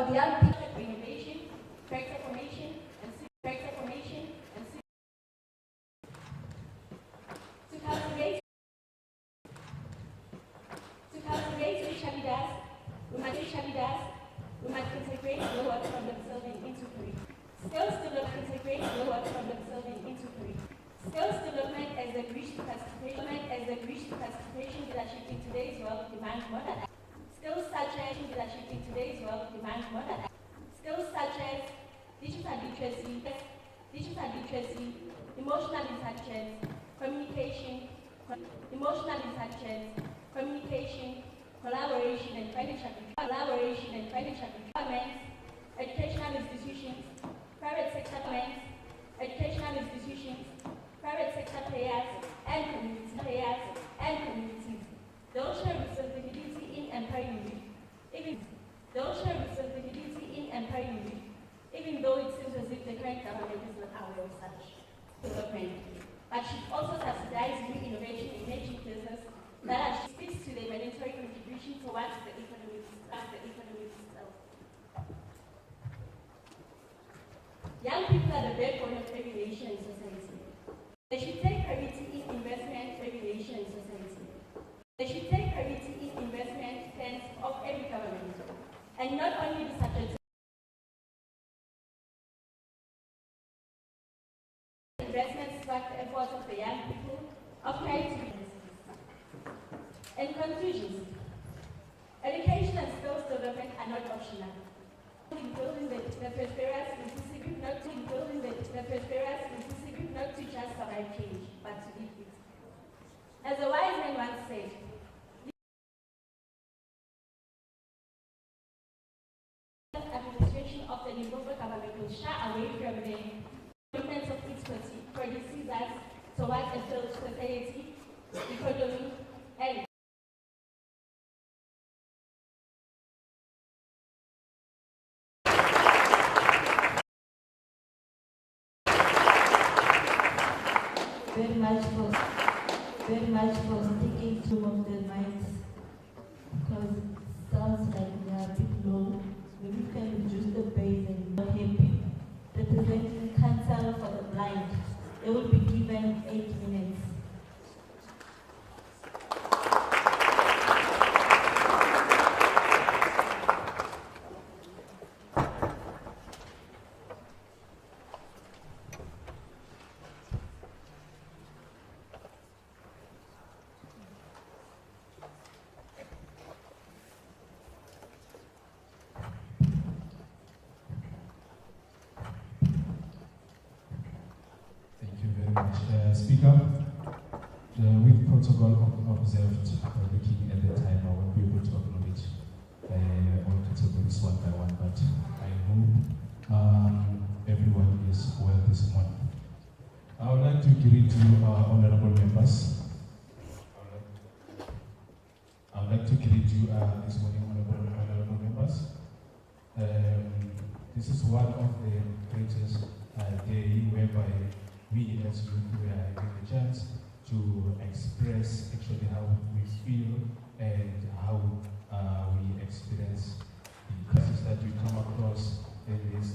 about the young people for innovation, character formation, and to cultivate we must integrate lower problem solving into curriculum. Skills development integrates lower problem solving into curriculum. Skills development as a bridge to participation leadership in today's world demands more than skills such as leadership in today's world demands more than skills such as digital literacy, emotional intelligence, communication, collaboration and financial requirements, educational institutions, private sector players, and communities. Those share responsibility in empowering youth. Even though it seems as if the current government is not aware of such development, but should also subsidize new innovation in emerging business that speaks to the mandatory contribution towards the economy itself. Young people are the backbone of every nation and society. They should take priority in investment, regulation, and society. They should take priority in investment plans of every government, and not only be subject to investments track the efforts of the young people of creativity. In conclusion, education and skills development are not optional. In building the prosperous, inclusive group, not to just survive change, but to live it. As a wise man once said, the administration of the Limpopo government will shy away from the commitments of its predecessors towards a failed society, economy, and very much for sticking to of the minds, because it sounds like we are a bit low. Maybe we can reduce the base and not happy. Representing Council for the Blind, they will be given 8 minutes. Speaker, with protocol observed, looking at the time, I won't be able to acknowledge all categories one by one, but I hope everyone is well this morning. I would like to greet you, honorable members. I would like to greet you this morning, honorable members. This is one of the greatest day whereby we as youth we are having a chance to express actually how we feel and how we experience the crisis that we come across in this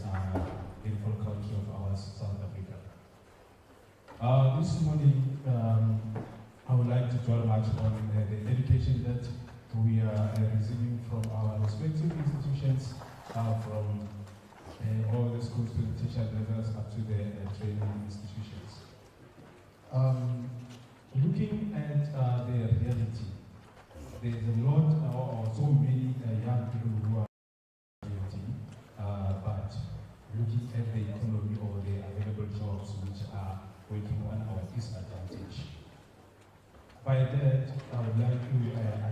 beautiful country of ours, South Africa. This morning, I would like to dwell much on the education that we are receiving from our respective institutions, from all the schools to the teacher levels up to the training institutions. Looking at the reality, there is a lot or so many young people who are graduating, but looking at the economy or the available jobs which are working on our disadvantage. By that, I would like to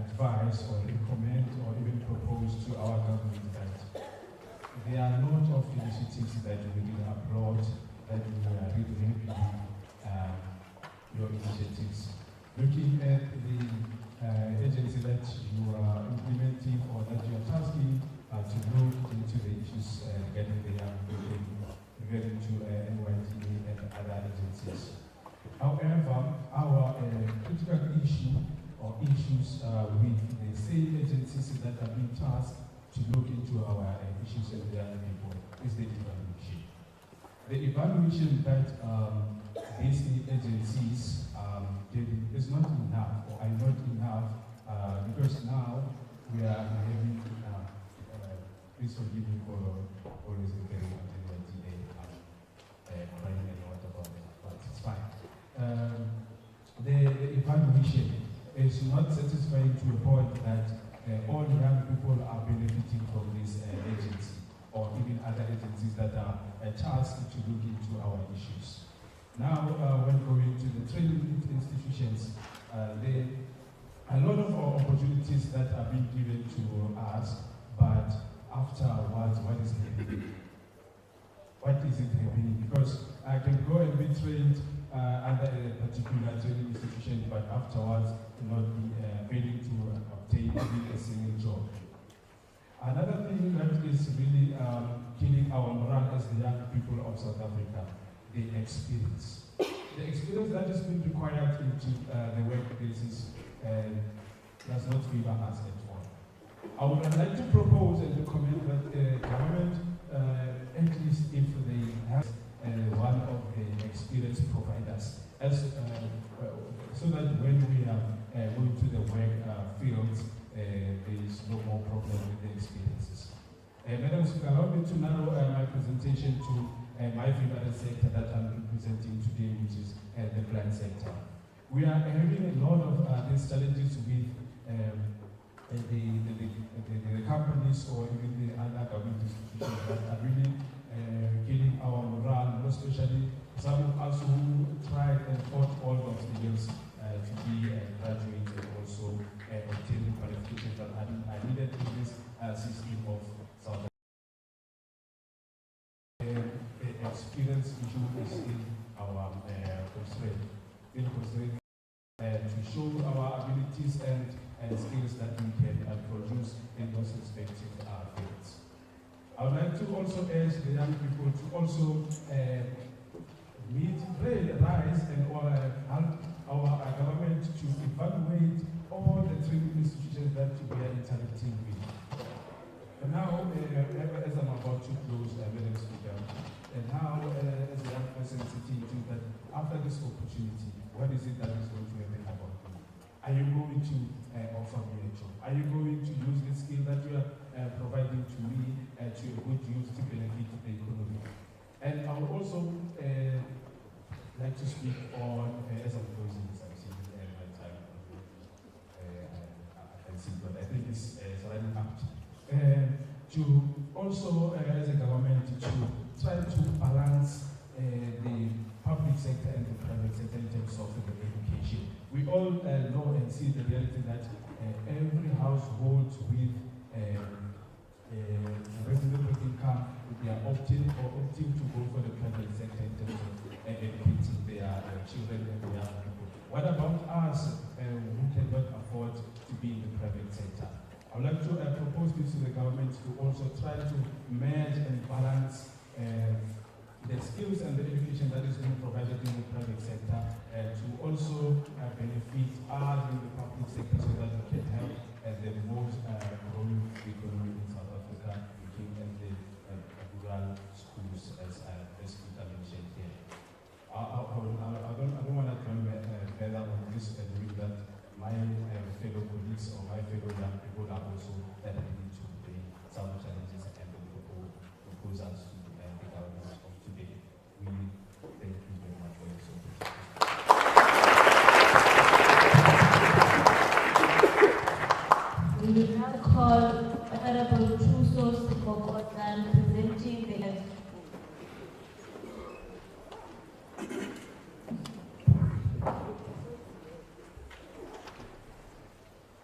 advise or recommend or even propose to our government that there are a lot of initiatives that we will applaud, that we are really your initiatives. Looking at the agency that you are implementing or that you are tasking to look into the issues regarding the young people, regarding to NYT and other agencies. However, our critical issue or issues with the same agencies that have been tasked to look into our issues and the young people is the evaluation. The evaluation that these agencies did is not enough, or are not enough, because now we are having, please forgive me for always referring to the DA, crying and what about it, but it's fine. The evaluation is not satisfying to a point that all young people are benefiting from this agency, or even other agencies that are tasked to look into our issues. Now, when going to the training institutions, there are a lot of opportunities that are being given to us, but afterwards, what is happening? What is it happening? Because I can go and be trained under a particular training institution, but afterwards not be able to obtain even a single job. Another thing that is really killing our morale as the young people of South Africa, the experience. The experience that is being required into the workplaces does not favor us at all. I would like to propose and recommend that the government, at least if they have one of the experience providers, as so that when we are going to the work fields, there is no more problem with the experiences. Madam Speaker, allow me to narrow my presentation to my favorite sector that I'm representing today, which is the plant sector. We are having a lot of these challenges with the companies or even the other government institutions that are really killing our morale, especially some of us who tried and fought all of the years to be graduates and also obtaining qualifications that are needed in this system of South Africa. The experience issue is in our constraint. To show our abilities and skills that we can produce in those respective fields. I would like to also urge the young people to also rise and help our government to evaluate all the training institutions that we are interacting with. And now, as I'm about to close, Madam Speaker, and now, as a young person sitting into that, after this opportunity, what is it that is going to happen about me? Are you going to offer me a job? Are you going to use the skill that you are providing to me to a good use to benefit the economy? And I would also like to speak on, as I'm closing this, I'm seeing my time. I can see, but I think it's running out. To also, as a government, to try to balance the public sector and the private sector in terms of the education. We all know and see the reality that every household with reasonable income, they are opting to go for the private sector in terms of educating their children and their people. What about us who cannot afford to be in the private sector? I would like to propose this to the government to also try to merge and balance the skills and the education that is being provided in the private sector to also benefit us in the public sector so that we can help the most growing economy in South Africa, and the rural schools as Peter mentioned here. I don't want to come further on this and with that my fellow colleagues or my fellow young people are also willing to bring some challenges and proposals to the government of today. We thank you very much for your support. We will now call Honorable Chusos Bokotan presenting the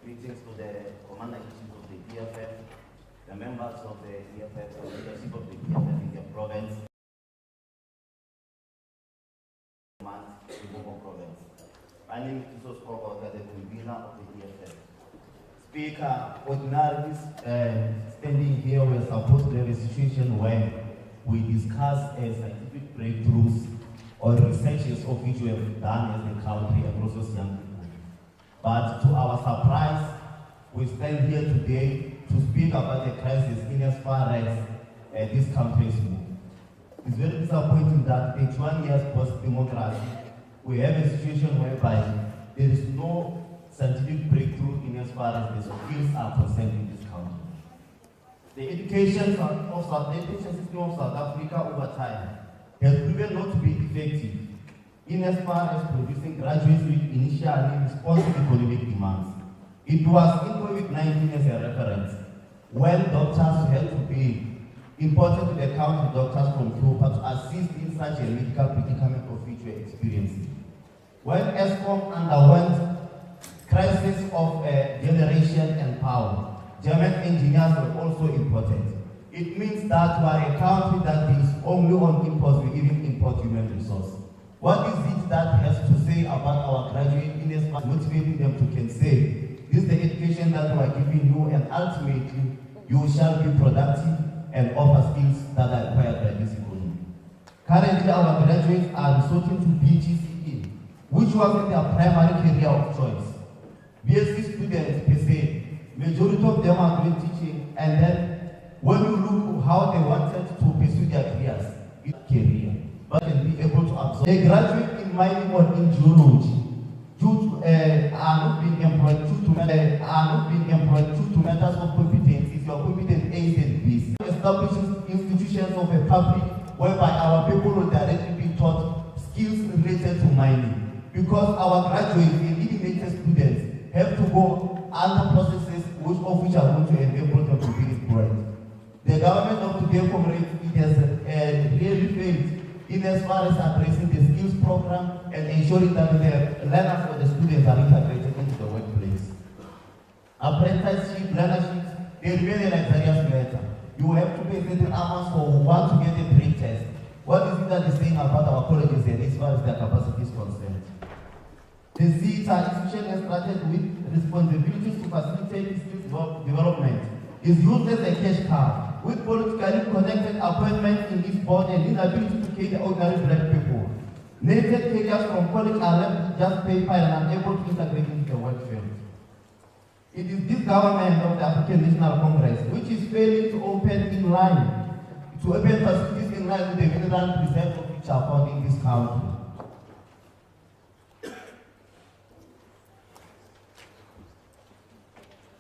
greetings to the Commander-in-Chief of the EFF, the members of the EFF, the leadership of the EFF in the province, province. My name is Chusos Bokotan, the convener of the EFF. Speaker, ordinarily standing here, we are supposed to have a situation where we discuss scientific breakthroughs or researches of which we have done as a country across young people. But to our surprise, we stand here today to speak about the crisis in as far as this country is moved. It's very disappointing that 81 years post-democracy, we have a situation whereby there is no scientific breakthrough in as far as the skills are concerned in this country. The education system of South Africa over time has proven not to be effective in as far as producing graduates with initially responsive economic demands. It was in COVID-19 as a reference, when doctors had to be imported to the country, doctors from Cuba, to assist in such a medical predicament of which we are experiencing. When ESCOM underwent crisis of generation and power, German engineers were also imported. It means that we are a country that is only on imports, we even import human resources. What is it that has to say about our graduate in as far as motivating them to can say, this is the education that we are giving you, and ultimately you shall be productive and offer skills that are required by this economy. Currently, our graduates are resorting to BGCE, which was their primary career of choice. BSc students, per se, majority of them are doing teaching, and then when you look how they wanted to pursue their careers, but can be able to absorb. A graduate in mining or in geology are not being employed due to matters of competence. If you are competent A's and B's, establishing institutions of a public whereby our people will directly be taught skills related to mining. Because our graduates and eliminated students have to go under processes of which are going to enable them to be employed. The government of today, comrades, it has really failed in as far as addressing the skills program and ensuring that the learners or the students are integrated into the workplace. Apprenticeship, learnerships, they remain a luxurious matter. You have to pay certain amounts for one to get a trade test. What is it that is saying about our colleges and as far as their capacity is concerned? The CETA institution has started with responsibilities to facilitate skills development. Is used as a cash cow, with politically connected appointments in this board and inability to cater ordinary black people. Naked careers from college are left with just paper and unable to integrate into the work field. It is this government of the African National Congress which is failing to open facilities in line with the mineral reserves which are found in this country.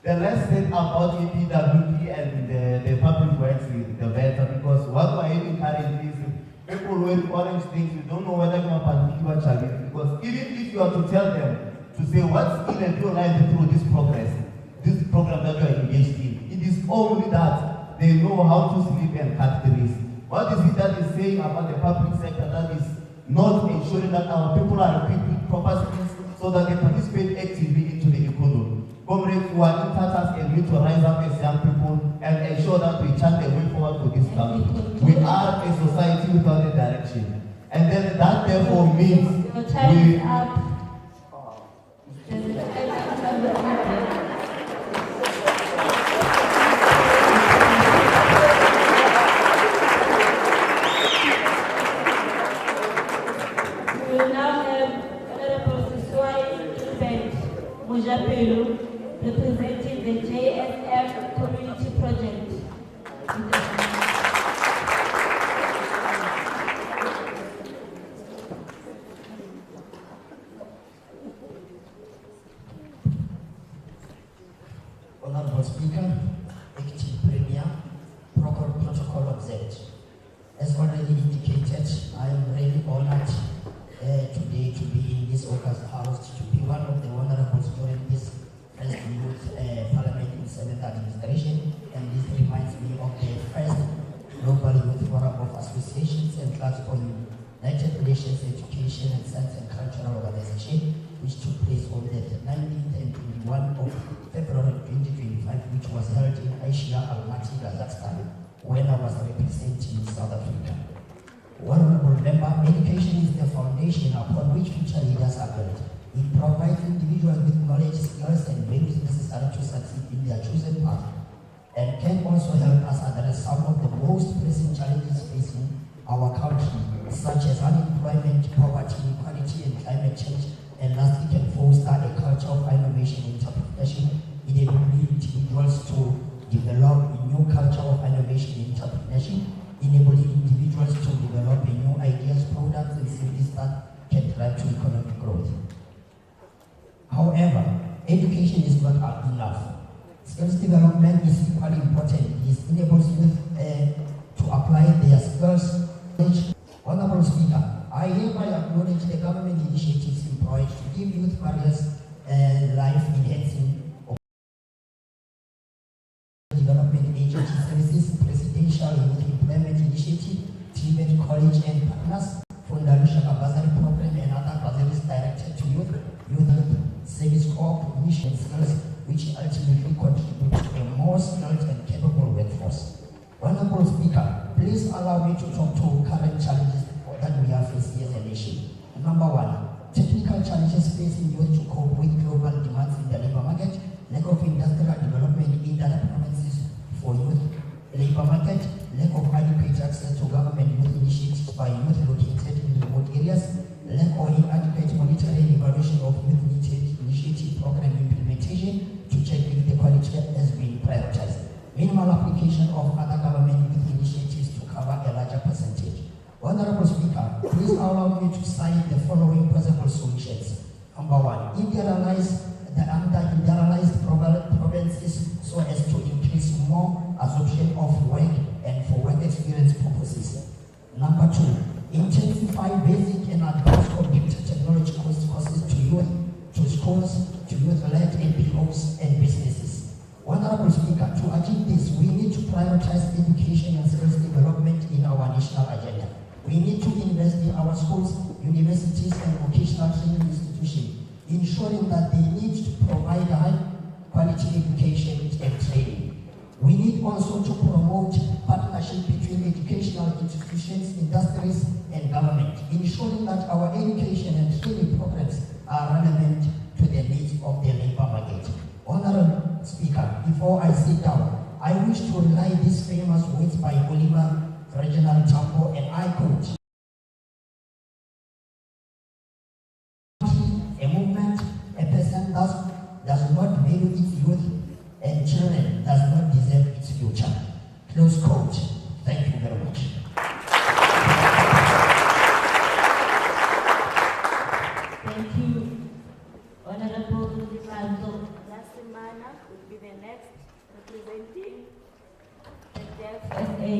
The less said about EPWP and the public works, the better, because what we are having currently is people wearing orange things, you don't know whether you are particular challenge, because even if you are to tell them to say what's in and your life through this program that you are engaged in, it is only that they know how to sleep and cut trees. What is it that is saying about the public sector that is not ensuring that our people are equipped with proper skills so that they participate actively into the economy? Comrades who are in tatters and need to rise up as young people and ensure that we chart the way forward for this country. We are a society without a direction. And then that therefore means we... We will now have Honorable Siswai Mujapelo, representing the JSF Community Project. Honorable Speaker, Acting Premier, Protocol Observed. As already indicated, I am really honored today to be in this August House, to be one of the honorables during this first youth parliament in 7th administration, and this reminds me of the first Global Youth Forum of Associations and Clubs for United Nations Education and Science and Cultural Organization, which took place on the 19th and 21st of February 2025, which was held in Asia, Almaty, Kazakhstan, when I was representing South Africa. Honorable Member, education is the foundation upon which future leaders are built. It provides individuals with knowledge, skills, and values necessary to succeed in their chosen path, and can also help us address some of the most pressing challenges facing our country, such as unemployment, poverty, inequality, and climate change. And last, it can foster a culture of innovation and entrepreneurship, enabling individuals to develop a new culture of innovation and entrepreneurship, enabling individuals to develop a new ideas, products, and services that can drive to economic growth. However, education is not enough. Skills development is equally important. It enables youth to apply their skills. Honorable Speaker, I hereby acknowledge the government initiatives employed to give youth various life-enhancing development agency services, Presidential Youth Employment Initiative, TVET College and Partners, Fundalushaka Bursary Program, and other bursaries directed to youth service corps, mission skills, which ultimately contribute to a more skilled and capable workforce. Honorable Speaker, please allow me to talk to current challenges that we are facing as a nation. Number one, technical challenges facing youth to cope with global demands in the labor market, lack of industrial development in the provinces for youth labor market, lack of adequate access to government youth initiatives by youth located in remote areas, lack of inadequate monitoring and evaluation of youth initiative program implementation to check if the quality has been prioritized, minimal application of other government youth initiatives to cover a larger percentage. Honorable Speaker, please allow me to cite the following possible solutions. Number one, individualize the under-individualized provinces so as to increase more absorption of work and for work experience purposes. Number two, intensify basic and advanced computer technology courses to youth, to schools, to youth-led NPOs and businesses. Honorable Speaker, to achieve this, we need to prioritize education and skills development in our national agenda. We need to invest in our schools, universities, and vocational training institutions, ensuring that they need to provide high-quality education and training. We need also to promote partnership between educational institutions, industries, and government, ensuring that our education and training programs are relevant to the needs of the labor market. Honorable Speaker, before I sit down, I wish to relay these famous words by Oliver Reginald Tambo, and I quote, a movement, a person does not value its youth, and children does not deserve its future. Close quote. Thank you very much. Thank you, Honorable Ricardo. Lasimana will be the next representing the deaf SA.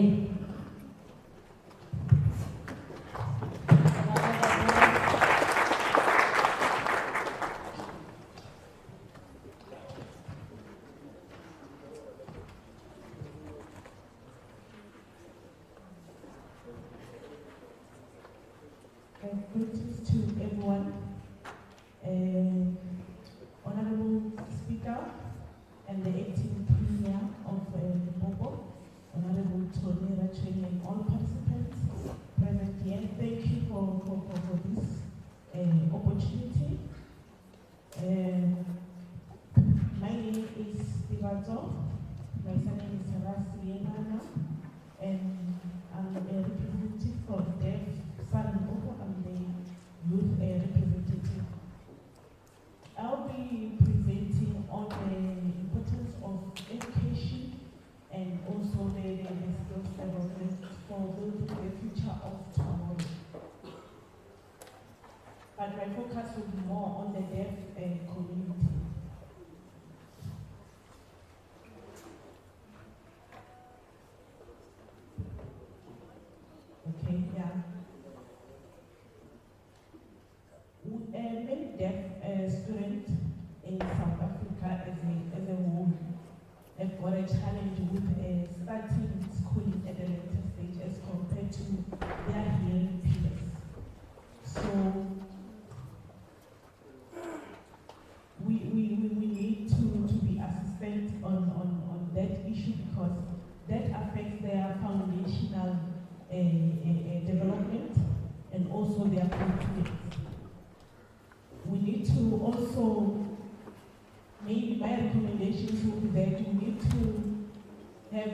Greetings to everyone. Honorable Speaker and the acting Premier of Limpopo, Honorable Tony Rachel, and all participants present here, thank you for this opportunity. My name is Divato. My surname is Rasienana, and I'm a representative from Deaf Limpopo. I'm the youth representative. I'll be presenting on the importance of education and also the skills development for building the future of tomorrow. But my focus will be more on the deaf community. Okay, yeah. Many deaf students in South Africa as a whole have got a challenge with starting schooling at a later stage as compared to their hearing peers. So we need to be assistant on that issue because that affects their foundational development and also their confidence. We need to also, maybe my recommendations would be that we need to have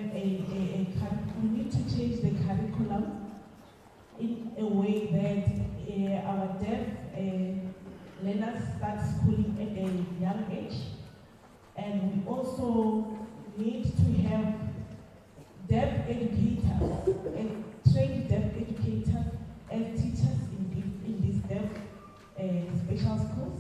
we need to change the curriculum in a way that our deaf learners start schooling at a young age, and we also need to have deaf educators and trained deaf educators as teachers in these deaf special schools.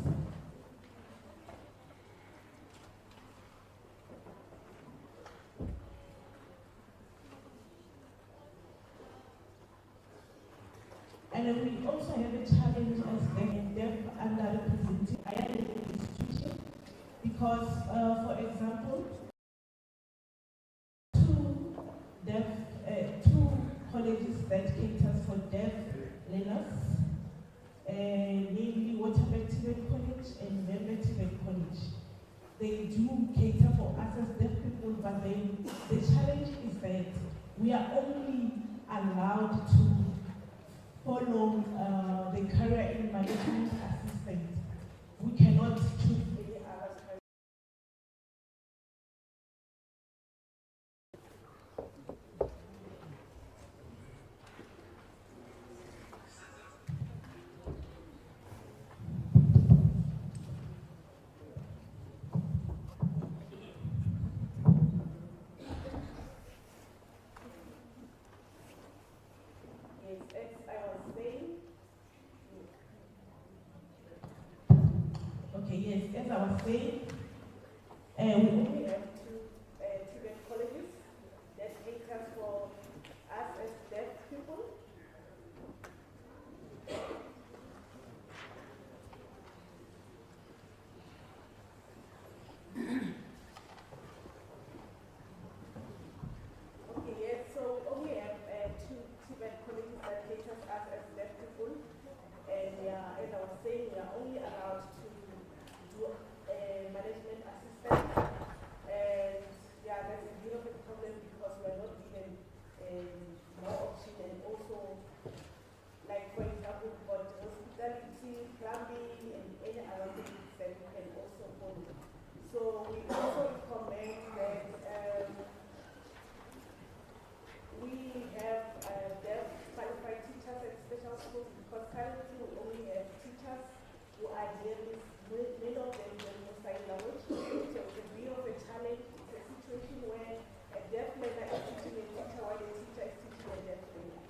And we also have a challenge as deaf underrepresented higher institutions because, for example, two colleges that caters for deaf learners, namely Waterberg College and Velvet College. They do cater for us as deaf people, but the challenge is that we are only allowed to follow the career in management assistant. We cannot choose any other career. As I was saying, we only have two TVET colleges that cater for us as deaf people. Okay, yes, so we only have two TVET colleges that cater us as deaf people. And as I was saying, we are only allowed to management assistant, and yeah, that's a bit of a problem because we're not given more option, and also, like for example, for hospitality, plumbing, and any other things that we can also follow. So we also recommend that we have deaf qualified teachers at special schools because currently we only have teachers who are dealing with many of them sign language. So it's a bit of a challenge. It's a situation where a deaf learner is teaching a teacher while the teacher is teaching a deaf learner.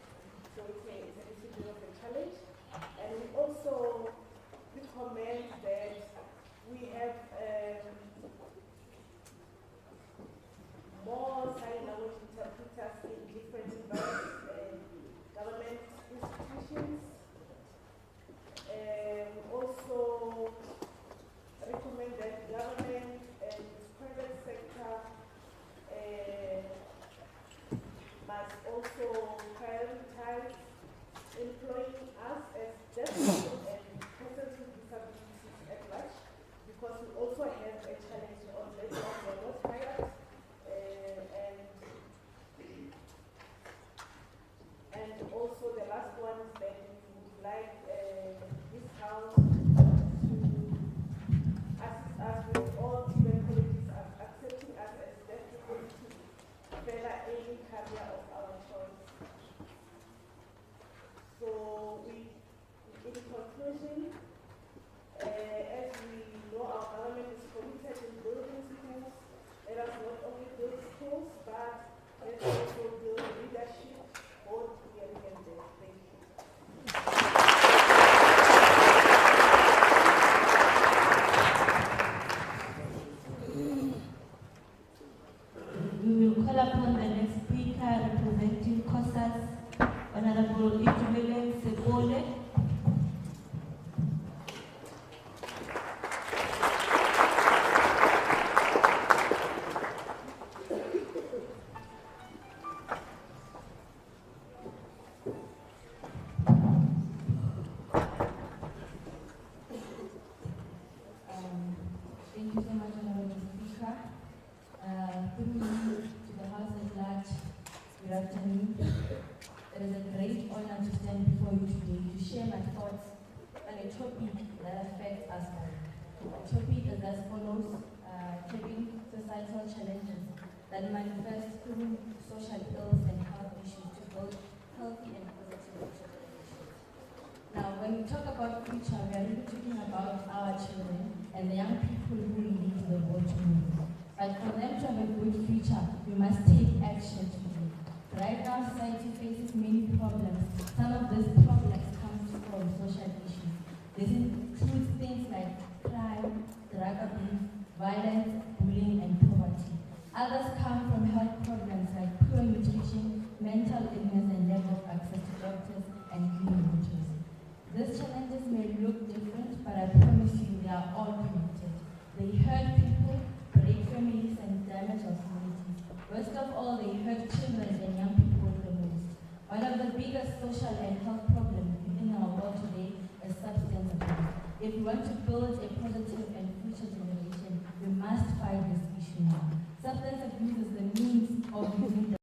So it's a little bit of a challenge. And we also recommend that we have more sign language interpreters in different environments, government institutions. Also recommend that government and private sector must also prioritize employing us as deaf people and persons with disabilities at large, because we also have a challenge on that one. We are not hired, and also the last one is that we would like this house as with all TVET colleges are accepting us as deaf people to further any career of our choice. So in conclusion, as we know our government is committed in building schools, let us not only build schools, but let's also build leadership, both hearing and deaf. Thank you. We will call upon the next speaker representing COSAS, Honorable Itumeleng Sekole. Thank you so much, Honorable Speaker. Through you to the House at large, good afternoon. It is a great honor to stand before you today to share my thoughts on a topic that affects us all. The topic is as follows: tackling societal challenges that manifest through social ills and health issues to build healthy and positive future generations. Now, when we talk about future, we are really talking about our children and the young people who will lead the world to move. But for them to have a good future, we must take action today. Right now, society faces many problems. Some of these problems come from social issues. This includes things like crime, drug abuse, violence, bullying, and poverty. Others come from health problems like poor nutrition, mental illness, and lack of access to doctors and clean waters. These challenges may look different, but I promise you they are all connected. They hurt people, break families, and damage our communities. Worst of all, they hurt children and young people the most. One of the biggest social and health problems within our world today is substance abuse. If we want to build a positive and future generation, we must fight this issue now. Substance abuse is the means of using the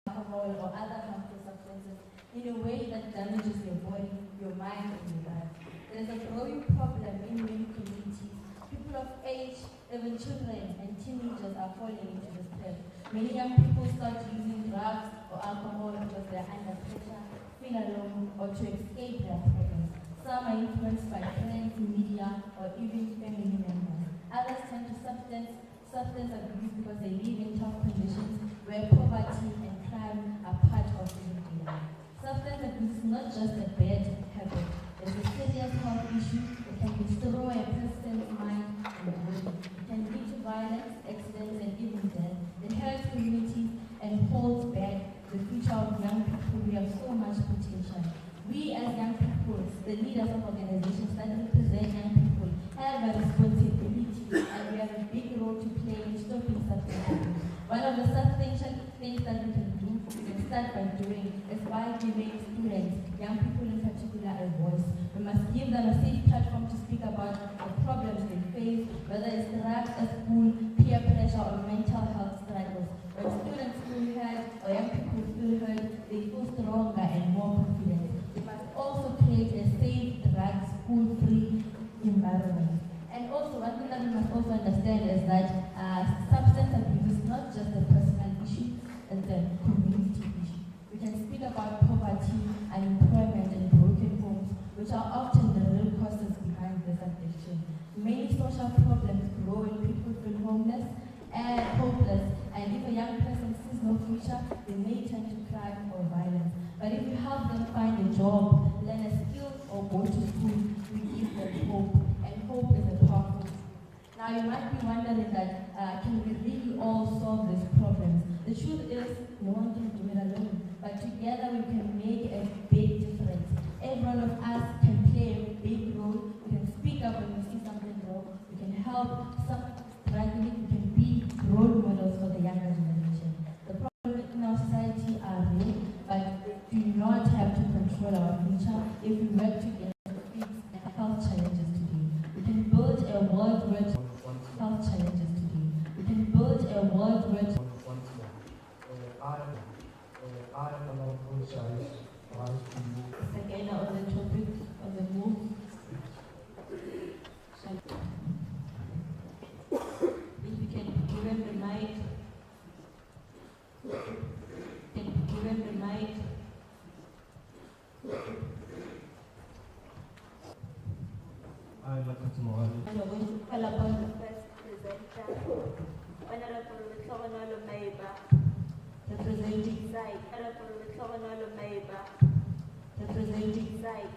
alcohol or other harmful substances in a way that damages your body, your mind, and your life. It is a growing problem in many communities. People of age, even children and teenagers are falling into this trap. Many young people start using drugs or alcohol because they are under pressure, feel alone, or to escape their problems. Some are influenced by friends, media, or even family members. Others turn to substance abuse because they live in tough conditions where poverty and crime are part of everyday life. Substance abuse is not just a bad habit, it's a serious health issue. It can destroy a person's mind and body. It can lead to violence, accidents, and even death. It hurts communities and holds back the future of young people. We have so much potential. We as young people, the leaders of organizations that represent young people, have a responsibility and we have a big role to play in stopping substance abuse. One of the substantial things that we can do, we can start by doing, is by giving students, young people in particular, a voice. We must give them a safe platform to speak about the problems they face, whether it's drugs at school, peer pressure, or mental health struggles. When students feel heard or young people feel heard, they feel stronger and more confident. We must also create a safe, drug, school-free environment. And also, one thing that we must also understand is that substance abuse is not just a personal issue, it's a community issue. We can speak about poverty, unemployment, and broken homes, which are often the real causes behind this addiction. Many social problems grow when people feel homeless and hopeless, and if a young person sees no future, they may turn to crime or violence. But if we help them find a job, learn a skill, or go to school, we give them hope, and hope is a powerful tool. Now you might be wondering that, can we really all solve these problems? The truth is, no one can do it alone, but together we can make a big difference. Every one of us can play a big role. We can speak up when we see something wrong. We can help someone struggling. We can be role models for the younger generation. The problems in our society are real, but they do not have to control our future if we work together to fix health challenges today. We can build a world where health challenges today. We can build a world where I am not apologize again on the topic of the move. So, if you can give him the mic. Can you give him the mic? I am Dr. Mohammed. And we're going to call upon the First presenter, Honorable Tlhogonolo Maiba. representing Side, Honorable Tlhogonolo Maiba. representing Side.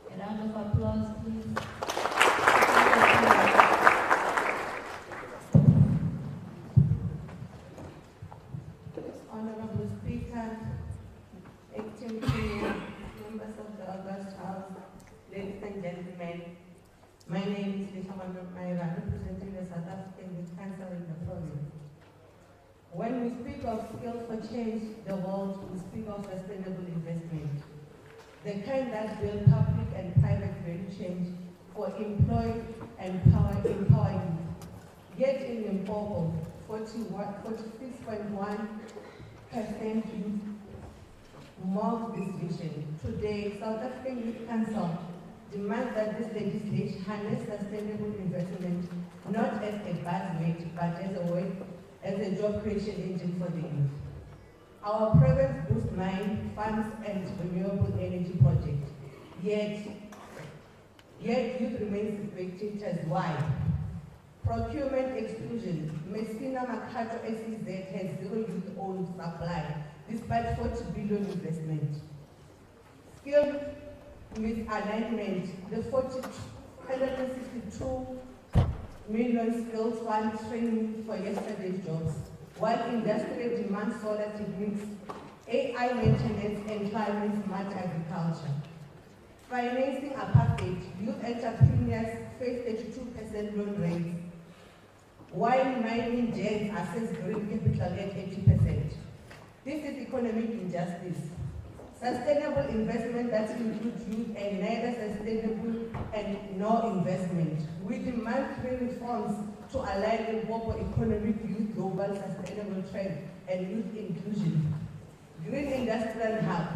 a round of applause, please. Honorable Speaker, Acting Premier, members of the August House, ladies and gentlemen, my name is Tlhogonolo Maiba, representing the South African Youth Council in the province. When we speak of skills for change, the world, we speak of sustainable investment, the kind that build public and private value change for employed and empowered youth. Yet in Limpopo, 46.1% youth mock this vision. Today, South African Youth Council demands that this legislation harness sustainable investment not as a buzzword, but as a job creation engine for the youth. Our province boosts mine, funds, and renewable energy projects. Yet youth remains spectators. Why? Procurement exclusion. Messina Mercado SEZ has zero youth-owned supply, despite 40 billion investment. Skill misalignment. The 162 million skills fund training for yesterday's jobs, while industrial demand solar techniques, AI maintenance, and climate-smart agriculture. Financing apartheid. Youth entrepreneurs face 32% loan rates, while mining giants assess green capital at 80%. This is economic injustice. Sustainable investment that includes youth and neither sustainable and no investment. We demand 3 reforms to align the global economic, youth, global sustainable trend, and youth inclusion. Green industrial hub,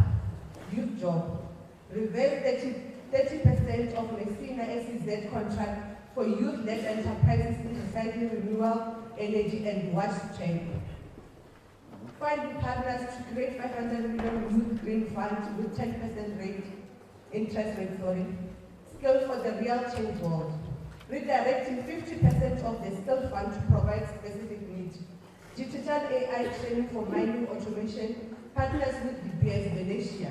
youth job. Reverse 30% of Messina SEZ contract for youth-led enterprises in recycling, renewable energy, and waste chain. Find partners to create 500 million youth green funds with 10% interest rate. Skill for the real change world. Redirecting 50% of the skill fund to provide specific needs. Digital AI training for mining automation. Partners with DBS Malaysia.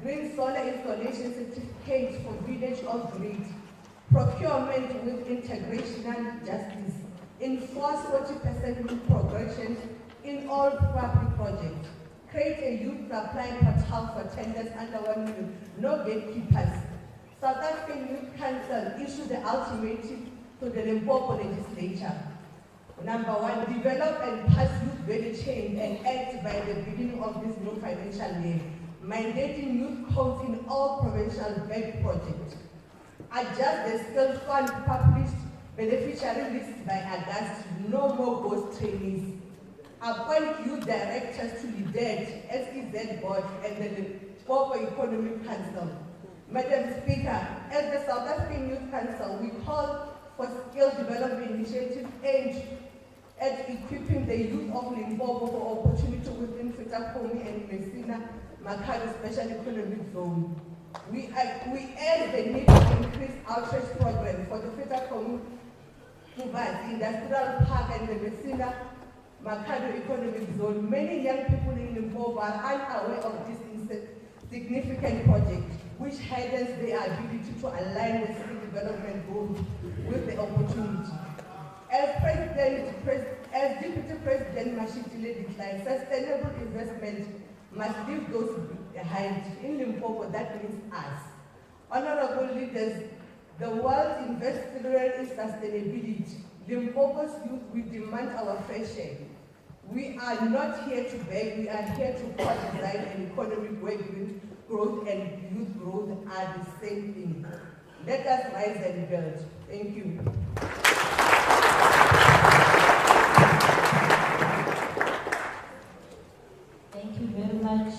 Green solar installation certificates for village off-grid. Procurement with integrational justice. Enforce 40% youth progression in all public projects. Create a youth supply portal for tenders under 1 million. No gatekeepers. South African Youth Council issued the ultimatum to the Limpopo legislature. Number 1, develop and pass youth value chain and act by the beginning of this new financial year. Mandating youth codes in all provincial bank projects. Adjust the skill fund published beneficiary lists by August. No more ghost trainees. Appoint youth directors to lead SEZ board and the Limpopo Economic Council. Madam Speaker, as the South African Youth Council, we call for skill development initiative aimed at equipping the youth of Limpopo for opportunity within Fitakomi and Messina Mercado Special Economic Zone. We add the need to increase outreach program for the Fitakomi Industrial Park and the Messina Mercado Economic Zone. Many young people in Limpopo are unaware of this significant project, which hinders their ability to align the skill development goals with the opportunity. As Deputy President Mashitile declared, sustainable investment must leave those behind. In Limpopo, that means us. Honorable leaders, the world invests in sustainability. Limpopo's youth, we demand our fair share. We are not here to beg, we are here to co-design an economic where growth and youth growth are the same thing. Let us rise and build. Thank you. Thank you very much.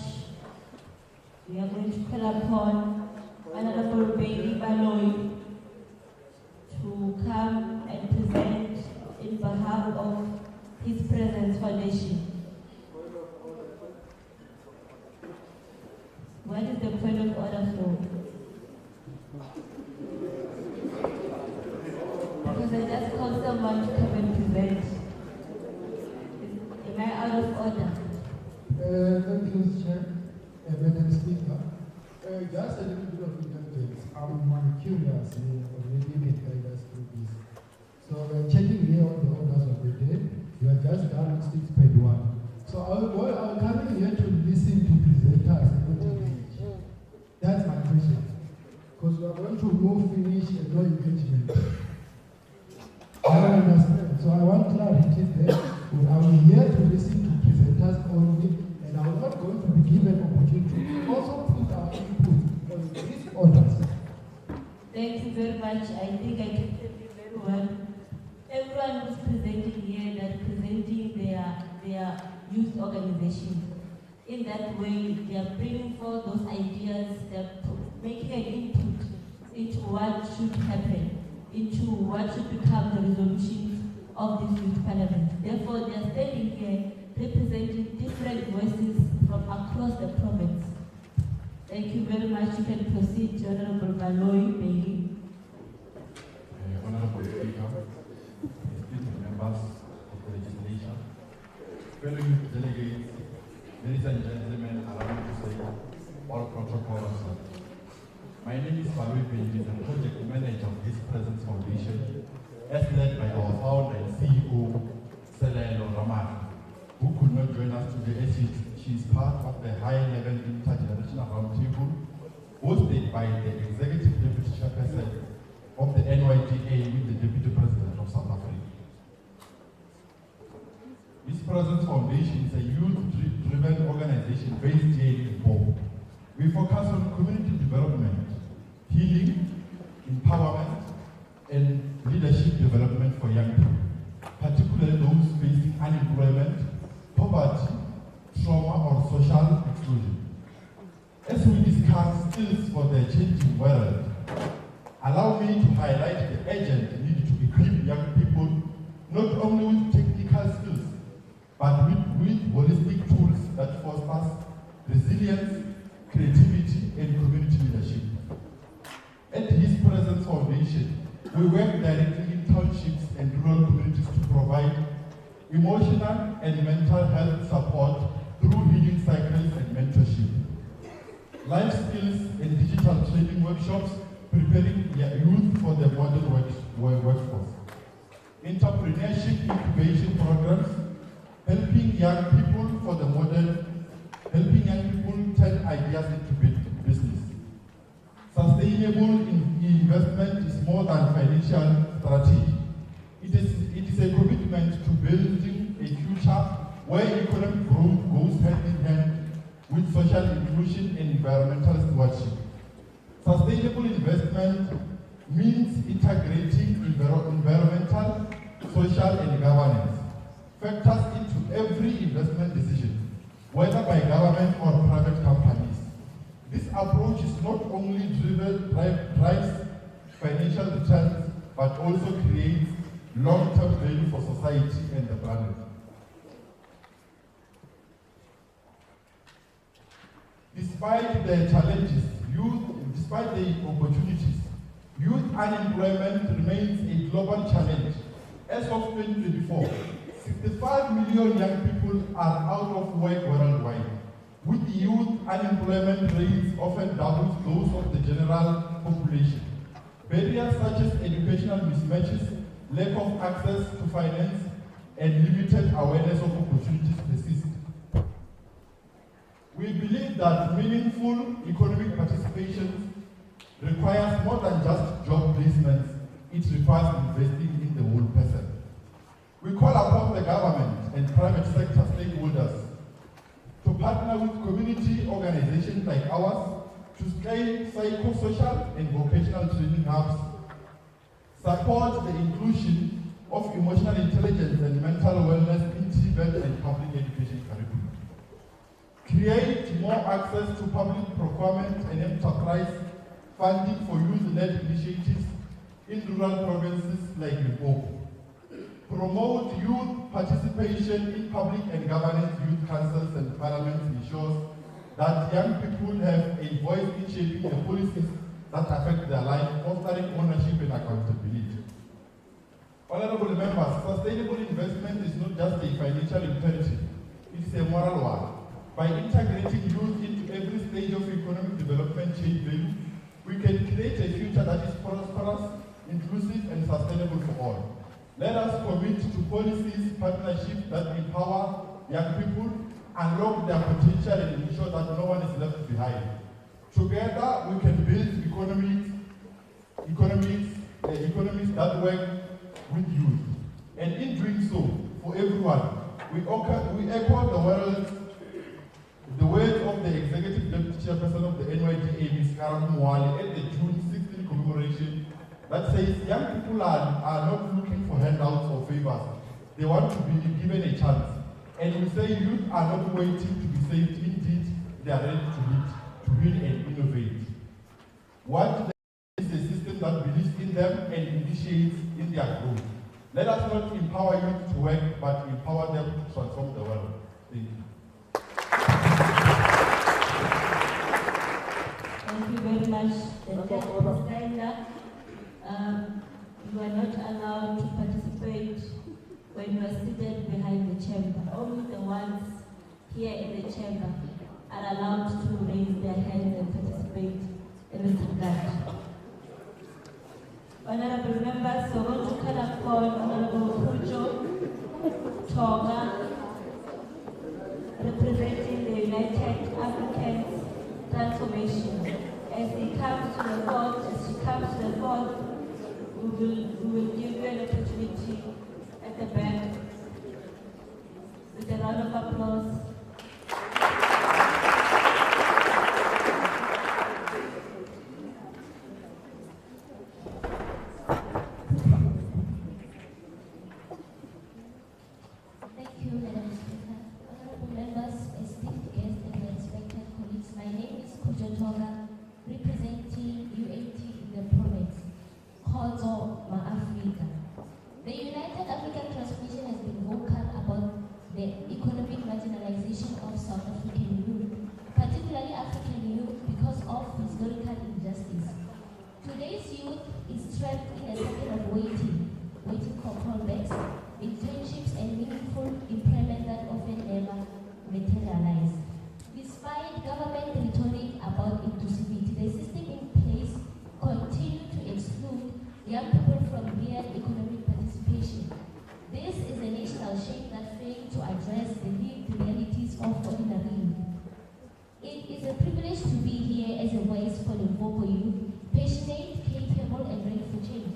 We are going to call upon Honorable Bailey Baloy to come and present in behalf of His Presence Foundation. What is the point of order for? Because I just called someone to come and present. Am I out of order? Thank you, Chair. Madam Speaker. Just a little bit of intelligence. I'm curious, or maybe you can guide us through this. So checking here on the orders of the day, you are just done 6.1. So I'll come in here to listen to presenters and not engage. That's my question. Because we are going to move, finish, and no engagement. I don't understand. So I want clarity there. I'm here to listen to presenters only, and I'm not going to be given opportunity to also put our input on these orders. Thank you very much. I think I can tell you very well. Everyone who's presenting here, they're representing their youth organization. In that way, they are bringing forth those ideas, they're making an input into what should happen, into what should become the resolutions of this youth parliament. Therefore, they are standing here representing different voices from across the province. Thank you very much. You can proceed, Honorable Malloy Begi. Honorable Speaker, esteemed members of the legislation, fellow youth delegates, ladies and gentlemen, allow me to say all protocol observed. My name is Malloy Begi, and project manager of this present foundation, as led by our founder and CEO, Selelo Ramana, who could not join us today as she is part of the high-level intergenerational roundtable hosted by the Executive Deputy Chairperson of the NYDA with the Deputy President of South Africa. This present foundation is a youth-driven organization based here in Bo. We focus on community development, healing, empowerment, and leadership development for young people, particularly those facing unemployment, poverty, trauma, or social exclusion. As we discuss skills for the changing world, allow me to highlight the urgent need to equip young people not only with technical skills, but with holistic tools that fosters resilience, creativity, and community leadership. At his present foundation, we work directly in townships and rural communities to provide emotional and mental health support through healing cycles and mentorship, life skills and digital training workshops preparing youth for the modern workforce, entrepreneurship incubation programs, helping young people turn ideas into business. Sustainable investment is more than financial strategy. It is a commitment to building a future where economic growth goes hand in hand with social inclusion and environmental stewardship. Sustainable investment means integrating environmental, social, and governance factors into every investment decision, whether by government or private companies. This approach is not only drives financial returns, but also creates long-term value for society and the planet. Despite the challenges, despite the opportunities, youth unemployment remains a global challenge. As of 2024, 65 million young people are out of work worldwide, with youth unemployment rates often double those of the general population. Barriers such as educational mismatches, lack of access to finance, and limited awareness of opportunities persist. We believe that meaningful economic participation requires more than just job placements. It requires investing in the whole person. We call upon the government and private sector stakeholders to partner with community organizations like ours to scale psychosocial and vocational training hubs, support the inclusion of emotional intelligence and mental wellness in TVET and public education curriculum, create more access to public procurement and enterprise funding for youth-led initiatives in rural provinces like Limpopo, promote youth participation in public and governance youth councils and parliaments ensures that young people have a voice in shaping the policies that affect their life, fostering ownership and accountability. Honorable members, sustainable investment is not just a financial imperative, it is a moral one. By integrating youth into every stage of economic development chain value, we can create a future that is prosperous, inclusive, and sustainable for all. Let us commit to policies, partnerships that empower young people, unlock their potential, and ensure that no one is left behind. Together, we can build economies that work with youth. And in doing so, for everyone, we echo the words of the Executive Deputy Chairperson of the NYDA, Ms. Karam Mwale, at the June 16th commemoration that says young people are not looking for handouts or favors. They want to be given a chance. And we say youth are not waiting to be saved. Indeed, they are ready to lead, to build and innovate. What is a system that believes in them and initiates in their growth. Let us not empower youth to work, but empower them to transform the world. Africa are allowed to raise their hands and participate in this regard. Honorable members, so I want to call upon Honorable Pujo Toga, representing the United African Transformation. As he comes to the fore, we will give you an opportunity at the back with a round of applause. Thank you, Madam Speaker. Honorable members, esteemed guests, and respected colleagues, my name is Pujo Toga, representing UAT in the province, Khozo Ma-Africa. The United African Transformation has been vocal about the economic marginalization of South African youth, particularly African youth, because of historical injustice. Today's youth is trapped in a cycle of waiting for callbacks, internships, and meaningful employment that often never materialize. Despite government rhetoric about inclusivity, the system in place continues to exclude young people from real economic participation. This is a national shame that failed to address the lived realities of ordinary youth. It is a privilege to be here as a voice for Limpopo youth, passionate, capable, and ready for change.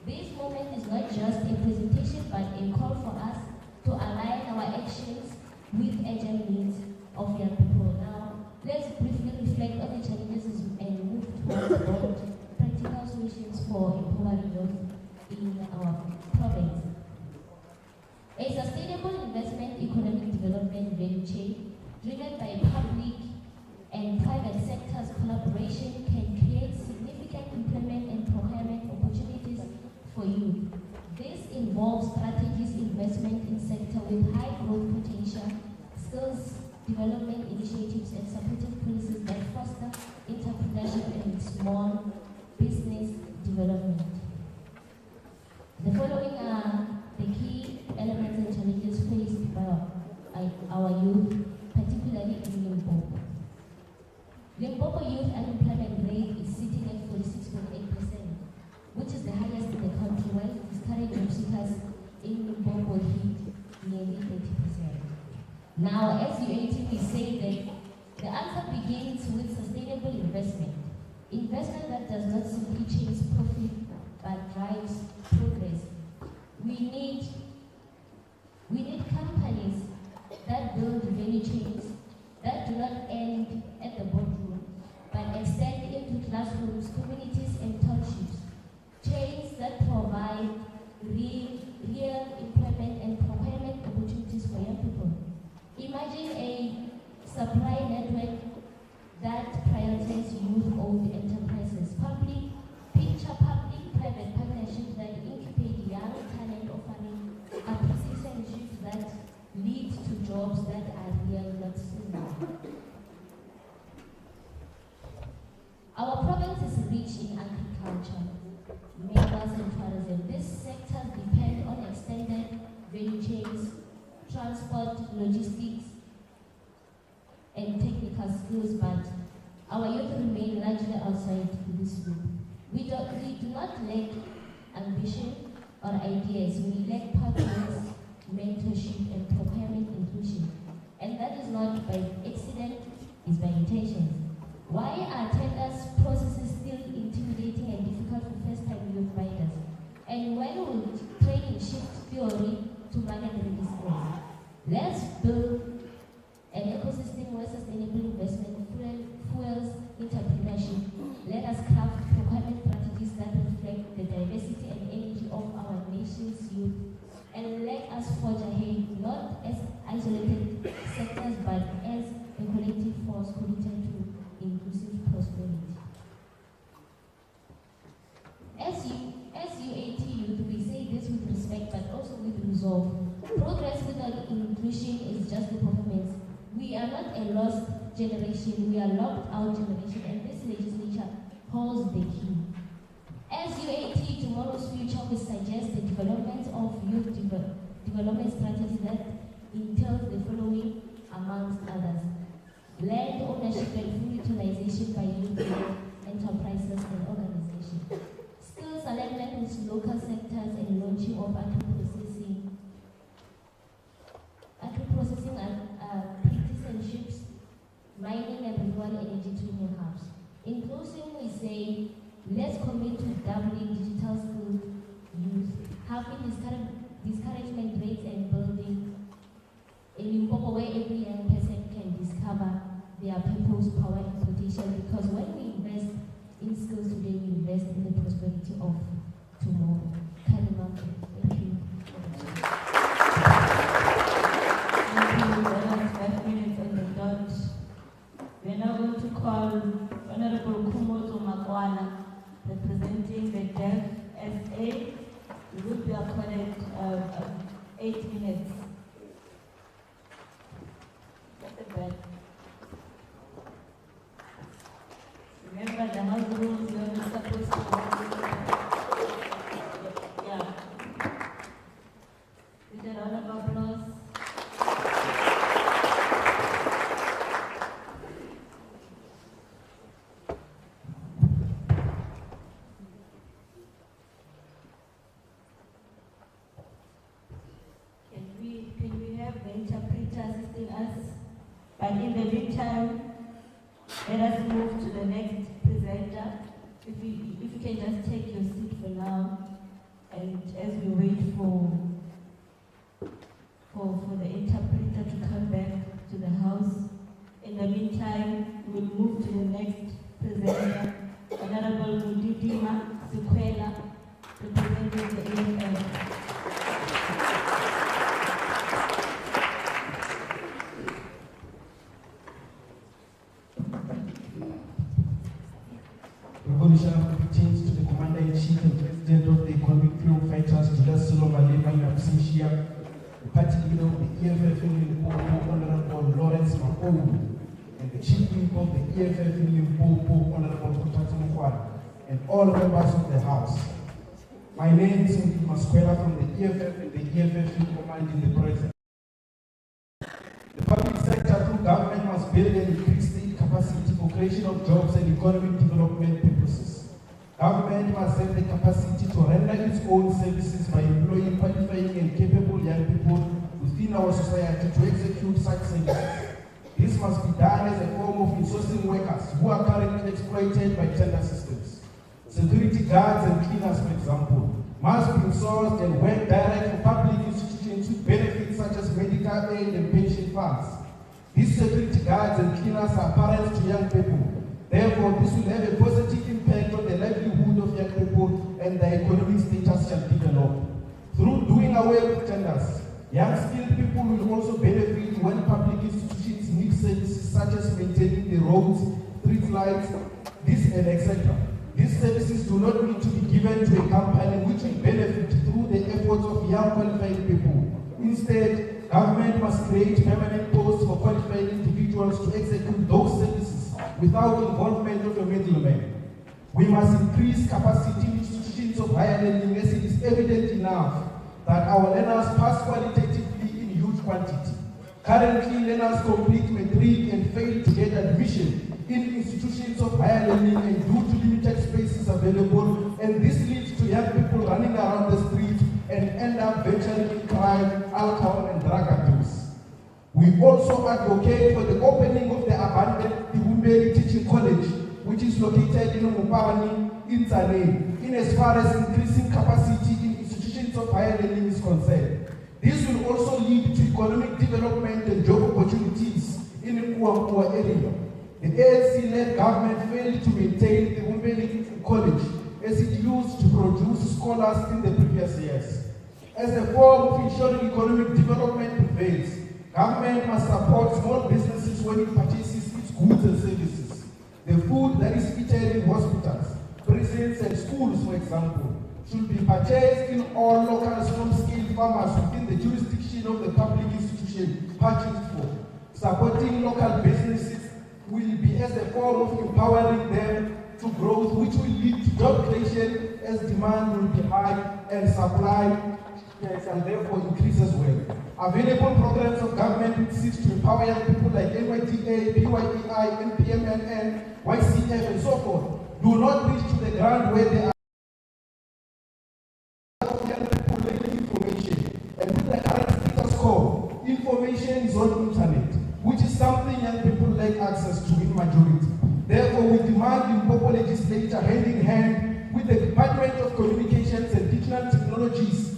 This moment is not just a presentation but a call for us to align our actions with urgent needs of young people. Now, let's briefly reflect on the challenges and move towards bold, practical solutions for empowering youth in our province. A sustainable investment economic development value chain driven by public and private sectors collaboration can create significant employment and procurement opportunities for youth. This involves strategies investment in sector with high growth potential, skills development initiatives, and supportive policies that foster entrepreneurship and small business development. The following are the key elements and challenges faced by our youth, particularly in Limpopo. Limpopo youth unemployment rate is sitting at 46.8%, which is the highest in the country, while discouraged job seekers in Limpopo hit nearly 30%. Now, as UAT, we say that the answer begins with sustainable investment. Investment that does not simply chase profit but drives progress. We need companies that build value chains that do not end at the boardroom but extend into classrooms, communities, and townships. Chains that provide real employment and procurement opportunities for young people. Imagine a supply network that prioritizes youth-owned enterprises, public-private partnerships that incubate young talent, offering apprenticeships that lead to jobs that are real, not similar. Our province is rich in agriculture, minerals, and tourism. These sectors depend on extended value chains, transport, logistics, and technical skills, but our youth remain largely outside this loop. We do not lack ambition or ideas. We lack pathways, mentorship, and procurement inclusion. And that is not by accident, it's by intention. Why are tenders processes still intimidating and difficult for first-time youth buyers? And when will training shift theory to mandatory skills? Let's build an ecosystem where sustainable investment fuels entrepreneurship. Let us craft procurement strategies that reflect the diversity and energy of our nation's youth. And let us forge ahead, not as isolated sectors, but as a collective force committed to inclusive prosperity. As UAT youth, we say this with respect, but also with resolve. Progress without inclusion is just a performance. We are not a lost generation, we are locked out generation, and this legislature holds the key. As UAT, tomorrow's future will suggest the development of youth development strategies that entails the following, amongst others. land ownership and full utilization by youth enterprises and organizations. Skills alignment with local sectors and launching of agri-processing apprenticeships, mining and renewable energy training hubs. In closing, we say, let's commit to doubling digital skilled youth, having discouragement rates and building a Limpopo where every young person can discover their purpose, power, and potential. Because when we invest in skills today, we invest in the prosperity of tomorrow. Thank you. We're now going to call Honorable Kumoto Makwana, representing the Deaf SA. We will be accorded 8 minutes. Get the bed. Remember the house rules, you're not supposed to. Yeah. With a round of applause. Can we have the interpreter assisting us? But in the meantime, let us move to the next presenter. If you can just take your seat for now, and as we wait for the interpreter to come back to the house. In the meantime, we'll move to the next presenter, Honorable Mudidima Sukwela, representing the AFL. Greetings to the Commander-in-Chief and President of the Economic Freedom Fighters, Julius Solomalema in absentia, the party leader of the EFF in Limpopo, Honorable Lawrence Makowu, and the Chief Whip of the EFF in Limpopo, Honorable Kotatu Mkwara, and all members of the House. My name is Mudidima Sukwela from the EFF and the EFF in command in the present. The public sector through government must build and increase the capacity for creation of jobs and economic development purposes. Government must have the capacity to render its own services by employing qualifying and capable young people within our society to execute such services. This must be done as a form of insourcing workers who are currently exploited by tender systems. Security guards and cleaners, for example, must be insourced and work direct for public institutions with benefits such as medical aid and pension funds. These security guards and cleaners are parents to young people. Therefore, this will have a positive impact on the livelihood of young people and their economic status shall develop. Through doing away with tenders, young skilled people will also benefit when public institutions need services such as maintaining the roads, street lights, and etc. These services do not need to be given to a company which will benefit through the efforts of young qualified people. Instead, government must create permanent posts for qualified individuals to execute those services without involvement of a middleman. We must increase capacity in institutions of higher learning as it is evident enough that our learners pass qualitatively in huge quantity. Currently, learners complete matric and fail to get admission in institutions of higher learning and due to limited spaces available, and this leads to young people running around the streets and end up venturing in crime, alcohol and drug abuse. We also advocate for the opening of the abandoned Dibumberi Teaching College, which is located in Mupani, in Tzane, in as far as increasing capacity in institutions of higher learning is concerned. This will also lead to economic development and job opportunities in the Kuampua area. The ANC-led government failed to maintain the Dibumberi College as it used to produce scholars in the previous years. As a form of ensuring economic development prevails, government must support small businesses when it purchases its goods and services. The food that is eaten in hospitals, prisons and schools, for example, should be purchased in all local small-scale farmers within the jurisdiction of the public institution purchased for. Supporting local businesses will be as a form of empowering them to growth, which will lead to job creation as demand will be high and supply and therefore increase as well. Available programs of government which seeks to empower young people like NYTA, PYEI, NPMNN, YCF, and so forth do not reach to the ground where they are young people lacking information. And with the current status quo, information is on internet, which is something young people lack access to in majority. Therefore, we demand Limpopo legislature hand in hand with the Department of Communications and Digital Technologies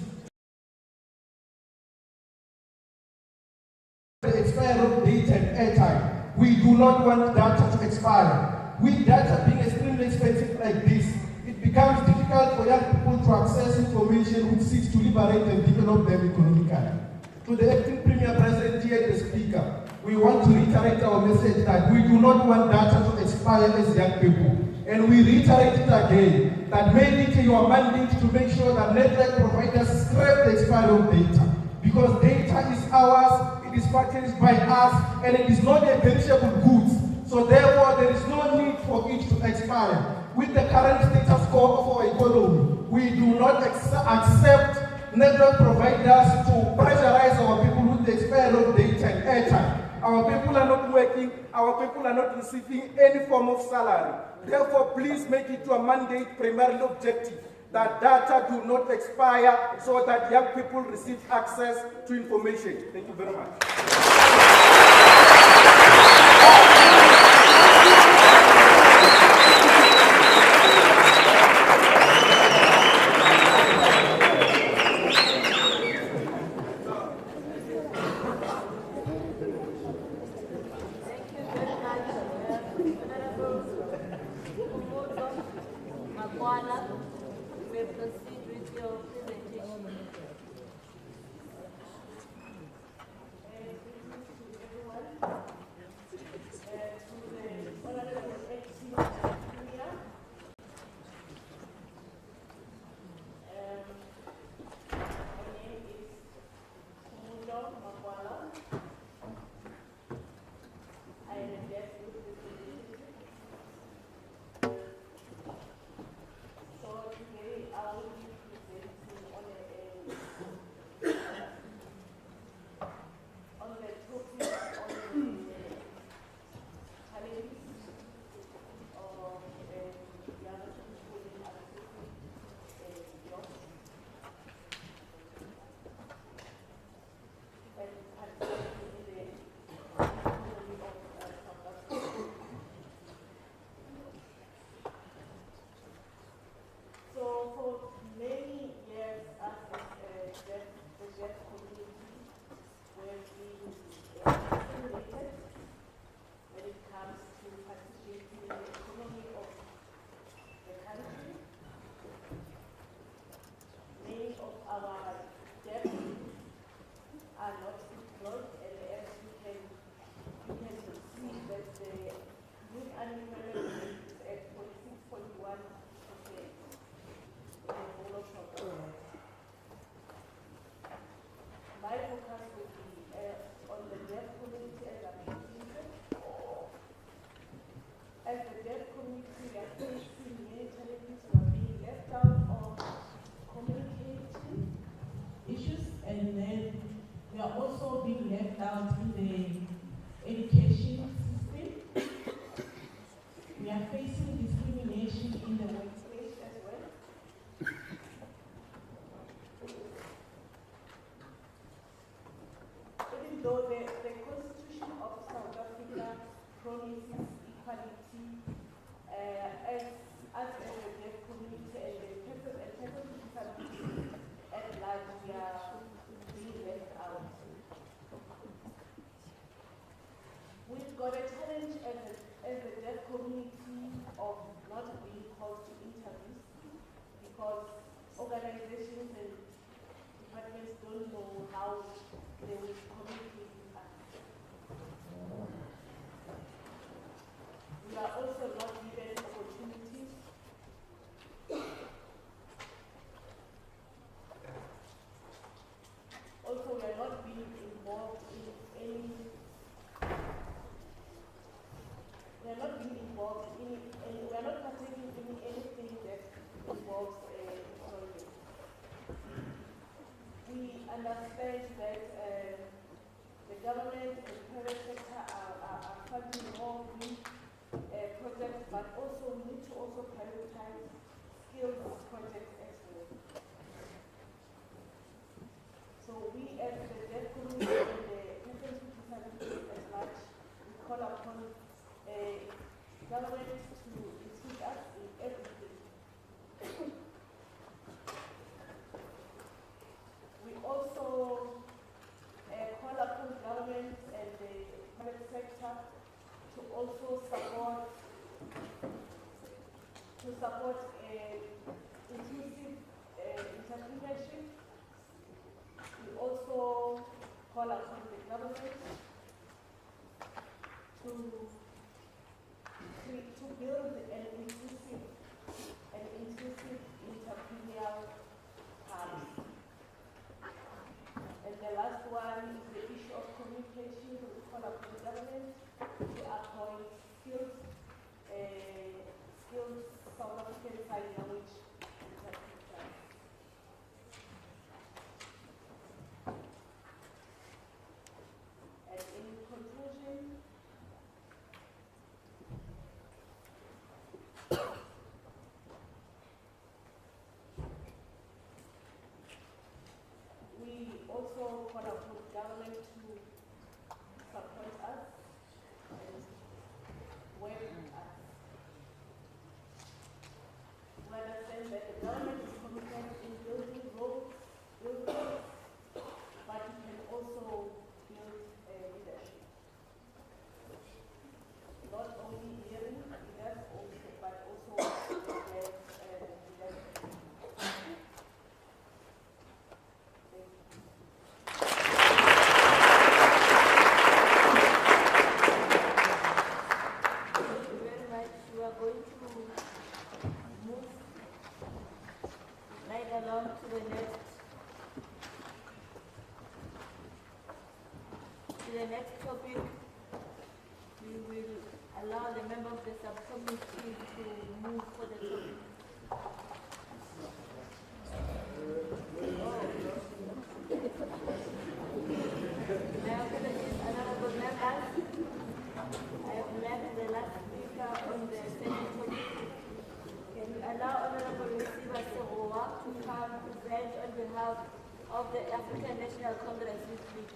the expiry of data and airtime. We do not want data to expire. With data being extremely expensive like this, it becomes difficult for young people to access information which seeks to liberate and develop them economically. To the acting Premier President here, the Speaker, we want to reiterate our message that we do not want data to expire as young people. And we reiterate it again, that make it your mandate to make sure that network providers scrap the expiry of data. Because data is ours, it is purchased by us, and it is not a perishable goods. So therefore, there is no need for it to expire. With the current status quo of our economy, we do not accept network providers to pressurize our people with the expiry of data and airtime. Our people are not working, our people are not receiving any form of salary. Therefore, please make it your mandate, primarily objective, that data do not expire so that young people receive access to information. Thank you very much. We proceed with your presentation. We understand that government and private sector are funding more green projects, but also we need to also prioritize skills projects as well. So we as the deaf community and the persons with disabilities as large, we call upon government to include us in everything. We also call upon government and the private sector to also support inclusive entrepreneurship. We also call upon the government to build an inclusive entrepreneurial hubs. And the last one is the issue of communication. We call upon the government to appoint skilled South African Sign Language interpreters. And in conclusion, we also call upon the government to support us and work with us. We understand that the government is committed in building roads, but it can also build leadership. Not only hearing leaders, but also leadership. The next topic, we will allow the member of the subcommittee to move for the topic. Honorable members, I have left the last speaker on the second topic. Can we allow Honorable Receiver Serowa to come present on behalf of the African National Congress this week?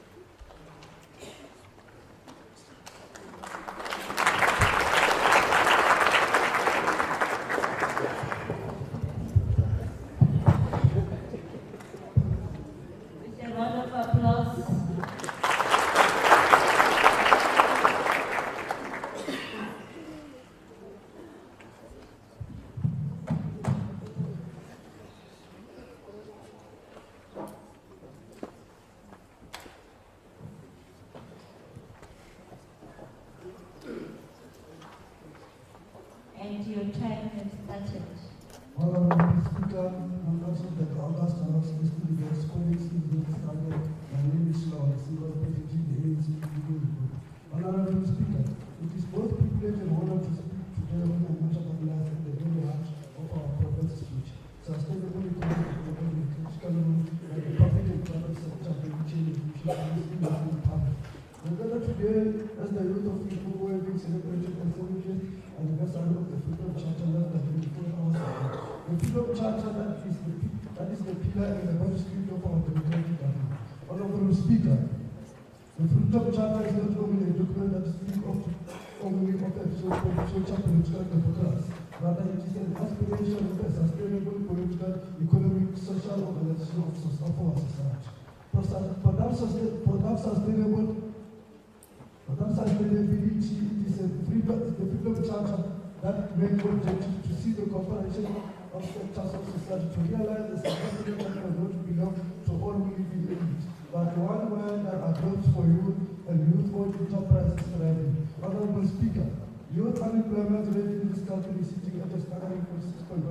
And your time has started. Honorable Speaker, members of the August House, distinguished colleagues in the struggle, my name is Law, Civil Deputy, the ANC. Honorable Speaker, it is both privilege and honor to speak today on the marginalized at the very heart of our province speech. Sustainable economic development, critical role, and the public and private sector for change in the public. We gather today as the youth of people who have been celebrated and celebrated anniversary of the Freedom Charter less than 24 hours ago. The Freedom Charter that is the pillar and the manuscript of our democratic government. Honorable Speaker, the Freedom Charter is not only a document that speaks only of the future political democracy. Rather, it is an aspiration of a sustainable political, economic, social organization of our society. For that sustainability, it is the Freedom Charter that makes objective to see the cooperation of sectors of society to realize the society that does not belong to all who live in it, but one where there are jobs for youth and youth-owned enterprises thriving. Honorable Speaker, youth unemployment rate in this country is sitting at a staggering 6.1%,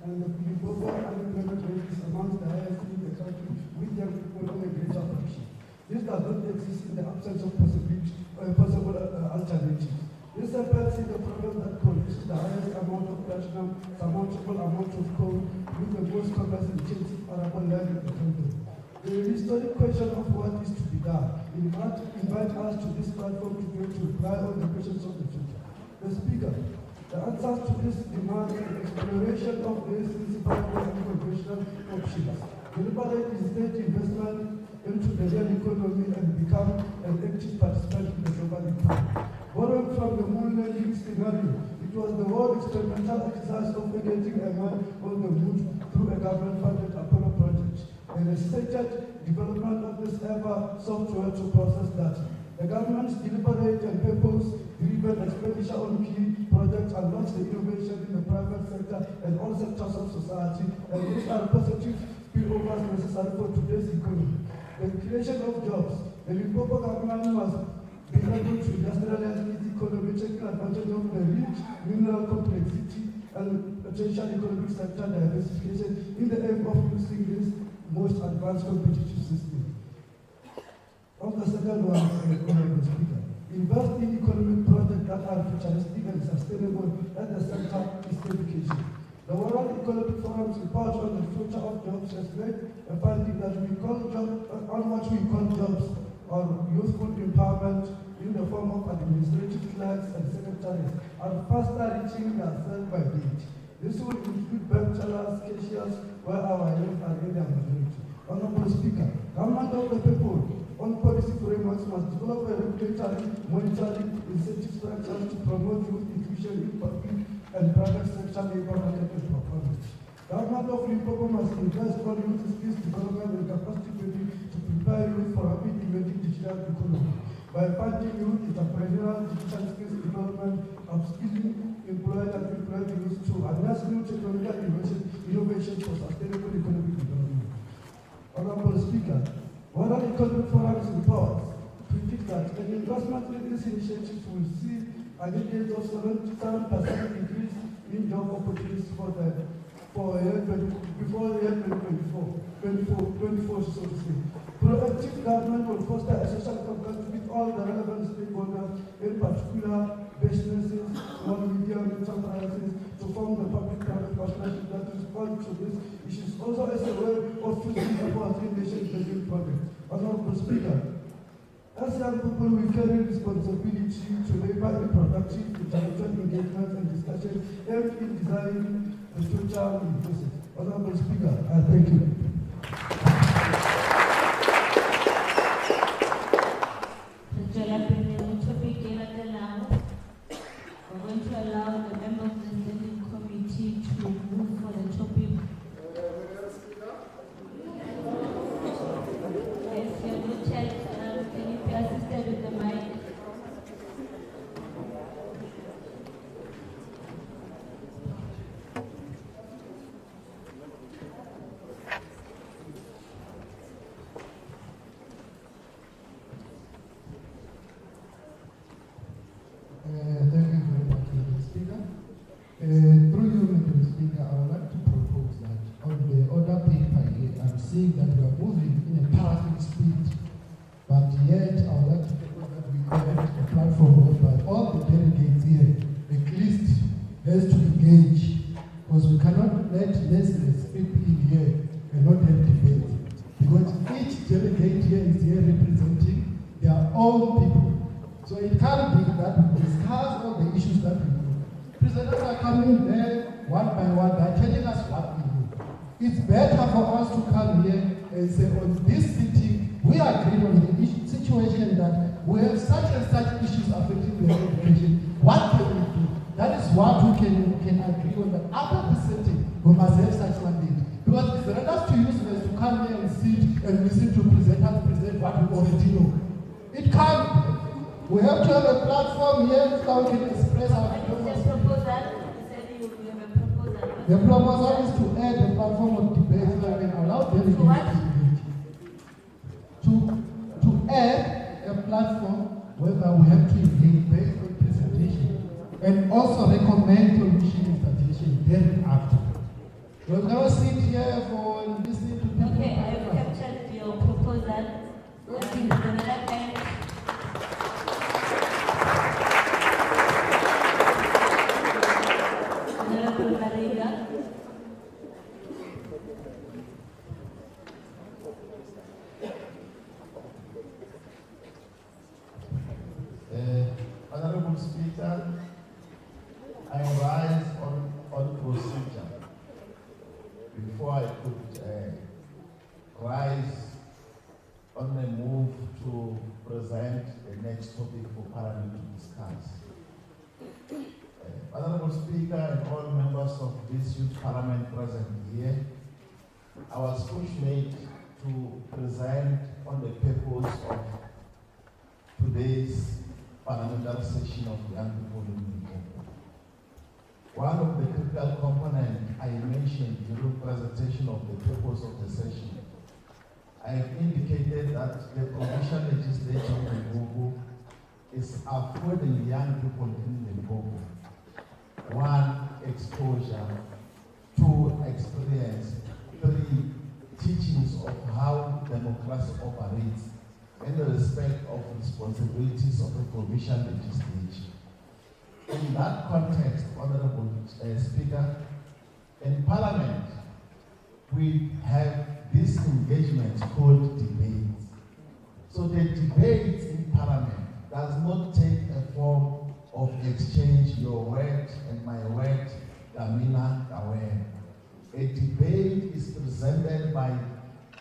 and the global unemployment rate is amongst the highest in the country, with young people on a greater fraction. This does not exist in the absence of possible alternatives. This happens in the province that produces the highest amount of platinum, surmountable amount of coal, with the most complex intensive arable land in the country. The historic question of what is to be done invite us to this platform to be able to reply on the questions of the future. The Speaker, the answers to this demand and exploration of these principal and conventional options. Deliberate state investment into the real economy and become an active participant in the global economy. Borrowing from the moon landing scenario, it was the world experimental exercise of engaging a man on the moon through a government-funded Apollo project. And a stated development of this ever software to process data. The government's deliberate and purpose-driven expenditure on key projects unlocks the innovation in the private sector and all sectors of society, and these are positive spillovers necessary for today's economy. The creation of jobs. The Limpopo government must be able to industrialize its economy, taking advantage of the rich mineral complexity and potential economic sector diversification in the aim of using this most advanced competitive system. On the second one, Honorable Speaker, invest in economic projects that are futuristic and sustainable at the center is education. The World Economic Forum's report on the future of jobs has made a finding that we call jobs or youthful empowerment in the form of administrative clerks and secretaries are faster reaching their sell-by date. This will include bank tellers, cashiers, where our youth are in their majority. Honorable Speaker, government of the people on policy frameworks must develop a regulatory monitoring incentive structures to promote youth inclusion in public and private sector labor market performance. Government of Limpopo must invest on youth skills development and capacity building to prepare youth for rapid emerging digital economy. By funding youth entrepreneurial digital skills development, upskilling employed and employed youth to advance new technological innovations for sustainable economic development. Honorable Speaker, World Economic Forum's reports predict that an investment in these initiatives will see an increase of 7% increase in job opportunities before year 2024, so to say. Proactive government will foster a social contract with all the relevant stakeholders, in particular businesses, small medium enterprises, to form the public-private partnership that responds to these issues, also as a way of choosing efforts in nation-building projects. Honorable Speaker, as young people, we carry responsibility to labor in productive, intellectual engagement and discussion aimed in designing the future inclusive. Honorable Speaker, I thank you. We're going to allow the member of the standing committee to move for the topic. Yes, you're noted. Can you be assisted with the mic? Thank you very much, Mr. Speaker. Through you, Mr. Speaker, I would like to propose that on the order paper here, I'm seeing that we are moving in a perfect speed, but yet I would like to propose that we create a platform whereby all the delegates here, at least, has to engage, because we cannot let less people in here and not have debate, because each delegate here is here representing their own people. So it can't be that we discuss all the issues that we do. Prisoners are coming there one by one, they're telling us what we do. It's better for us to come here and say, on this sitting, we agreed on the situation that we have such and such issues affecting the education. What can we do? That is what we can agree on, that after the sitting, we must have such mandate. Because it's better to use us to come here and sit and listen to presenters present what we already know. It can't be. We have to have a platform here so we can express our The proposal, you said you have a proposal. The proposal is to add a platform of debate so we can allow delegates to add a platform whereby we have to engage based on presentation and also recommend solution and suggestion thereafter. We're going to sit here for listening to people. Okay, I have captured your proposal. Another time. present the next topic for Parliament to discuss. Honorable Speaker and all members of this youth parliament present here, I was pushed to present on the purpose of today's parliamentary session of the young people in Limpopo. One of the critical components I mentioned during the presentation of the purpose of the session, I have indicated that the provincial legislature in Limpopo is affording young people in Limpopo, one, exposure, two, experience, three, teachings of how democracy operates in the respect of responsibilities of the provincial legislature. In that context, Honorable Speaker, in Parliament, we have this engagement called debates. So the debate in Parliament does not take a form of exchange, your word and my word, Damina, Dawe. A debate is presented by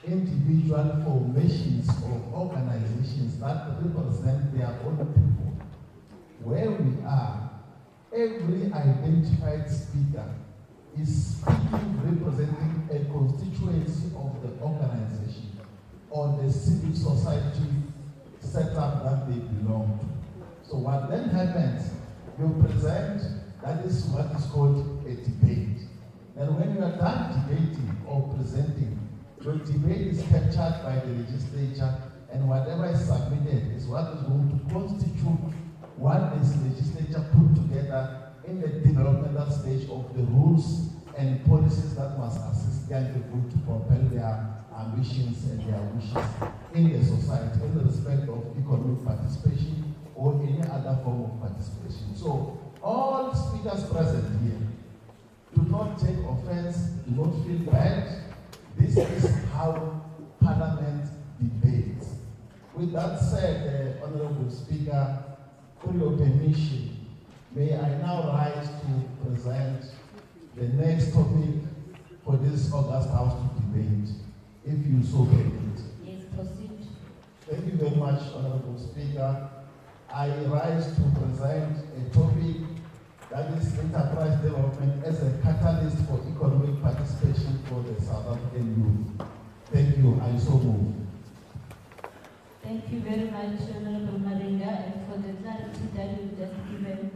individual formations of organizations that represent their own people. Where we are, every identified speaker is speaking representing a constituency of the organization or the civil society setup that they belong to. So what then happens, you present, that is what is called a debate. And when you are done debating or presenting, your debate is captured by the legislature, and whatever is submitted is what is going to constitute what this legislature put together in the developmental stage of the rules and policies that must assist young people to propel their ambitions and their wishes in the society in the respect of economic participation or any other form of participation. So all speakers present here, do not take offense, do not feel bad. This is how Parliament debates. With that said, Honorable Speaker, for your permission, may I now rise to present the next topic for this August House to debate, if you so permit. Yes, proceed. Thank you very much, Honorable Speaker. I rise to present a topic that is enterprise development as a catalyst for economic participation for the South African youth. Thank you. I so move. Thank you very much, Honorable Maringa, and for the clarity that you've just given,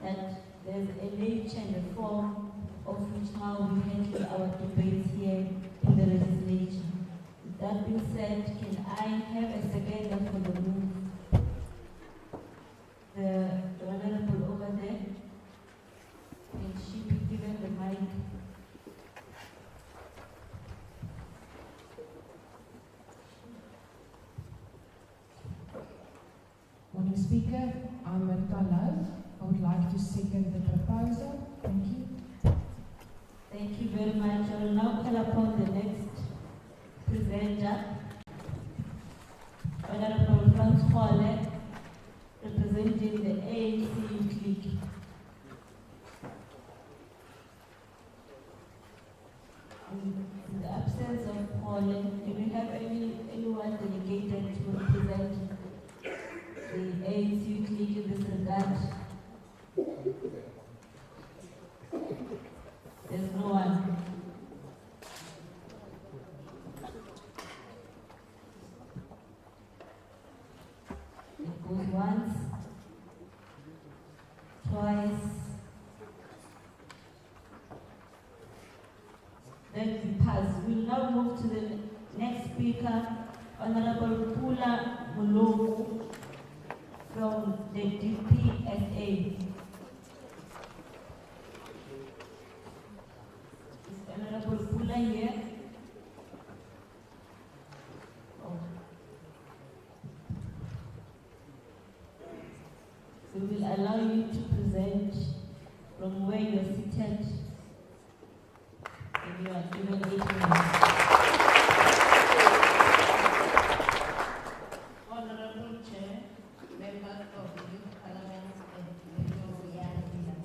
that there's a nature and a form of which how we handle our debates here in the legislature. That being said, can I have a second for the move? The Honorable over there, can she be given the mic? Morning, Speaker. I'm Marita Love. I would like to second the proposal. Thank you. Thank you very much. I will now call upon the next presenter, Honorable Franz Hole, representing the ANC League. In the absence of Hole, do we have anyone delegated to represent the ANC Youth League in this regard? There's no one. It goes once, twice, then we pass. We'll now move to the next speaker, Honorable Pula Muloku from the DPSA. Is Honorable Pula here? Oh. So we'll allow you to present from where you're seated, and you are given 8 minutes. Honorable Chair, members of the Youth Parliament and fellow young leaders.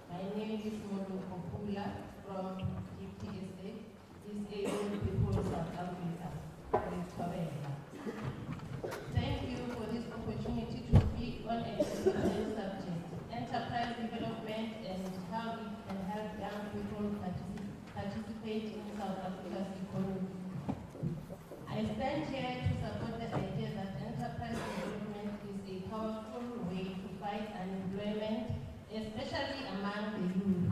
My name is Moloko Pula from DPSA, Disabled People South Africa, Victoria. Thank you for participate in South Africa's economy. I stand here to support the idea that enterprise development is a powerful way to fight unemployment, especially among the youth.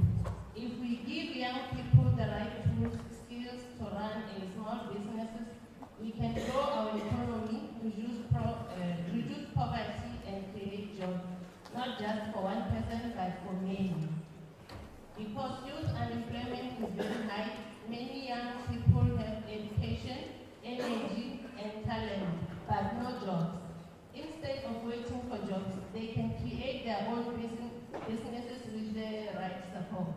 If we give young people the right tools, skills to run a small businesses, we can grow our economy, reduce poverty, and create jobs, not just for one person, but for many. Because youth unemployment is very high, many young people have education, energy, and talent, but no jobs. Instead of waiting for jobs, they can create their own businesses with the right support.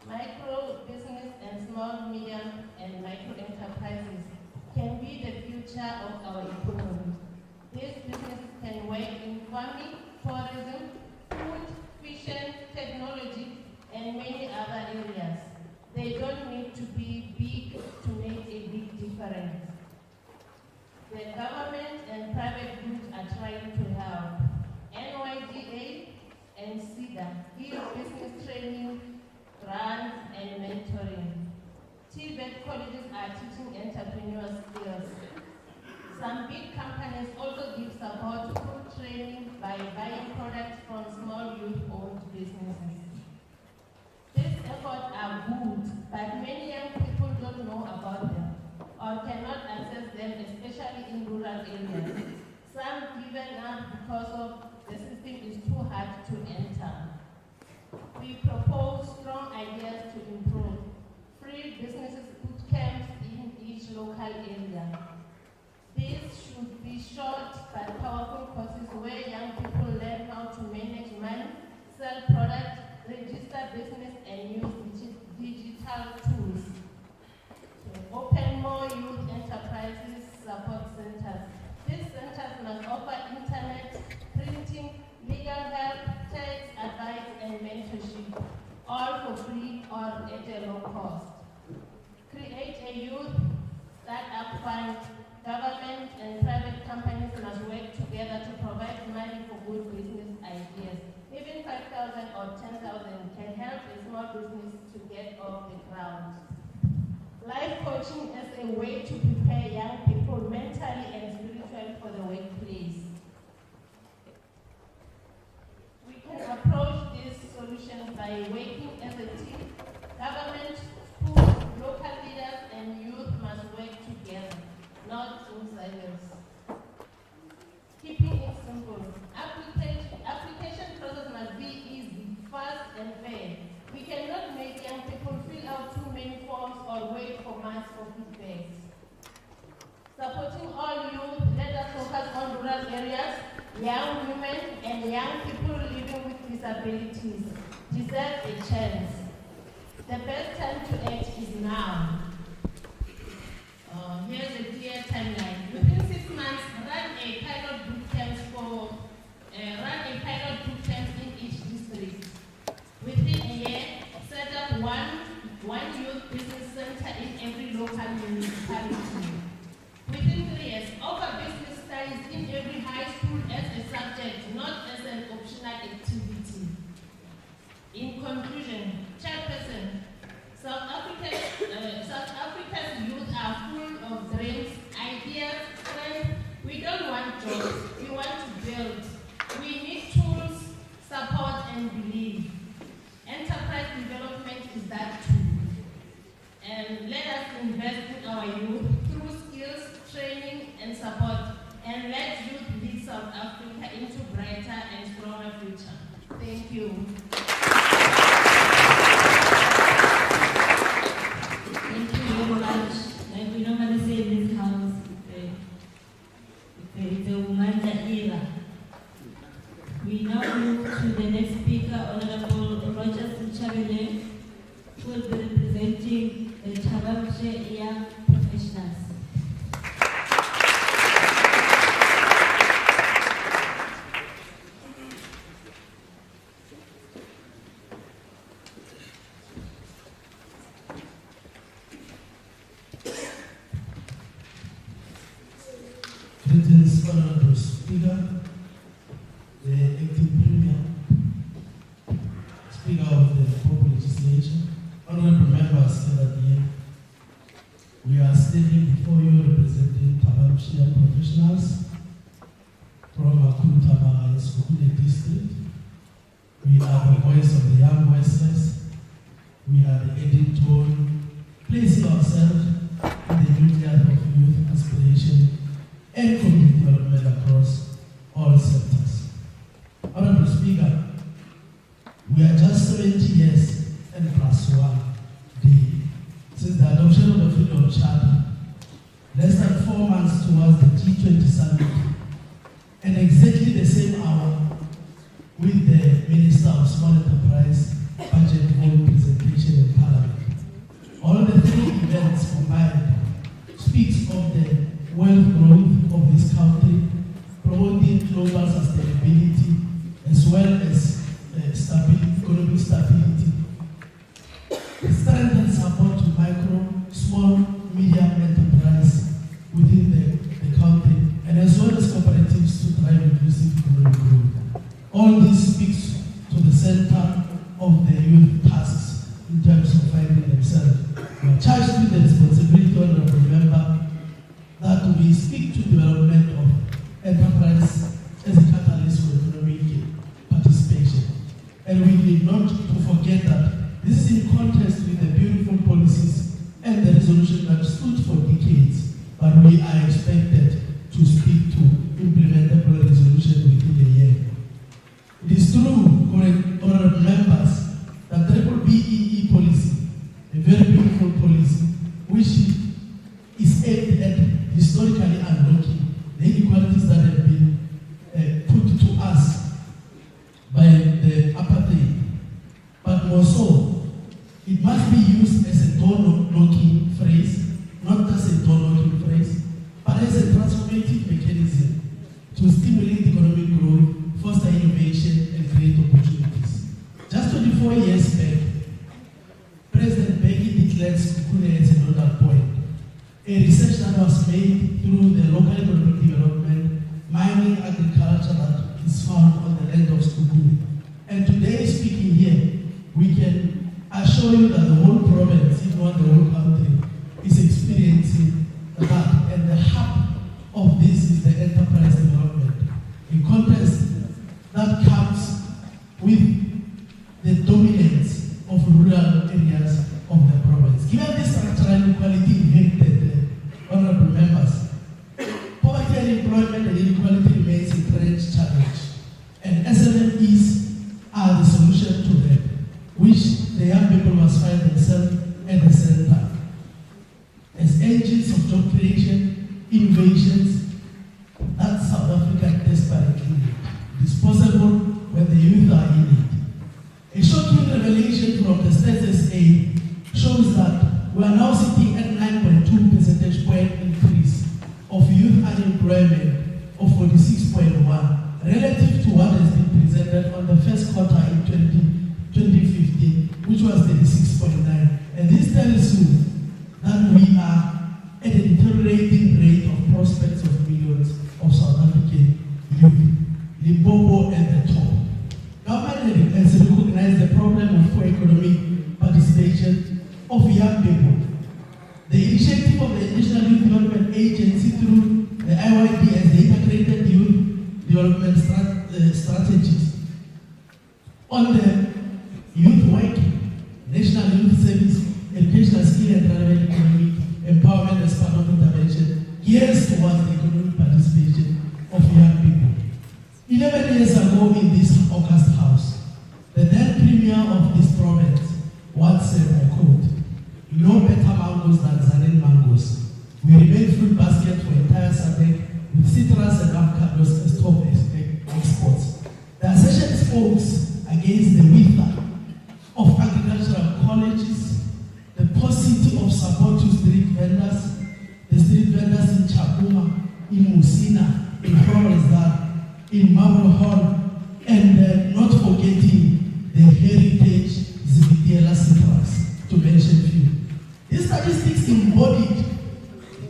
Micro business and small, medium, and micro enterprises can be the future of our economy. These businesses can work in farming, tourism, food, fashion, technology, and many other areas. They don't need to be big to make a big difference. The government and private groups are trying to help. NYDA and SIDA give business training, grants, and mentoring. TVET colleges are teaching entrepreneurial skills. Some big companies also give support through training by buying products from small youth-owned businesses. These efforts are good, but many young people don't know about them or cannot access them, especially in rural areas. Some given up because of the system is too hard to enter. We propose strong ideas to improve. Free businesses boot camps in each local area. These should be short but powerful courses where young people learn how to manage money, sell products, register business, and use digital tools. To open more youth enterprises support centers. These centers must offer internet, printing, legal help, tax advice, and mentorship, all for free or at a low cost. Create a youth startup fund. Government and private companies must work together to provide money for good business ideas. Even 5,000 or 10,000 can help a small business to get off the ground. Life coaching is a way to prepare young people mentally and spiritually for the workplace. We can approach these solutions by working as a team. Government, schools, local leaders, and youth must work together, not in silence. Keeping it simple. Application process must be easy, fast, and fair. We cannot make young people fill out too many forms or wait for months for feedback. Supporting all youth, let us focus on rural areas, young women, and young people living with disabilities deserve a chance. The best time to act is now. Here's a clear timeline. Within 6 months, run a pilot boot camp in each district. Within a year, set up one youth business center in every local municipality. Within 3 years, offer business studies in every high school as a subject, not as an optional activity. In conclusion, Chairperson, South Africa's youth are full of dreams, ideas, strength. We don't want jobs, we want to build. We need tools, support, and belief. Enterprise development is that tool. And let us invest in our youth through skills, training, and support. And let youth lead South Africa into brighter and stronger future. Thank you. Thank you very much. Like we normally say in this house, it's a woman's era. We now move to the next speaker, Honorable Rogers Nchabele, who will be representing the Tabamshe Young Professionals. Greetings, Honorable Speaker, the Acting Premier, Speaker of the Purple Legislation, honorable members Saradiye. We are standing before you representing Tabarushia professionals from Akutama Sukune district. We are the voice of the young voiceless. We are the editor, placing ourselves in the nucleus of youth aspiration and community development across all sectors. Honorable Speaker, we are just 70 years and plus 1 day since the adoption of the Freedom Charter, less than 4 months towards the G20 summit, and exactly the same hour with the Minister of Small Enterprise budget vote presentation in Parliament. All the 3 events combined speaks of the wealth growth of this country, promoting global sustainability as well as economic stability, strength and support to micro, small, medium enterprise within the country, and as well as cooperatives to drive inclusive economic growth. All this speaks to the center of the youth tasks in terms of finding themselves. We are charged with the responsibility, honorable member, that we speak to development of enterprise as a catalyst for economic participation. And we need not to forget that this is in contrast with the beautiful policies and the resolution that stood for decades, but we are expected to speak to implementable resolution within a year. It is true, honorable members, that BEE policy, a very beautiful policy, which is aimed at historically unlocking the inequalities that have been put to us by the apartheid. But more so, it must be used as a door-knocking phrase, not just a door-knocking phrase, but as a transformative mechanism to stimulate economic growth, foster innovation, and create opportunities. Just 24 years back, President Begin declared Sekule as a nodal point. A research that was made through the local economic development, mining, agriculture that is found on the land of Sekule. And today, speaking here, we can assure you that the whole province, if not the whole country, is experiencing that. And the hub of this is the enterprise development. A context that comes with the dominance of rural areas of the province. Given this structural inequality inherited, honorable members, poverty and employment and inequality remains a trenched challenge, and SMMEs are the solution to them, which the young people must find themselves at the center as engines of job creation, innovations that South Africa desperately needs. It is possible when the youth are in it. A shocking revelation from the Stats SA shows that we are now sitting at 9.2 percentage point increase of youth unemployment of 46.1 relative to what has been presented on the first quarter in 2015, which was 36.9. And this tells you that we are at a deteriorating rate of prospects of millions of South African youth, Limpopo at the top. Government has recognized the problem of poor economic participation of young people. The initiative of the National Youth Development Agency through the IYD as the Integrated Youth Development Strategies on the youth work, National Youth Service, Educational Skill and Relevant Economic Empowerment as part of intervention gears towards the economic participation of young people. 11 years ago in this August House, the then Premier of this province once said, I quote, "No better mangoes than Zanin mangoes. We remain fruit basket for entire Sadek with citrus and avocados as top exports." The assertion spoke against the wither of agricultural colleges, the paucity of support to street vendors, the street vendors in Chakuma, in Musina, in Florida, in Marble Hall, and not forgetting the heritage Zibitiela citrus, to mention few. These statistics embodied,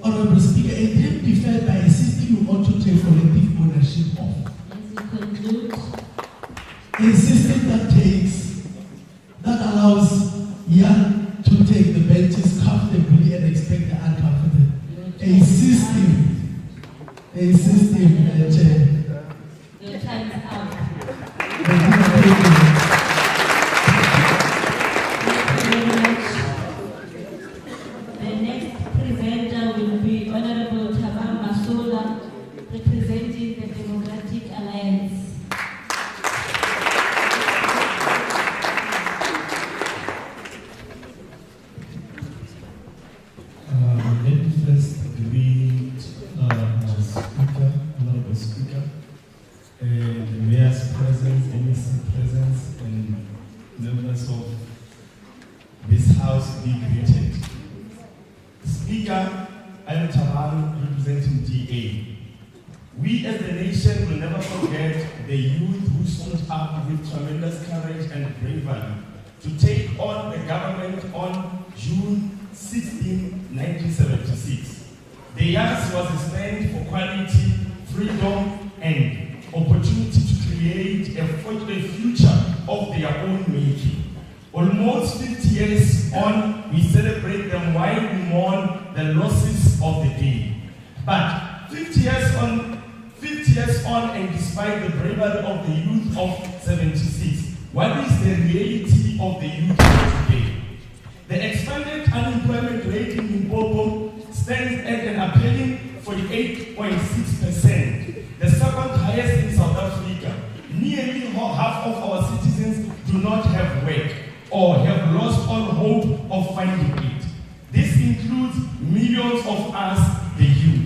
Honorable Speaker, a dream deferred by a system you ought to take collective ownership of. A system that allows young to take the bench a system, Chair. Your time is out. The next presenter will be Honorable Tabam Masola, representing the Democratic Alliance. Let me first greet our Speaker, Honorable Speaker, and the Mayor's presence, MEC presence, and members of this House be greeted. Speaker, I am Taban, representing DA. We as the nation will never forget the youth who stood up with tremendous courage and bravery to take on the government on June 16, 1976. The years was a stand for quality, freedom, and opportunity to create a future of their own making. Almost 50 years on, we celebrate them while we mourn the losses of the day. But 50 years on, and despite the bravery of the youth of 76, what is the reality of the youth of today? The expanded unemployment rate in Limpopo stands at an appalling 48.6%, the second highest in South Africa. Nearly half of our citizens do not have work or have lost all hope of finding it. This includes millions of us, the youth.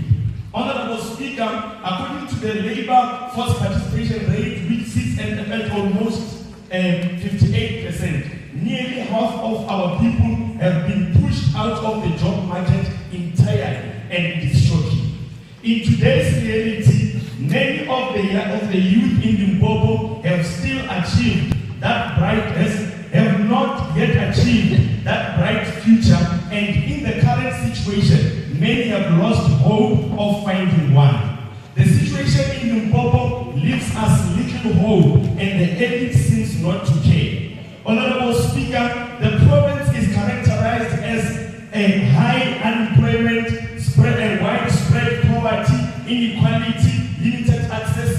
Honorable Speaker, according to the labor force participation rate, which sits at almost 58%, nearly half of our people have been pushed out of the job market entirely, and it is shocking. In today's reality, many of the youth in Limpopo have still achieved that have not yet achieved that bright future, and in the current situation, many have lost hope of finding one. The situation in Limpopo leaves us little hope, and the elite seems not to care. Honorable Speaker, the province is characterized as a high unemployment, widespread poverty, inequality, limited access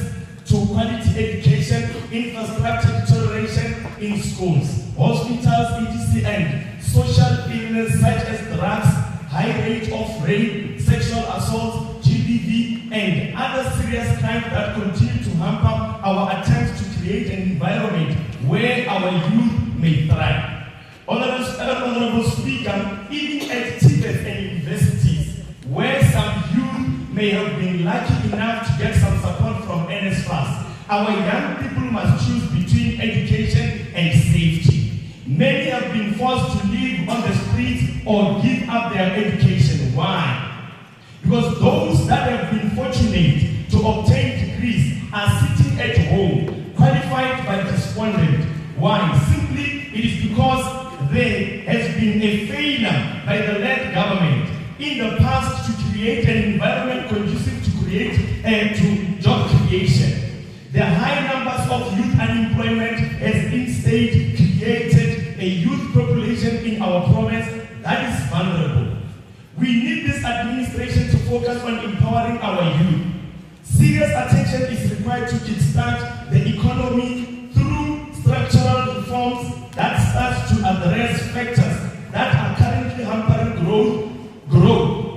to quality education, infrastructure deterioration in schools, hospitals, etc., and social illness such as drugs, high rate of rape, sexual assault, GBV, and other serious crimes that continue to hamper our attempts to create an environment where our youth may thrive. Honorable Speaker, even at TVET and universities, where some youth may have been lucky enough to get some support from NSFAS, our young people must choose between education and safety. Many have been forced to live on the streets or give up their education. Why? Because those that have been fortunate to obtain degrees are sitting at home, qualified but despondent. Why? Simply, it is because there has been a failure by the led government in the past to create an environment conducive to job creation. The high numbers of youth unemployment has instead created a youth population in our province that is vulnerable. We need this administration to focus on empowering our youth. Serious attention is required to kickstart the economy through structural reforms that start to address factors that are currently hampering growth.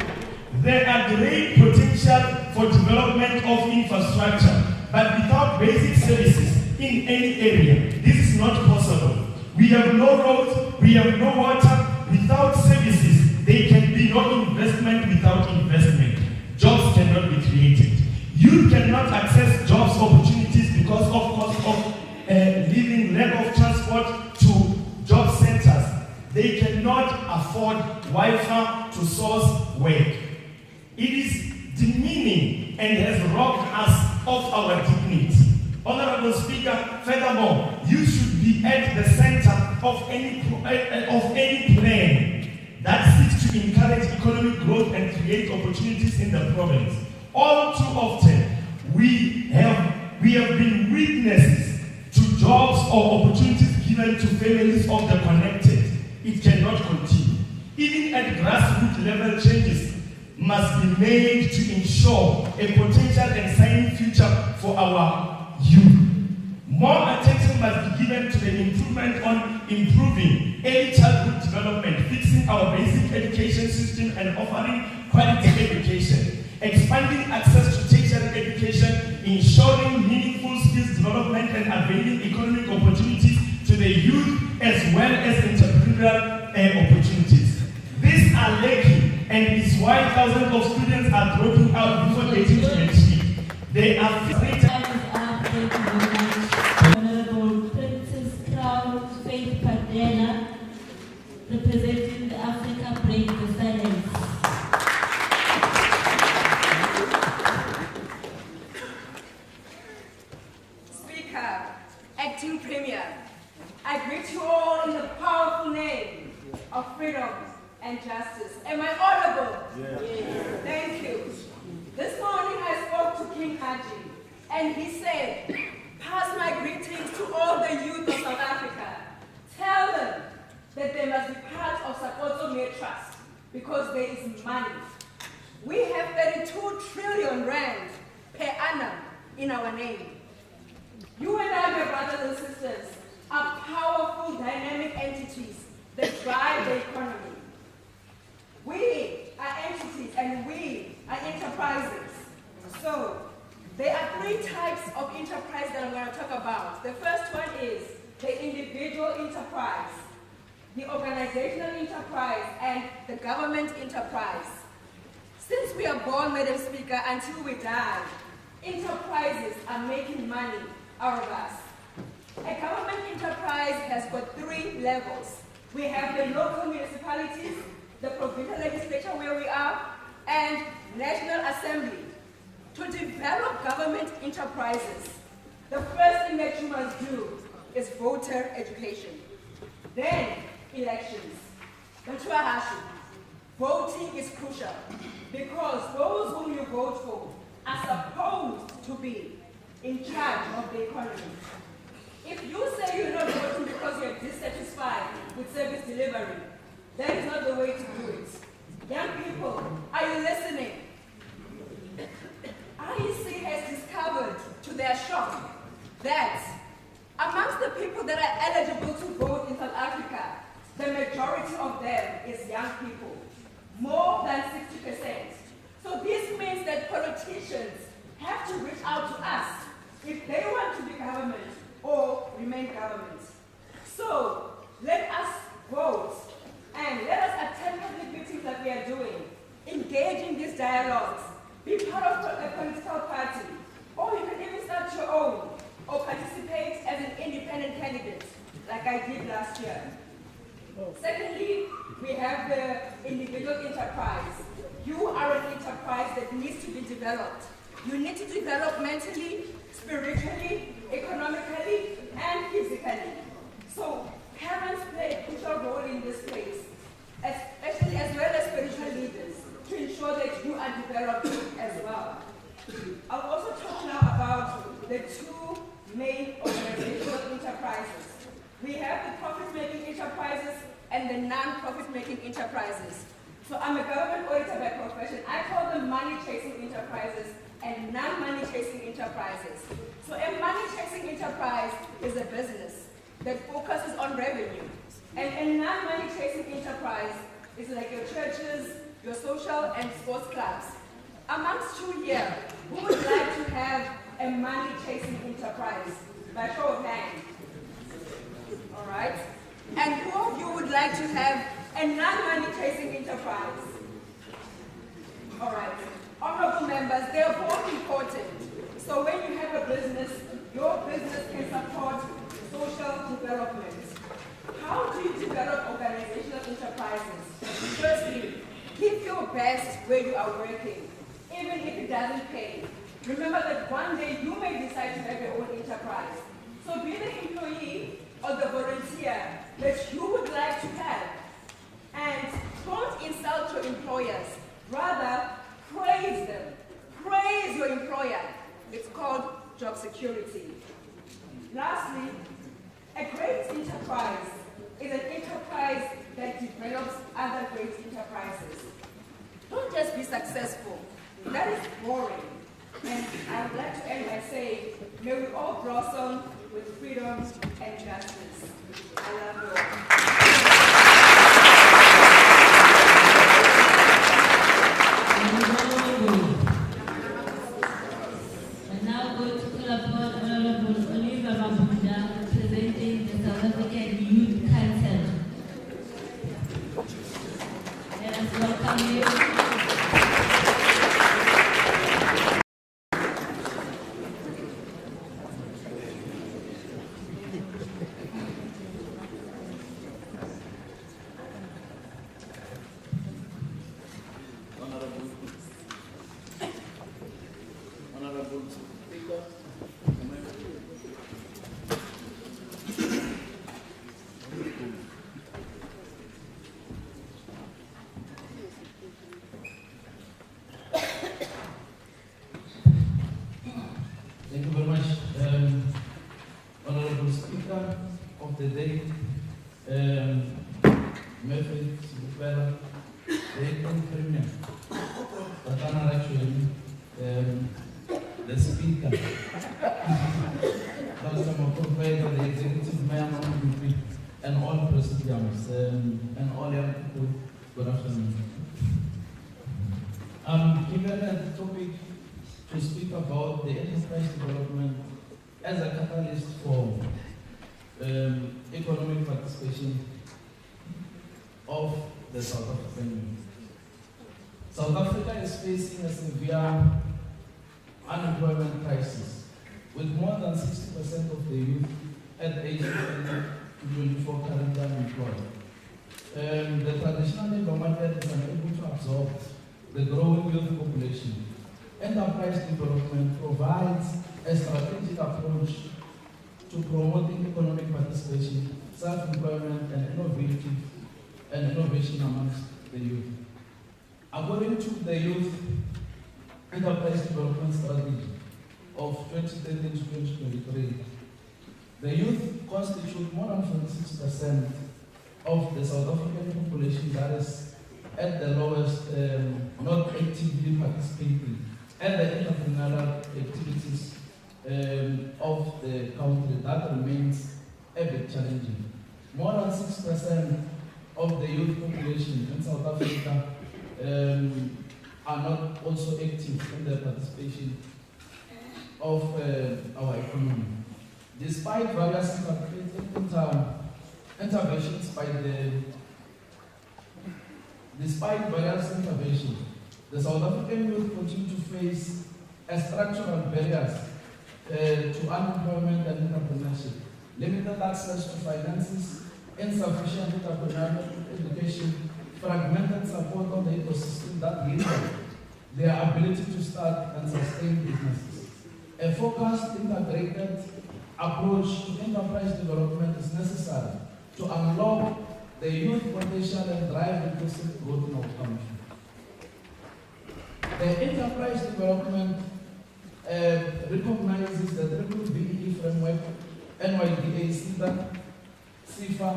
There are great potential for development of infrastructure, but without basic services in any area, this is not possible. We have no roads, we have no water. Without services, there can be no investment. Without investment, jobs cannot be created. Youth cannot access jobs opportunities because of cost of living, lack of transport to job centers. They cannot afford Wi-Fi to source work. It is demeaning and has robbed us of our dignity. Honorable Speaker, furthermore, you should be at the center of any plan that seeks to encourage economic growth and create opportunities in the province. All too often, we have been witnesses to jobs or opportunities given to families of the connected. It cannot continue. Even at grassroots level, changes must be made to ensure a potential and shining future for our youth. More attention must be given to the improvement on improving early childhood development, fixing our basic education system and offering quality education, expanding access to tertiary education, ensuring meaningful skills development and availing economic opportunities to the youth as well as entrepreneurial opportunities. These are lacking, and it's why thousands of students are dropping out before getting to matric. They are frustrated. Honorable Princess Crown Faith Padela, representing the Africa Break the Silence. Speaker, Acting Premier, I greet you all in the powerful name of freedom and justice. Am I audible? Yes. Thank you. This morning I spoke to King Haji, and he said, pass my greetings to all the youth of South Africa. Tell them that they must be part of Sakotso Trust because there is money. We have 32 trillion rand per annum in our name. You and I, my brothers and sisters, are powerful, dynamic entities that drive the economy. We are entities and we are enterprises. So, there are three types of enterprise that I'm going to talk about. The first one is the individual enterprise, the organizational enterprise, and the government enterprise. Since we are born, Madam Speaker, until we die, enterprises are making money out of us. A government enterprise has got three levels. We have the local municipalities, the provincial legislature where we are, and National Assembly. To develop government enterprises, the first thing that you must do is voter education. Then, elections. Voting is crucial because those whom you vote for are supposed to be in charge of the economy. If you say you're not voting because you're dissatisfied with service delivery, that is not the way to do it. Young people, are you listening? IEC has discovered to their shock that amongst the people that are eligible to vote in South Africa, the majority of them is young people, more than 60%. So this means that politicians have to reach out to us if they want to be government or remain government. So let us vote and let us attend public meetings that we are doing, engage in these dialogues, be part of a political party, or you can even start your own, or participate as an independent candidate, like I did last year. Secondly, we have the individual enterprise. You are an enterprise that needs to be developed. You need to develop mentally, spiritually, economically, and physically. So parents play a crucial role in this place, especially as well as spiritual leaders, to ensure that you are developed as well. I'll also talk now about the two main organizational enterprises. We have the profit-making enterprises and the non-profit-making enterprises. So I'm a government auditor by profession. I call them money-chasing enterprises and non-money-chasing enterprises. So a money-chasing enterprise is a business that focuses on revenue. And a non-money-chasing enterprise is like your churches, your social and sports clubs. Amongst you here, who would like to have a money-chasing enterprise? By show of hands. All right. And who of you would like to have a non-money-chasing enterprise? All right. Honorable members, they are both important. So when you have a business, your business can support social development. How do you develop organizational enterprises? Firstly, give your best where you are working, even if it doesn't pay. Remember that one day you may decide to have your own enterprise. So be the employee or the volunteer that you would like to have. And don't insult your employers. Rather, praise them. Praise your employer. It's called job security. Lastly, a great enterprise is an enterprise that develops other great enterprises. Don't just be successful. Honorable Speaker, thank you very much, Honorable Speaker of the day, Method Subupela, the Premier, but I'm not actually the Speaker, the Executive Mayor, and all presidiums, and all young people, good afternoon. I'm given a topic to speak about the enterprise development as a catalyst for economic participation of the South African youth. South Africa is facing a severe unemployment crisis, with more than 60% of the youth at age 18 to 24 currently unemployed. The traditional labor market is unable to absorb the growing youth population. Enterprise development provides a strategic approach to promoting economic participation, self-employment, and innovation amongst the youth. According to the Youth Enterprise Development Strategy of 2013 to 2023, the youth constitute more than 46% of the South African population that is at the lowest, not actively participating and the entrepreneurial activities of the country. That remains a bit challenging. More than 6% of the youth population in South Africa are not also active in the participation of our economy. Despite various interventions the South African youth continue to face structural barriers to unemployment and entrepreneurship, limited access to finances, insufficient entrepreneurial education, fragmented support on the ecosystem that hinder their ability to start and sustain businesses. A focused, integrated approach to enterprise development is necessary to unlock the youth potential and drive inclusive growth in our country. The enterprise development recognizes the BBE framework, NYDA, CIFA,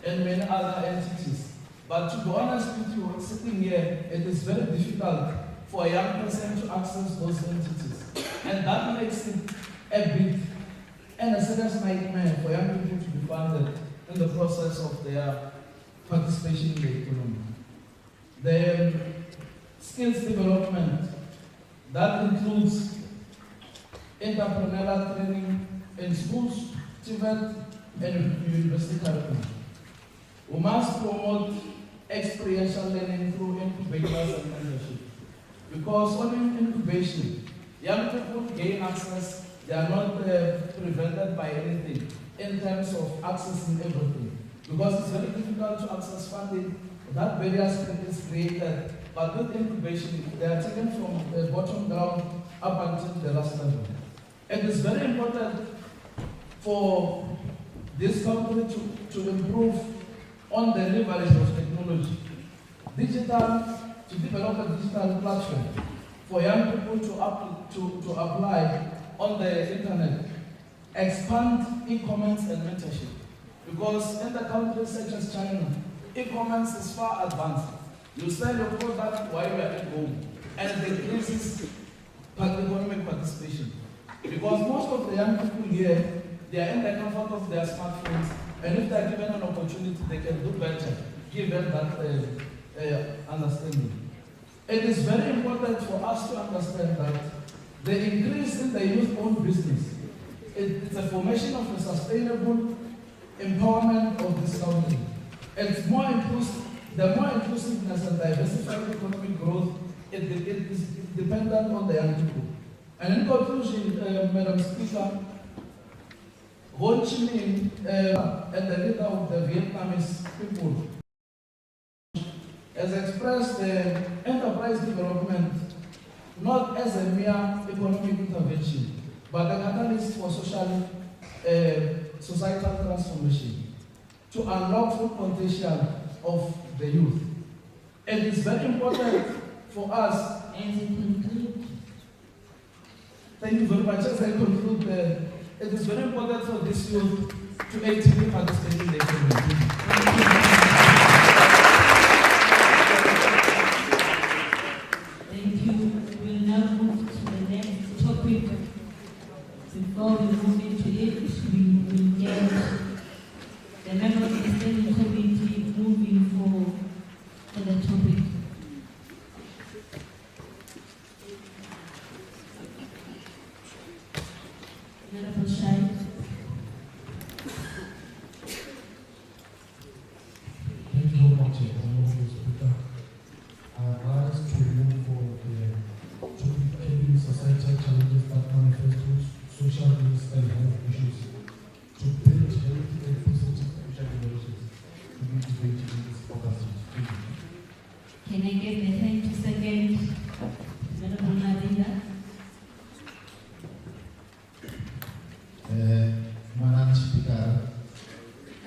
and many other entities. But to be honest with you, sitting here, it is very difficult for a young person to access those entities. And that makes it a bit and a serious nightmare for young people to be funded in the process of their participation in the economy. The skills development, that includes entrepreneurial training in schools, TVET, and university curriculum. We must promote experiential learning through incubators and mentorship. Because only in incubation, young people gain access, they are not prevented by anything in terms of accessing everything. Because it's very difficult to access funding, that barrier is created. But with incubation, they are taken from the bottom ground up until the last level. It is very important for this country to improve on the leverage of technology. To develop a digital platform for young people to apply on the internet, expand e-commerce and mentorship. Because in the countries such as China, e-commerce is far advanced. You sell your product while you are at home, and it increases economic participation. Because most of the young people here, they are in the comfort of their smartphones, and if they are given an opportunity, they can do better, given that understanding. It is very important for us to understand that the increase in the youth-owned business, it's a formation of a sustainable empowerment of this country. It's more inclusive the more inclusiveness and diversified economic growth, it is dependent on the young people. And in conclusion, Madam Speaker, Ho Chi Minh and the leader of the Vietnamese people has expressed the enterprise development not as a mere economic intervention, but a catalyst for societal transformation to unlock full potential of the youth. And it's very important for us. Thank you very much. As I conclude, it is very important for this youth to actively participate in the economy. Thank you. We will now move to the next topic. Before we move into it, we will get the members of the Standing Committee moving for the topic. Honorable Shai. Thank you very much, Honorable Speaker. I rise to move for the topic heading societal challenges that manifest social needs and health issues to build healthy and positive future generations to be debated in this August. Thank you. Can I get the time to second Honorable Madina? Madam Speaker,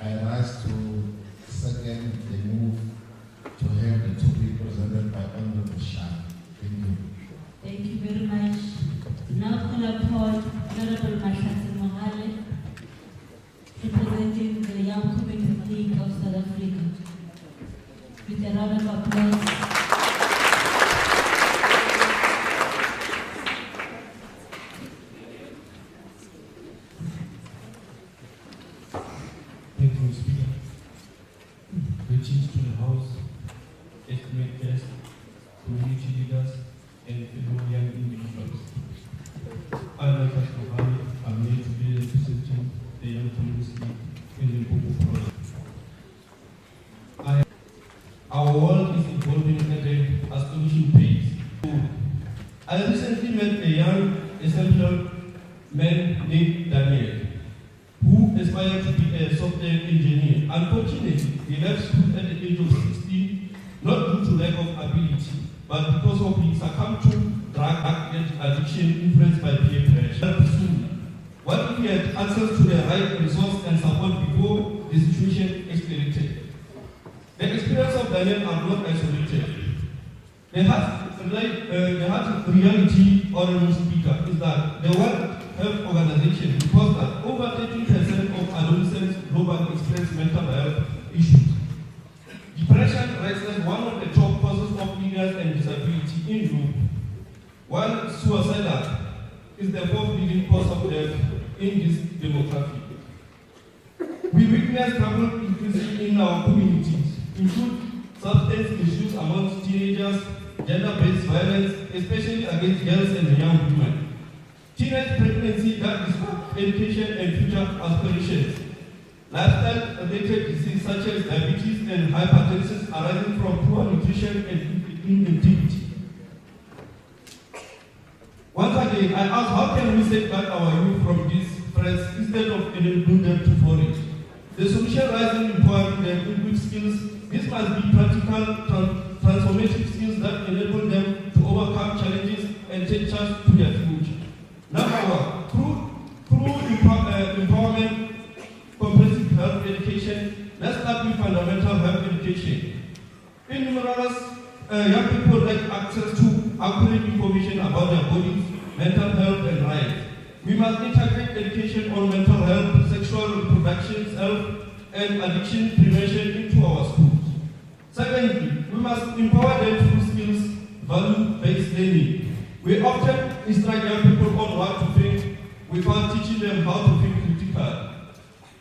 I rise to second the move to have the topic presented by Honorable Shah. Thank you. Thank you very much. Now call upon Honorable Mahlatsi Mohale, representing the Young Community League of South Africa. With a round of applause. Thank you, Speaker. Greetings to the House, esteemed guests, community leaders, and fellow young individuals. I'm Mahlatsi Mohale. I'm here to be representing the Young Community League in the Limpopo project. Our world is evolving at an astonishing pace. I recently met a young, exemplary man named Daniel, who aspired to be a software engineer. Unfortunately, he left school at the age of 16, not due to lack of ability, but because of his succumb to drug addiction influenced by peer pressure. What if he had access to the right resource and support before the situation escalated? The experience of Daniel are not isolated. The hard reality, Honorable Speaker, is that the World Health Organization reports that over 13% of adolescents globally experience mental health issues. Depression ranks as one of the top causes of illness and disability in Europe, while suicide is the fourth leading cause of death in this demographic. We witness trouble increasing in our communities, include substance issues amongst teenagers, gender-based violence, especially against girls and young women, teenage pregnancy that disrupt education and future aspirations, lifestyle-related diseases such as diabetes and hypertension arising from poor nutrition and inactivity. Once again, I ask, how can we safeguard our youth from these threats instead of enabling them to flourish? The solution lies in empowering them in good skills. This must be practical, transformative skills that enable them to overcome challenges and take charge to their future. Number one, through empowerment, comprehensive health education. Let's start with fundamental health education. In numerous young people lack access to accurate information about their bodies, mental health, and rights. We must integrate education on mental health, sexual reproduction, health, and addiction prevention into our schools. Secondly, we must empower them through skills, value-based learning. We often instruct young people on what to think without teaching them how to think critically.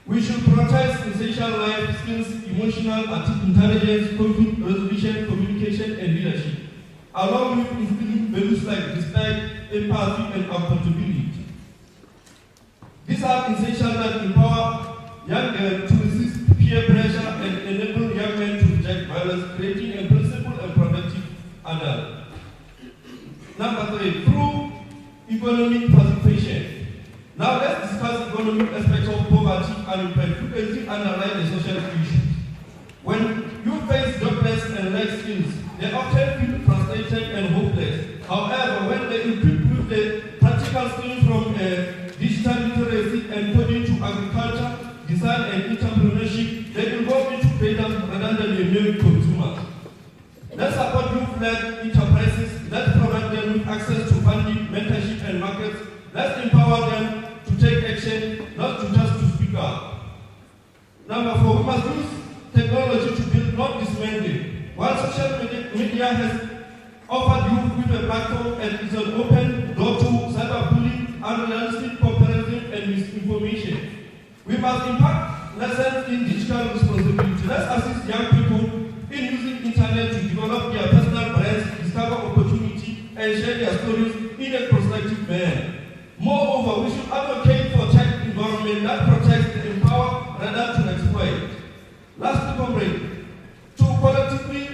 We should prioritize essential life skills, emotional intelligence, conflict resolution, communication, and leadership, along with instilling values like respect, empathy, and accountability. These are essential that empower young girls to resist peer pressure and enable young men to reject violence progress, creating a principled and productive adult. Number 3, through economic participation. Now let's discuss economic aspects of poverty and frequently underline the social issues. When you face jobless and lack skills, they often feel frustrated and hopeless. However, when they equip with the practical skills from digital literacy and coding to agriculture, design and entrepreneurship, they will go into payment rather than the mere consumers. Let's support youth-led enterprises. Let's provide them with access to funding, mentorship, and markets. Let's empower them to take action, not just to speak up. Number 4, we must use technology to build, not dismantle. While social media has offered youth with a platform and is an open door to cyberbullying, unrealistic comparison, and misinformation, we must impact lessons in digital responsibility. Let's assist young people in using internet to develop their personal brands, discover opportunity, and share their stories in a constructive manner. Moreover, we should advocate for tech environment that protects and empowers rather than exploit. Lastly, comrade, to collectively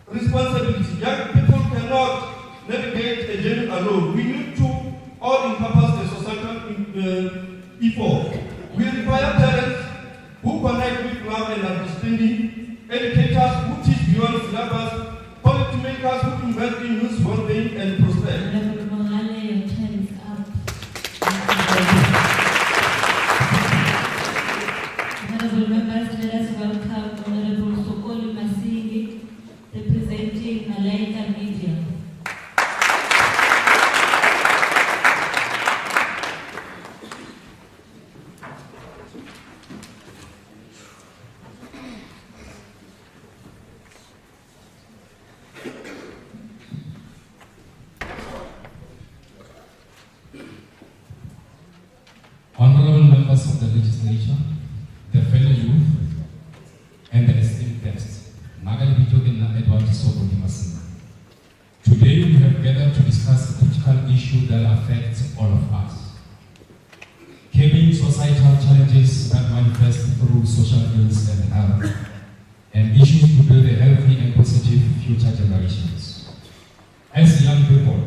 responsibility, young people cannot navigate a journey alone. We need to all encompass the societal effort. We require parents who connect with love and understanding, educators who teach beyond syllabus, policymakers who invest in youth well-being and prosperity. Honorable members, let us welcome Honorable Sokoli Masingi, representing Malaika Media. Honorable members of the legislature, the fellow youth, and the esteemed guests, today we have gathered to discuss a critical issue that affects all of us. Curbing societal challenges that manifest through social ills and health, and issues to build a healthy and positive future generations. As young people,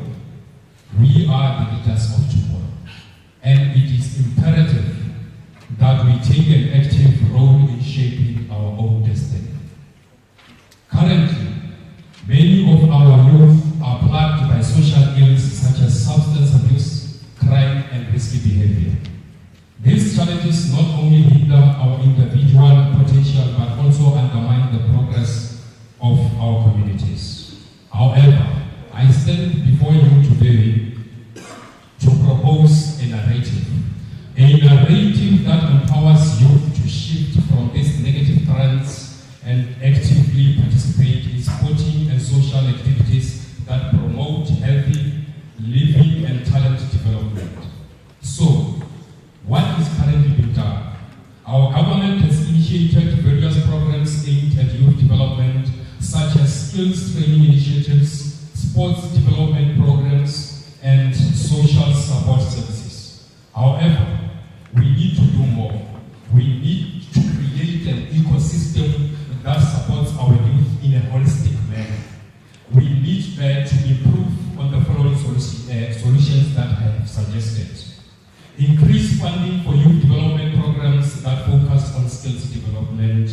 we are the leaders of tomorrow, and it is imperative that we take an active role in shaping our own destiny. Currently, many of our youth are plagued by social ills such as substance abuse, crime, and risky behavior. These challenges not only hinder our individual potential but also undermine the progress of our communities. However, I stand before you today to propose a narrative that empowers youth to shift from these negative trends and actively participate in sporting and social activities that promote healthy living and talent development. So, what is currently being done? Our government has initiated various programs aimed at youth development, such as skills training initiatives, sports development programs, and social support services. However, we need to do more. We need to create an ecosystem that supports our youth in a holistic manner. We need to improve on the following solutions that I have suggested. Increase funding for youth development programs that focus on skills development,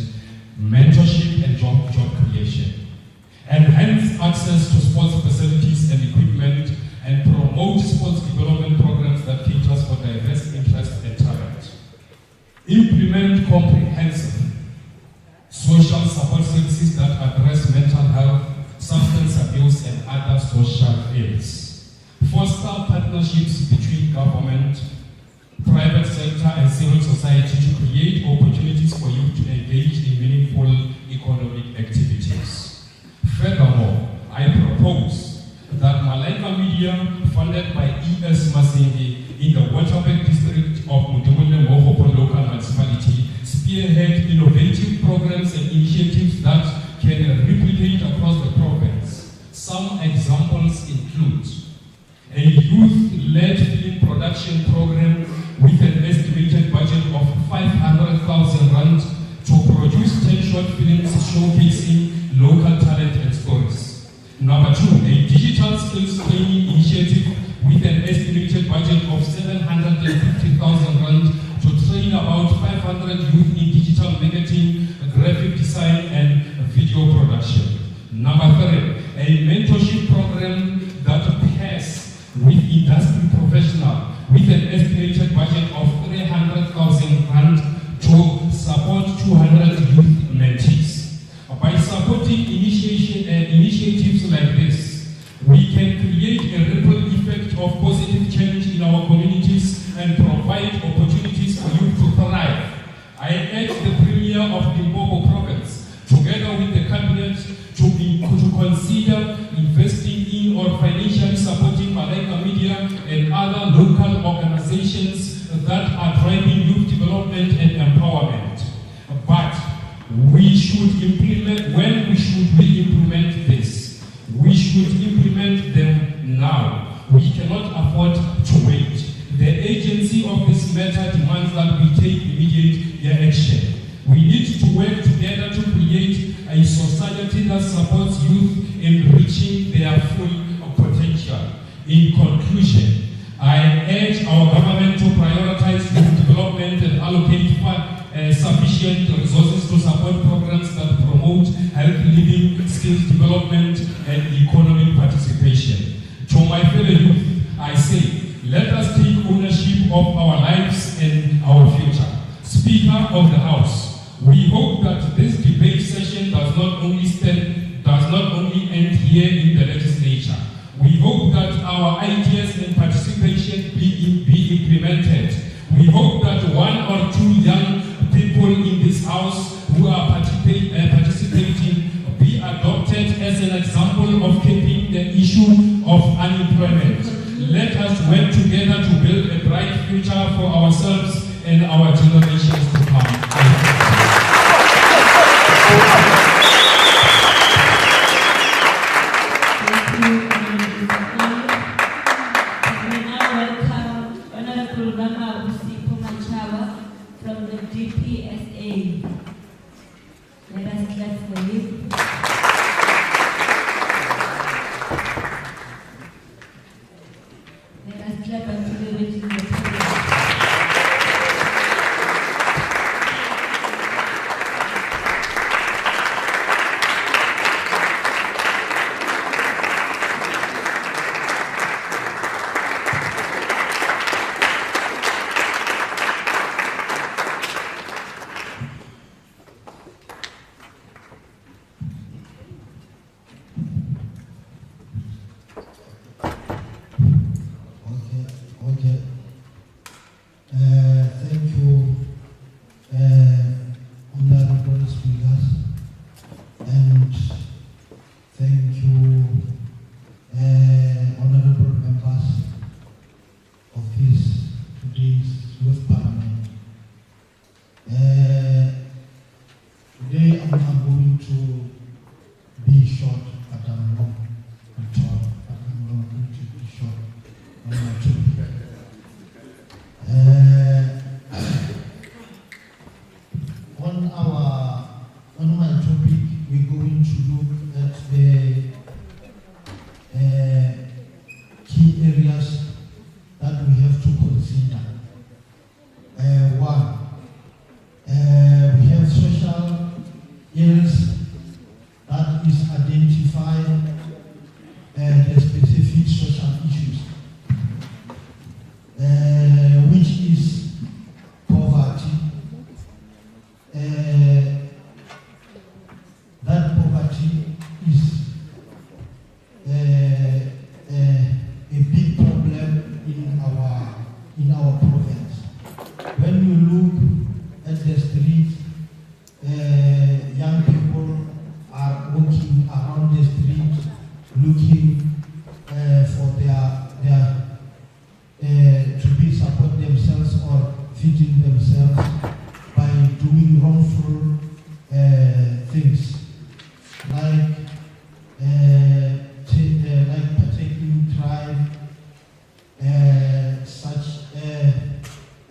mentorship, and job creation. Enhance access to sports facilities and equipment, and promote sports development programs that cater for diverse interests and talent. Implement comprehensive social support services that address mental health, substance abuse, and other social ills. Foster partnerships between government, private sector, and civil society to create opportunities for youth to engage in meaningful economic activities. Furthermore, I propose that Malaika Media, funded by E.S. Masingi in the Waterberg district of Mudimule Mohopo local municipality, spearhead innovative programs and initiatives that can replicate across the province. Some examples include a youth-led film production program with an estimated budget of 500,000 rand to produce 10 short films showcasing local talent and stories. Number 2, a digital skills training initiative with an estimated budget of 750,000 rand to train about 500 youth in digital marketing, graphic design, and video production. Number 3, a mentorship program that pairs with industry professionals with an estimated budget of 300,000 rand to support 200 youth mentees. By supporting initiatives like this, we can create a ripple effect of positive change in our communities and provide opportunities for youth to thrive. I urge the Premier of Limpopo Province, together with the Cabinet, to consider investing in or financially supporting Malaika Media and other local organizations that are driving youth development and empowerment. But we should implement, when should we implement this? We should implement them now. We cannot afford to wait. The agency of this matter demands that we take immediate action. We need to work together to create a society that supports youth in reaching their full potential. In conclusion, I urge our government to prioritize youth development and allocate sufficient resources to support programs that promote healthy living, skills development, and economic participation. To my fellow youth, I say, let us take ownership of our lives and our future. Speaker of the House, we hope that this debate session does not only end here in the legislature. We hope that our ideas and participation be implemented. We hope that one or two young people in this house who are participating be adopted as an example of keeping the issue of unemployment. Let us work together to build a bright future for ourselves and our generations to come. From the GPSA. Let us clap for you. Let us clap until we reach the podium. Thank you, honorable speakers, and thank you, honorable members of today's youth parliament. Today I'm going to be short, but I'm not tall, but I'm not going to be short on my topic. On my topic, we're going to look at the key areas that we have to consider. One, we have social ills that is identifying the specific social issues, which is poverty. That poverty is a big problem in our province. When you look at the street, young people are walking around the street looking for their to be support themselves or feeding themselves by doing wrongful things like partaking crime, such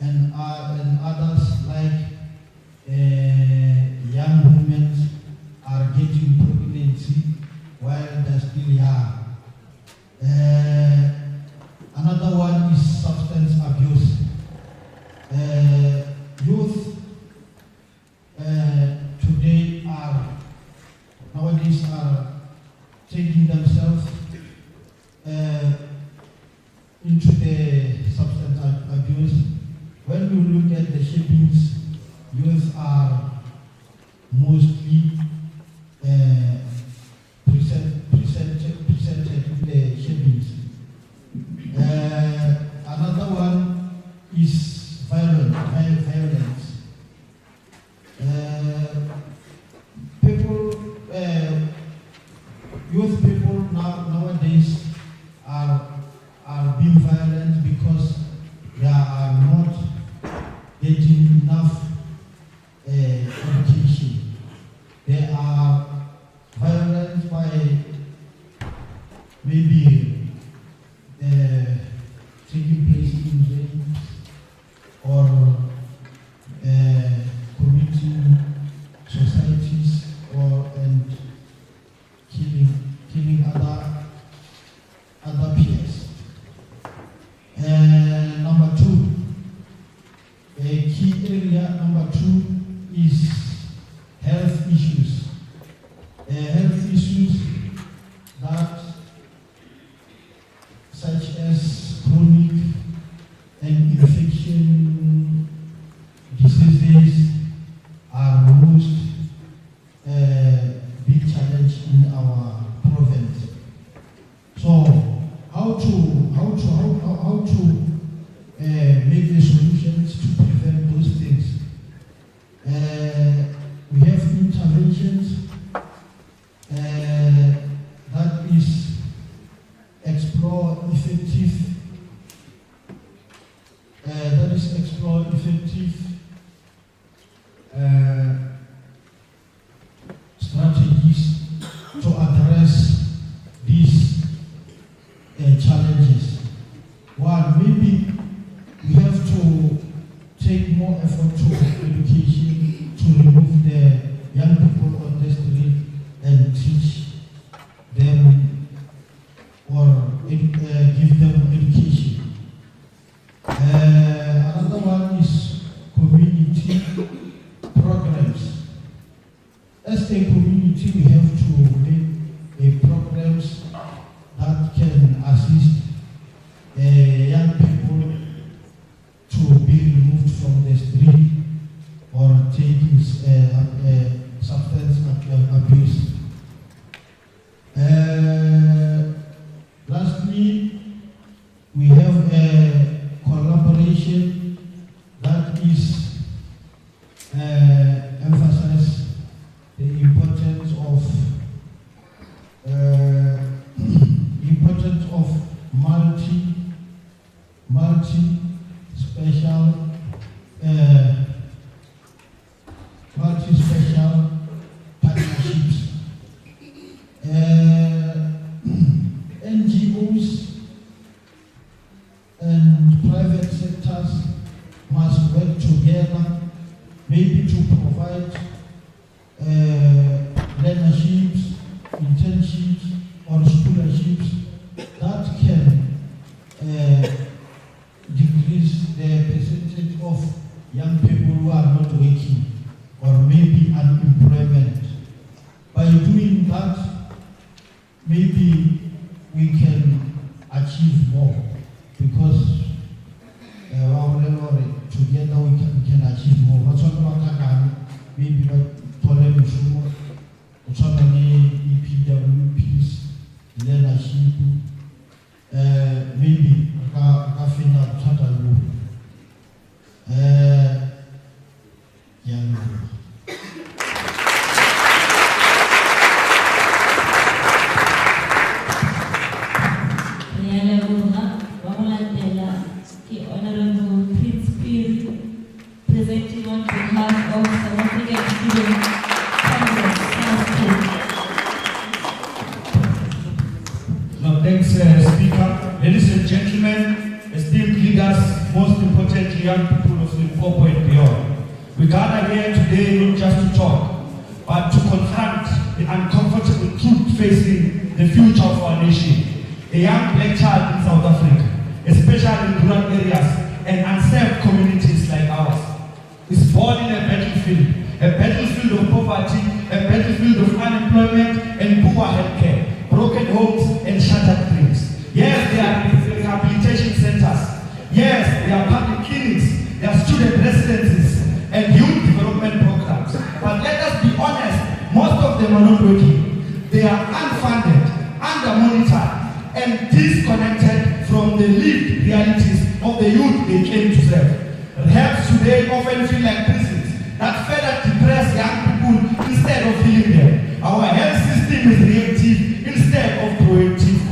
and others like young women taking themselves into the substance abuse. When we look at the shapings, youth are mostly presented in the shapings. Another one is violence. Youth people nowadays are being violent because they are not getting enough education. They are violent by maybe taking place in rapes or committing societies and killing other peers. Number two, a key area number two is health issues. Health issues that such as chronic and infection diseases are most big challenge in our province. So how to make the solutions to prevent those things? We have interventions that is explore effective strategies to address these challenges. One, maybe we have to take more effort to education to remove the young people on the street and teach them or give them education. Another one is community programs. As a community, we have to make programs that can assist young people to be removed from the street or taking substance abuse. Lastly, we have a collaboration that is emphasize the importance of multi-special partnerships. NGOs and private sectors must work together, maybe to provide learnerships, internships, or scholarships that can decrease the percentage of young people who are not working or maybe unemployment. By doing that, maybe we can achieve more, because together we can achieve more. Maybe EPWPs, leadership, maybe presenting on behalf of South African Student Congress. Thanks, Speaker. Ladies and gentlemen, esteemed leaders, most importantly, young people of Limpopo and beyond. We gather here today not just to talk, but to confront the uncomfortable truth facing the future of our nation. A young black child in South Africa, especially in rural areas and unserved communities like ours, is born in a battlefield of poverty, a battlefield of unemployment and poor healthcare, broken hopes and shattered dreams. Yes, there are rehabilitation centers. Yes, there are public clinics, there are student residences, and youth development programs. But let us be honest, most of them are not working. They are unfunded, under-monitored, and disconnected from the lived realities of the youth they claim to serve. Rehabs today often feel like prisons that further depress young people instead of healing them. Our health system is reactive instead of proactive.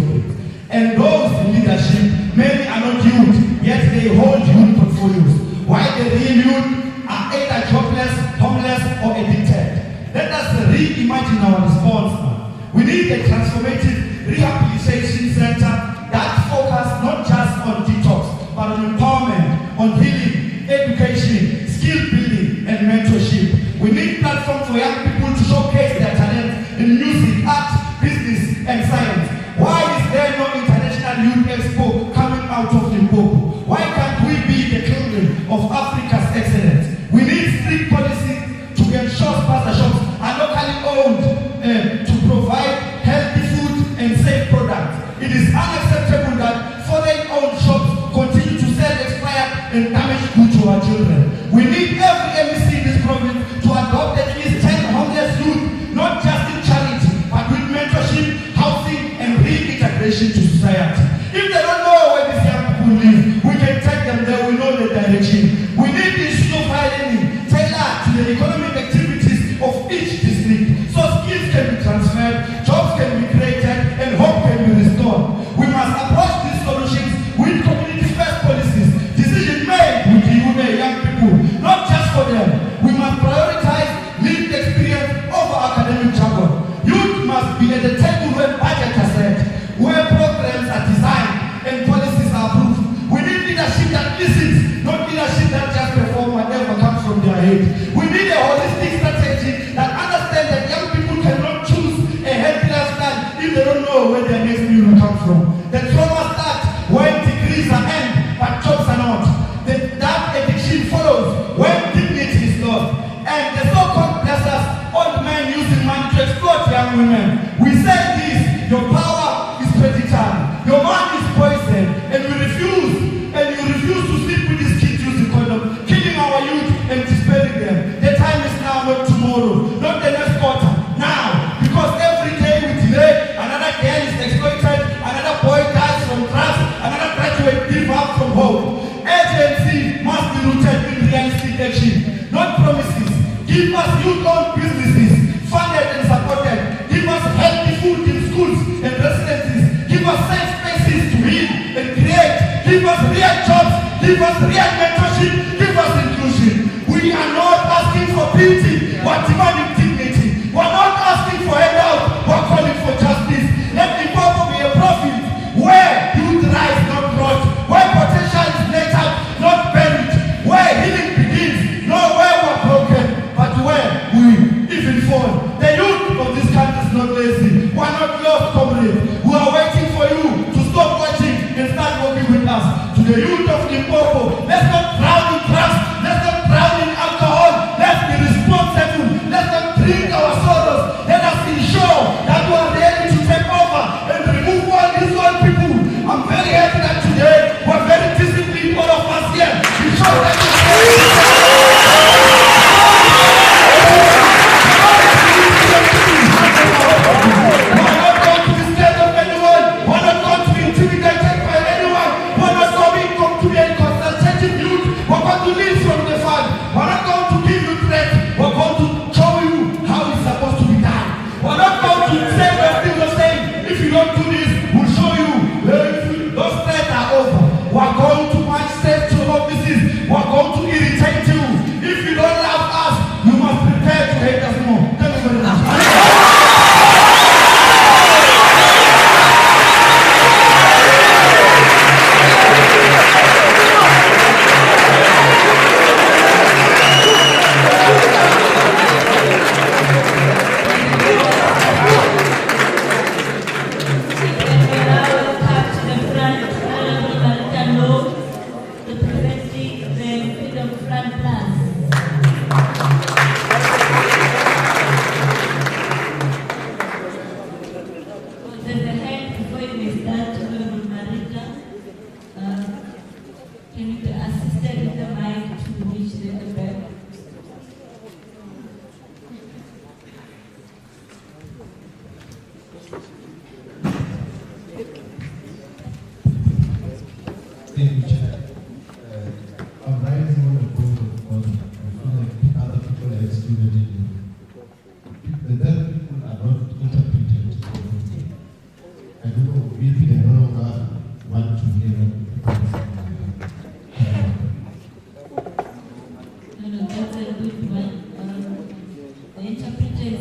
And those in leadership, many are not youth, yet they hold youth portfolios, while the real youth are either jobless, homeless, or addicted. Let us reimagine our response now. We need a transformative rehabilitation center that focuses not just on detox, but on empowerment, on healing, education, skill building, and mentorship. We need platforms for young people to showcase their talents in music, art, business, and science. Why is there no International Youth Expo coming out of Limpopo? Why can't we be the children of Africa's excellence? We need strict policies to ensure pasta shops are locally owned to provide healthy food and safe products. It is unacceptable that foreign-owned shops continue to sell expired and damaged goods to our children. We need every MEC in this province to adopt at least 10 homeless youth, not just in charity, but with mentorship, housing, and reintegration to society. If they don't know where these young people live, we can take them there, we know the direction. We need institutional learning tailored to the economic activities of each district, so skills can be transferred, jobs can be created, and hope can be restored. We must approach these solutions with community-first policies, decisions made with the young people, not just for them. We must prioritize lived experience over academic jargon. Youth must be at the table when budgets are set, where programs are designed and policies are approved. We need leadership that listens, not leadership that just performs whatever comes from their head. We need a holistic strategy that understands that young people cannot choose a healthy lifestyle if they don't know where their next meal will come from. The trauma starts when degrees are earned, but jobs are not. That addiction follows when dignity is lost. And the so-called blessers, old men using money to exploit young women. We say this, your power is predatory, your mind is poison, and you refuse to sleep with these kids using condom, killing our youth and despairing them. The time is now, not tomorrow, not the next quarter, now. Because every day we delay, another girl is exploited, another boy dies from drugs, another graduate gives up from hope. Agency must be rooted in realistic action, not promises. Give us youth-owned businesses, funded and supported. Give us healthy food in schools and residences. Give us safe spaces to heal and create. Give us real jobs. Give us real mentorship. Give us inclusion. We are not asking for beauty. We are demanding dignity. We are not asking for handout. We are calling for justice. Let the power be a profit where youth rise, not rot. Where potential is laid out, not buried. Where healing begins, not where we are broken, but where we even fall. The youth of this country is not lazy. We are not lost, comrades. We are waiting for you to stop watching and start working with us. To the youth of Limpopo, let's not drown in drugs. Let's not drown in alcohol. Let's be responsible. Let's not drink our sorrows. Let us ensure that we are ready to take over and remove all these old people. I'm very happy that today we're very disciplined, all of us here. We show that we're not going to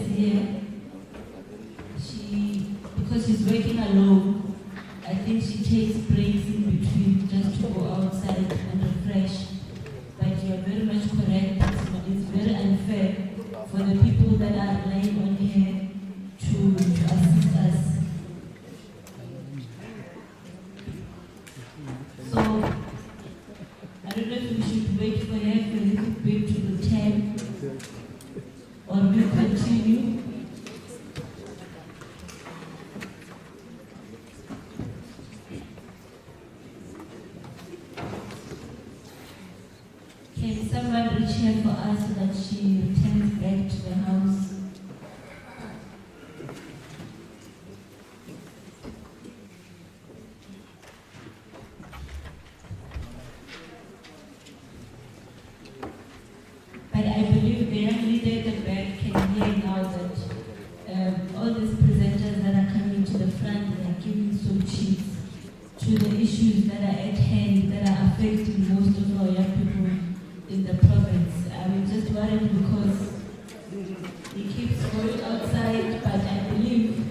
is here. Because she's working alone, I think she takes breaks in between just to go outside and refresh. But you are very much correct. It's very unfair for the people that are relying on her to assist us. So, I don't know if we should wait for her for a little bit to return, or we continue. Can someone reach her for us so that she returns back to the house? But I believe the young leader at the back can hear now that all these presenters that are coming to the front, they are giving some sheets to the issues that are at hand, that are affecting most of our young people in the province. I'm just worried because he keeps going outside, but I believe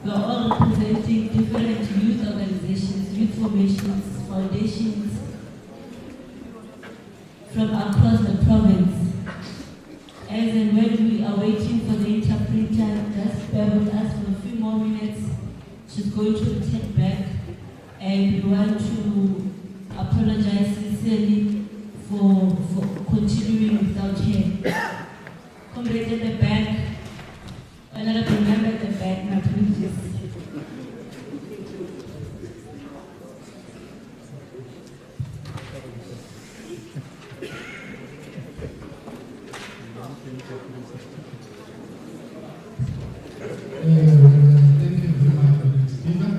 we are all representing different youth organizations, youth formations, foundations from across the province. As and when we are waiting for the interpreter, just bear with us for a few more minutes. She's going to return back, and we want to apologize sincerely for continuing without her. Comrade at the back, honorable member at the back, my please. Thank you very much, Madam Speaker.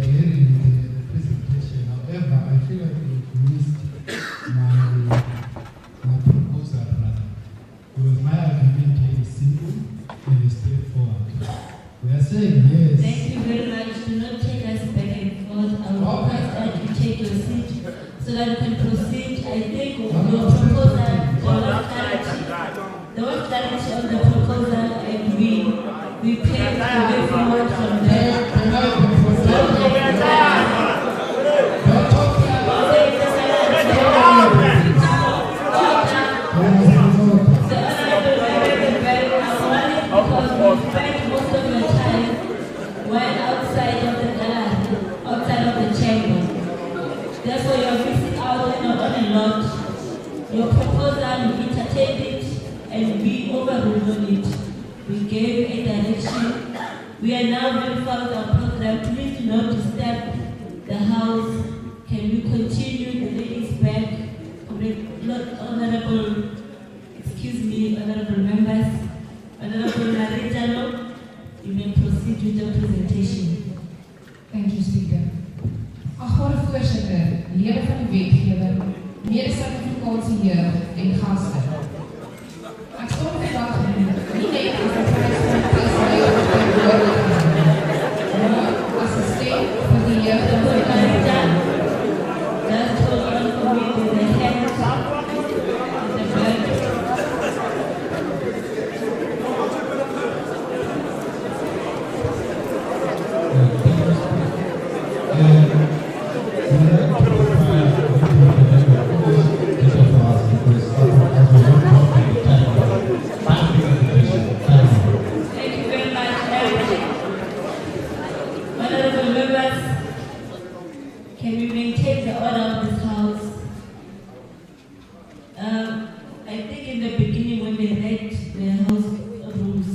Hearing the presentation, however, I feel like you've missed my proposal rather. Because my argument here is simple and straightforward. We are saying yes. Thank you very much. Do not take us back and forth. I will request that you take your seat so that we can proceed. I think your proposal, there was clarity on the proposal, and we paved the way forward from there. Therefore, you are missing out and not on a lot. Your proposal, we entertained it and we overruled on it. We gave a direction. We are now very far with our program. Please do not disturb the house. Can we continue? The ladies back. Honorable, honorable members, Honorable Marijano, you may proceed with your presentation. Thank you, Speaker. Agbare voorsitter, lede van die wetgewer, mede-Suid-Afrikaanse jeug en gaste. Ek staan vandag nie net as 'n pryslid maar as 'n stem vir die jeug van Suid-Afrika. Just hold on for me with the hands and the blood. Can we maintain the order of this house? I think in the beginning when they read the house rules,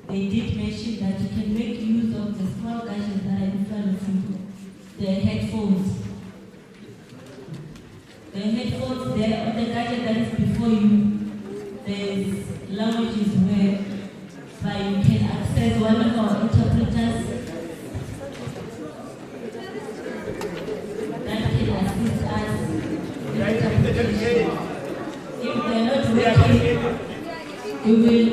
they did mention that you can make use of the small gadgets that are in front of you, the headphones. The headphones there, on the gadget that is before you, there's languages where you can access one of our interpreters that can assist us with interpretation. If they're not working, we will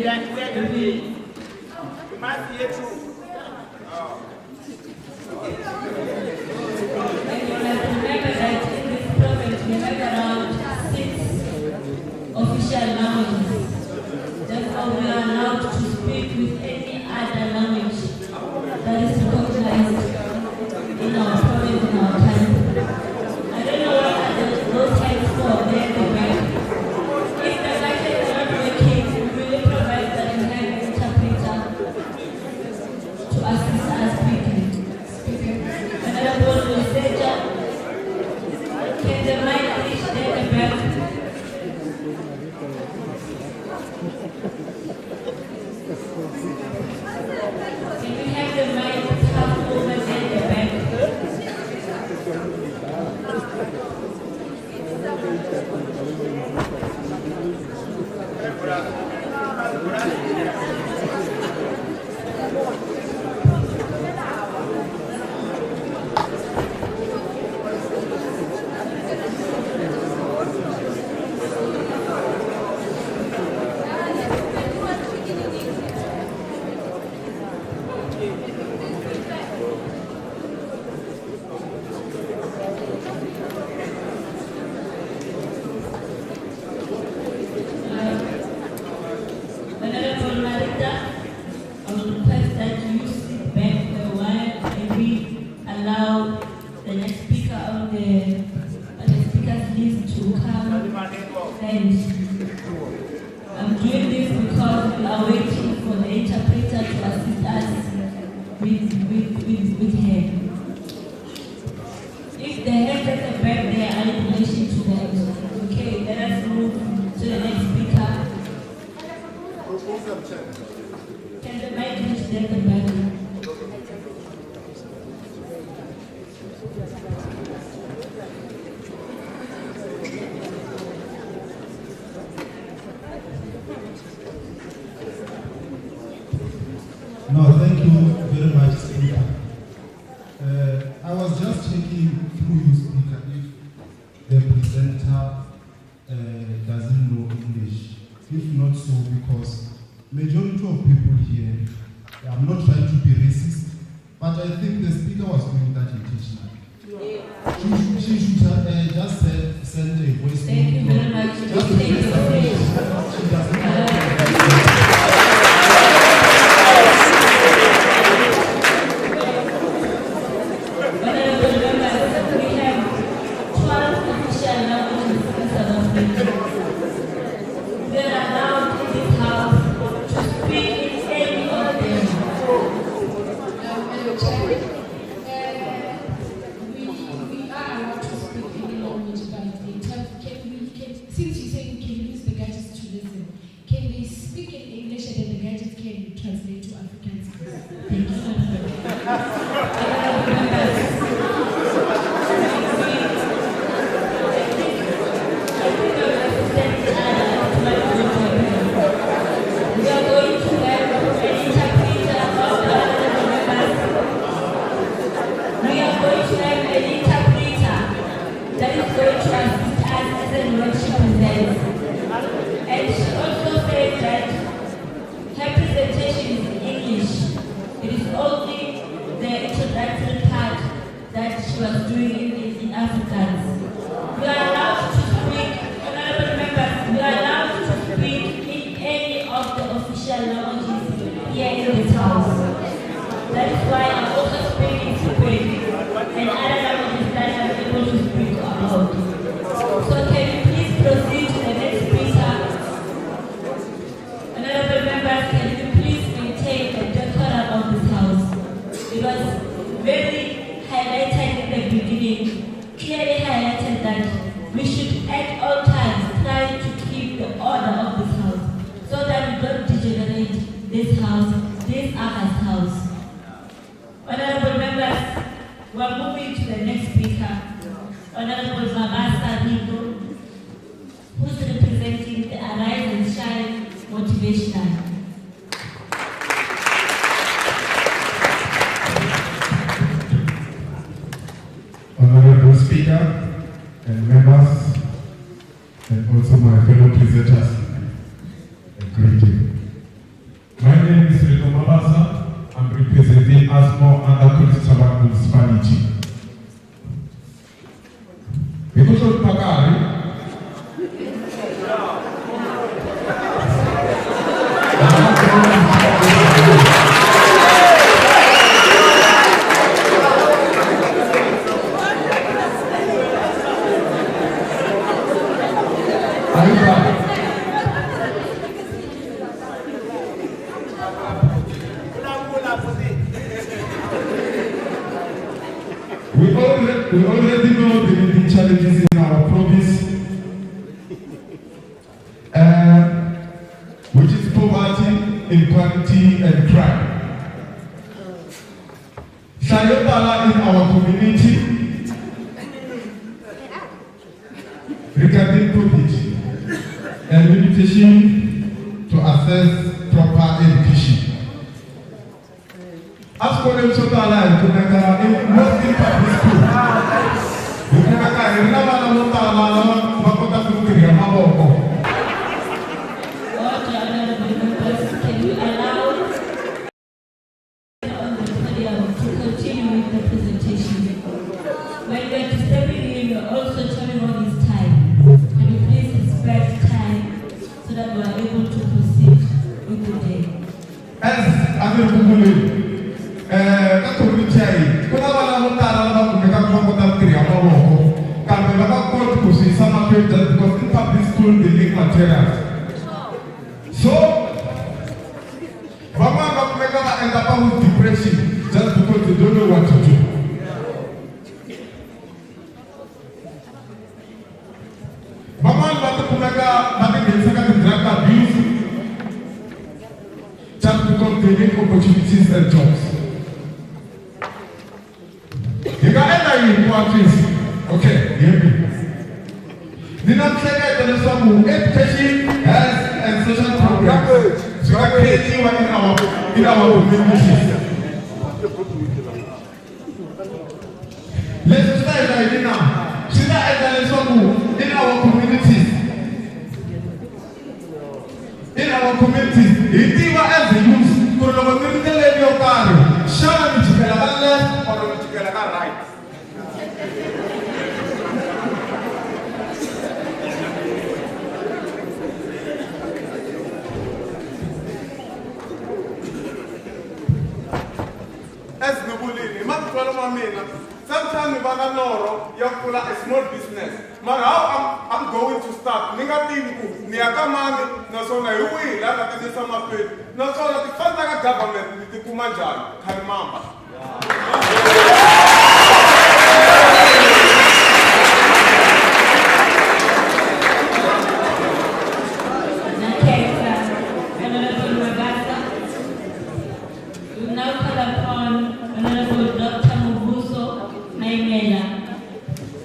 and you must remember that in this province we have around 6 official languages. Therefore, we are Honorable Marita, I would request that you sit back for a while and we allow the next speaker on the speaker's list to come. And I'm doing this because we are waiting for the interpreter to assist us with her. If the hands at the back there are in relation to that, okay, let us move to the next speaker. Can the mic reach there at the back? No, thank you very much, Speaker. I was just checking through you, Speaker, if the presenter doesn't know English. If not so, because majority of people here, I'm not trying to be racist, but I think the Speaker was doing that intentionally. She should just send a voice. Thank you very much. She doesn't Since you say we can use the gadgets to listen, can they speak in English and then the gadgets can translate to Afrikaans? Thank you. We are going to have an interpreter of the We are going to have an interpreter that is going to assist us as and when she presents. And she also said that her presentation is in English. It is only the introductory part that she was doing in Afrikaans. We are allowed to speak, honorable members, we are allowed to speak in any of the official languages here in this house. That is why I'm also speaking Swahili and other languages that I'm able to speak about. So can you please proceed to the next speaker? Honorable members, can you please maintain the decorum of this house? It was very highlighted in the beginning, clearly highlighted that we should at all times try to keep the order of this house so that we don't degenerate this house, this other's house. Honorable members, we are moving to the next speaker. Honorable Mabasa Rico, who's representing the Arise and Shine Motivational. Honorable Speaker and members, and also my fellow presenters, a greeting. My name is Rico Mabasa. I'm representing ASMO and Advocacy municipality. Because of Pagari, we already know the leading challenges in our province, which is poverty, inequality, and crime. Shayotala in our community regarding COVID and limitation to access proper education. As for the Shayotala in most in public school, Can you allow on the podium to continue with the presentation? When we are disturbing you, you are also turning on his time. Can you please respect time so that we are able to proceed with ni kumule ka community ai kuna vana vo tala lava kumeka ku va kota ku tirha mavoko kambe va nga koti ku swi yisa mahlweni just because in public school they make materials so van'wana va kumeka va end up with depression just because they don't know what to do. Van'wana va tikumeka va tinghenisa ka ti-drug abuse just because they need opportunities and jobs. Hi nga endla yini ku antswisa? Okay, hear me. Ni na miehleketo leswaku education has and social programs swi nga creatiwa in our communities. Leswi swi ta endla yini na? Swi ta endla leswaku in our communities hi tiva as a youth ku ri loko mi ri ndleleni yo karhi xana mi jikela ka left or mi jikela ka right. As ni vulini hi matitwelo ma mina sometimes ni va na norho ya pfula a small business mara how I'm going to start ni nga tivi ku ni ya ka mani naswona hi wihi laha nga ta yisa mahlweni naswona ti-funds ta ka government ni ti kuma njhani khari mamba.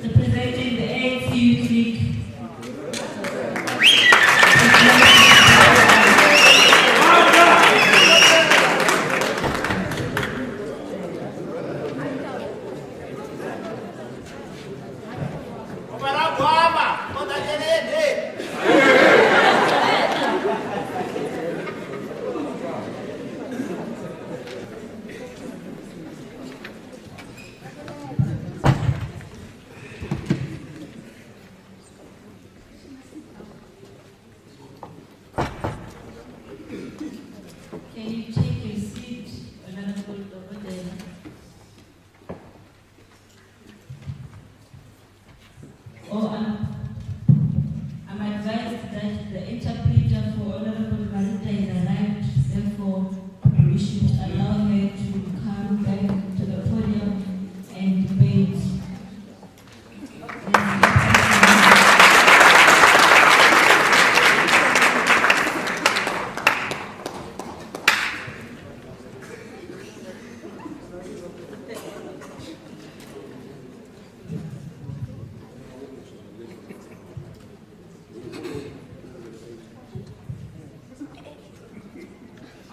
Representing the ANC Youth League. Can you take your seat, Honorable govt? I'm advised that the interpreter for Honorable Marita is arrived, therefore we should allow her to come back to the podium and debate.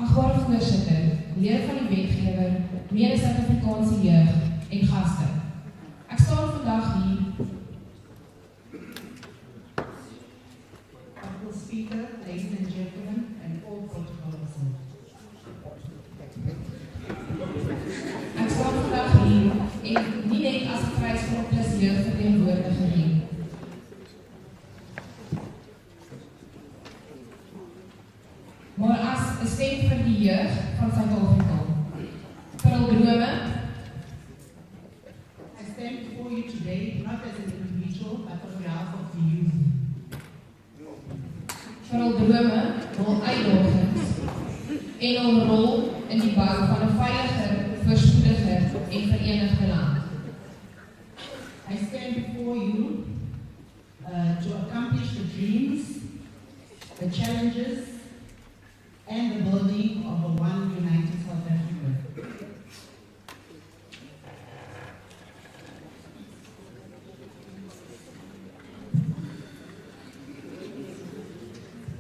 Agbare voorsitter, lede van die wetgewer, mede-Suid-Afrikaanse jeug en gaste. Ek staan vandag hier. Honorable Speaker, ladies and gentlemen, and all protocols. Ek staan vandag hier en nie net as 'n prys vir 'n plus jeugverteenwoordiger nie. Maar as 'n stem vir die jeug van Suid-Afrika. Vir hul drome. I stand before you today not as an individual, but on behalf of the youth. Vir hul drome, hul uitdagings en hul rol in die bou van 'n veiliger, voorspoediger en verenigde land. I stand before you to accomplish the dreams, the challenges, and the building of a one united South Africa.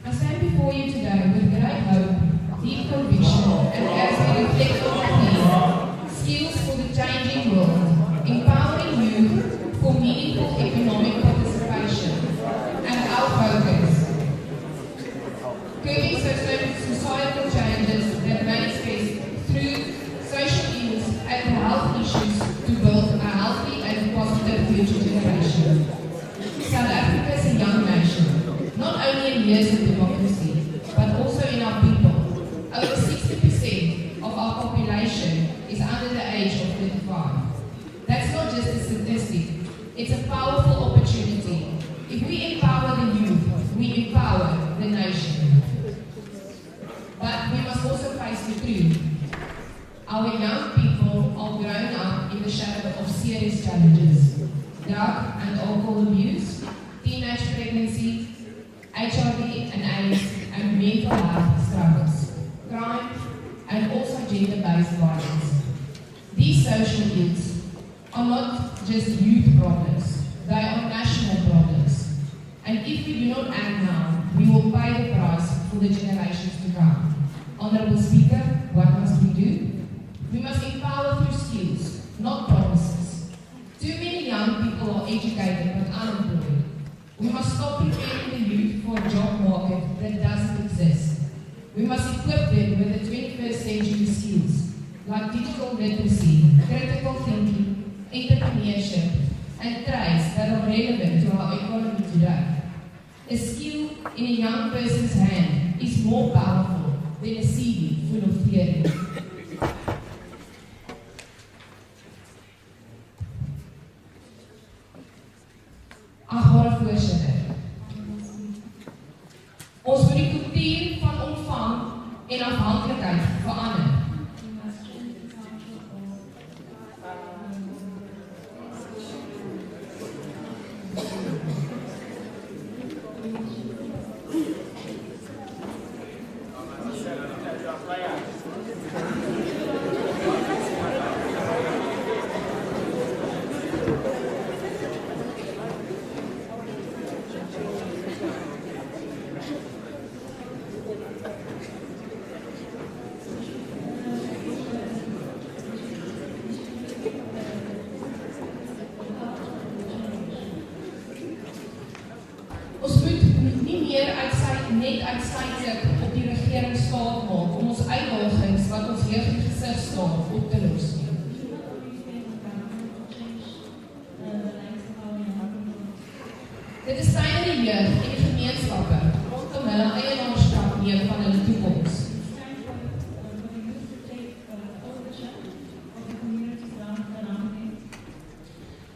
I stand before you today with great hope, deep conviction, and as we reflect on the theme, skills for the changing world, empowering youth for meaningful economic participation, and our focus. Curbing societal changes that manifest through social ills and health issues to build a healthy and positive future generation. South Africa is a young nation, not only in years of democracy, but also in our people. Over 60% of just a statistic. It's a powerful opportunity. If we empower the youth, we empower the nation. But we must also face the truth. Our young people are growing up in the shadow of serious challenges. Drug and alcohol abuse, teenage pregnancy, HIV and AIDS, and mental health struggles, crime, and also gender-based violence. These social ills are not just youth problems, they are national problems. And if we do not act now, we will pay the price for the generations to come. Honourable Speaker, what must we do? We must empower through skills, not promises. Too many young people are educated but unemployed. We must stop preparing the youth for a job market that doesn't exist. We must equip them with the 21st century skills like digital literacy, critical thinking, entrepreneurship, and trades that are relevant to our economy today. A skill in a young person's hand is more powerful than a CV full of theory. Agbare voorsitter. Ons moet die kultuur van ontvang en afhanklikheid verander. Net uitsluitlik op die regering staat maak om ons uitdagings wat ons hier in gesig staan op te los. Dit is tyd dat die jeug en die gemeenskappe rondom hulle eienaarskap neem van hulle toekoms.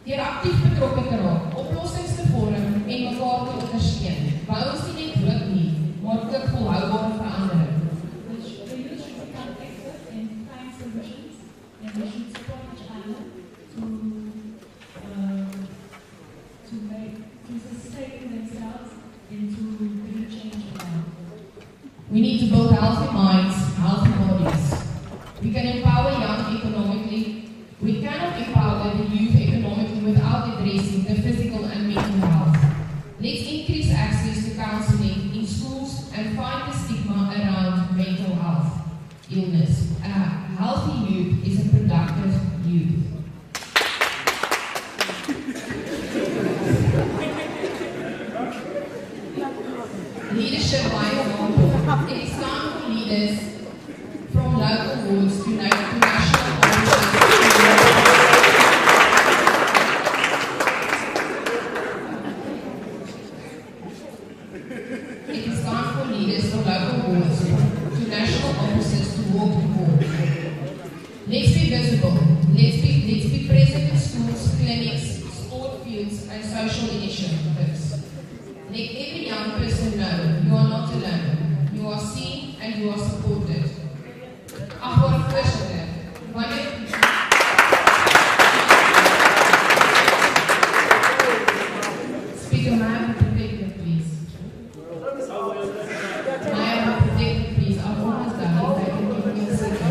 Deur aktief betrokke te raak, oplossings te vorm en mekaar te ondersteun, bou ons nie net hoop nie, maar ook volhoubare verandering. We need to build healthy minds, healthy bodies. We can empower young economically. We cannot empower the youth economically without addressing the physical and mental health. Let's increase access to counseling in schools and find the stigma around mental health illness. A healthy youth is a productive youth. Leadership by example. It is time for leaders from local wards to national offices to walk the walk. Let's be visible. Let's be present in schools, clinics, sport fields, and social initiatives. Let every young person know you are not alone. You are seen and you are supported. Agbare voorsitter, wanneer Speaker, may I be protected, please? May I be protected, please? I've almost done it. I can give me a second.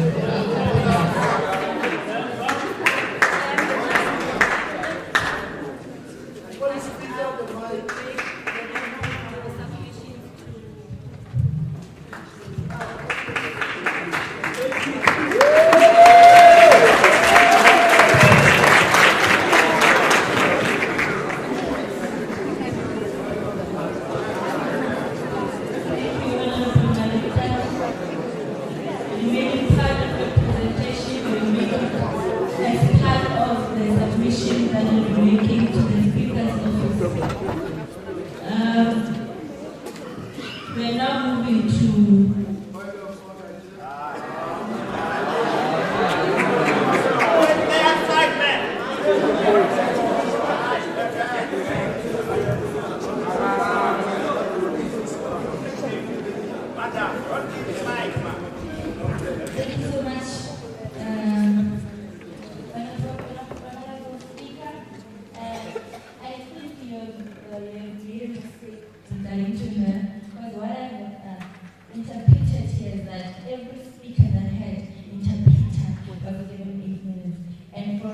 We're now moving to Outside, man.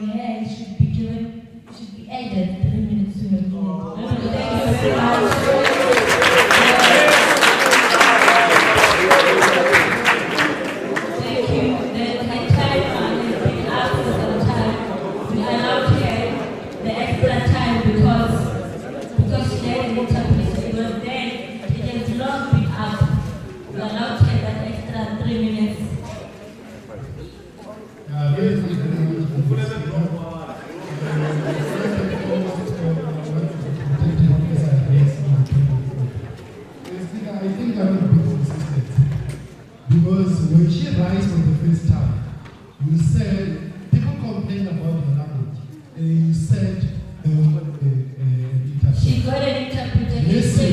hair should be added 3 minutes to your hair. Thank you very much. Thank you. The time has been asked for some time. We allowed her the extra time because she had an interpreter. It was then. It has long been up. We allowed her that extra 3 minutes. I think I'm a bit consistent. Because when she rise for the first time, you said, people complain about the language. And you said, she got an interpreter. Listen,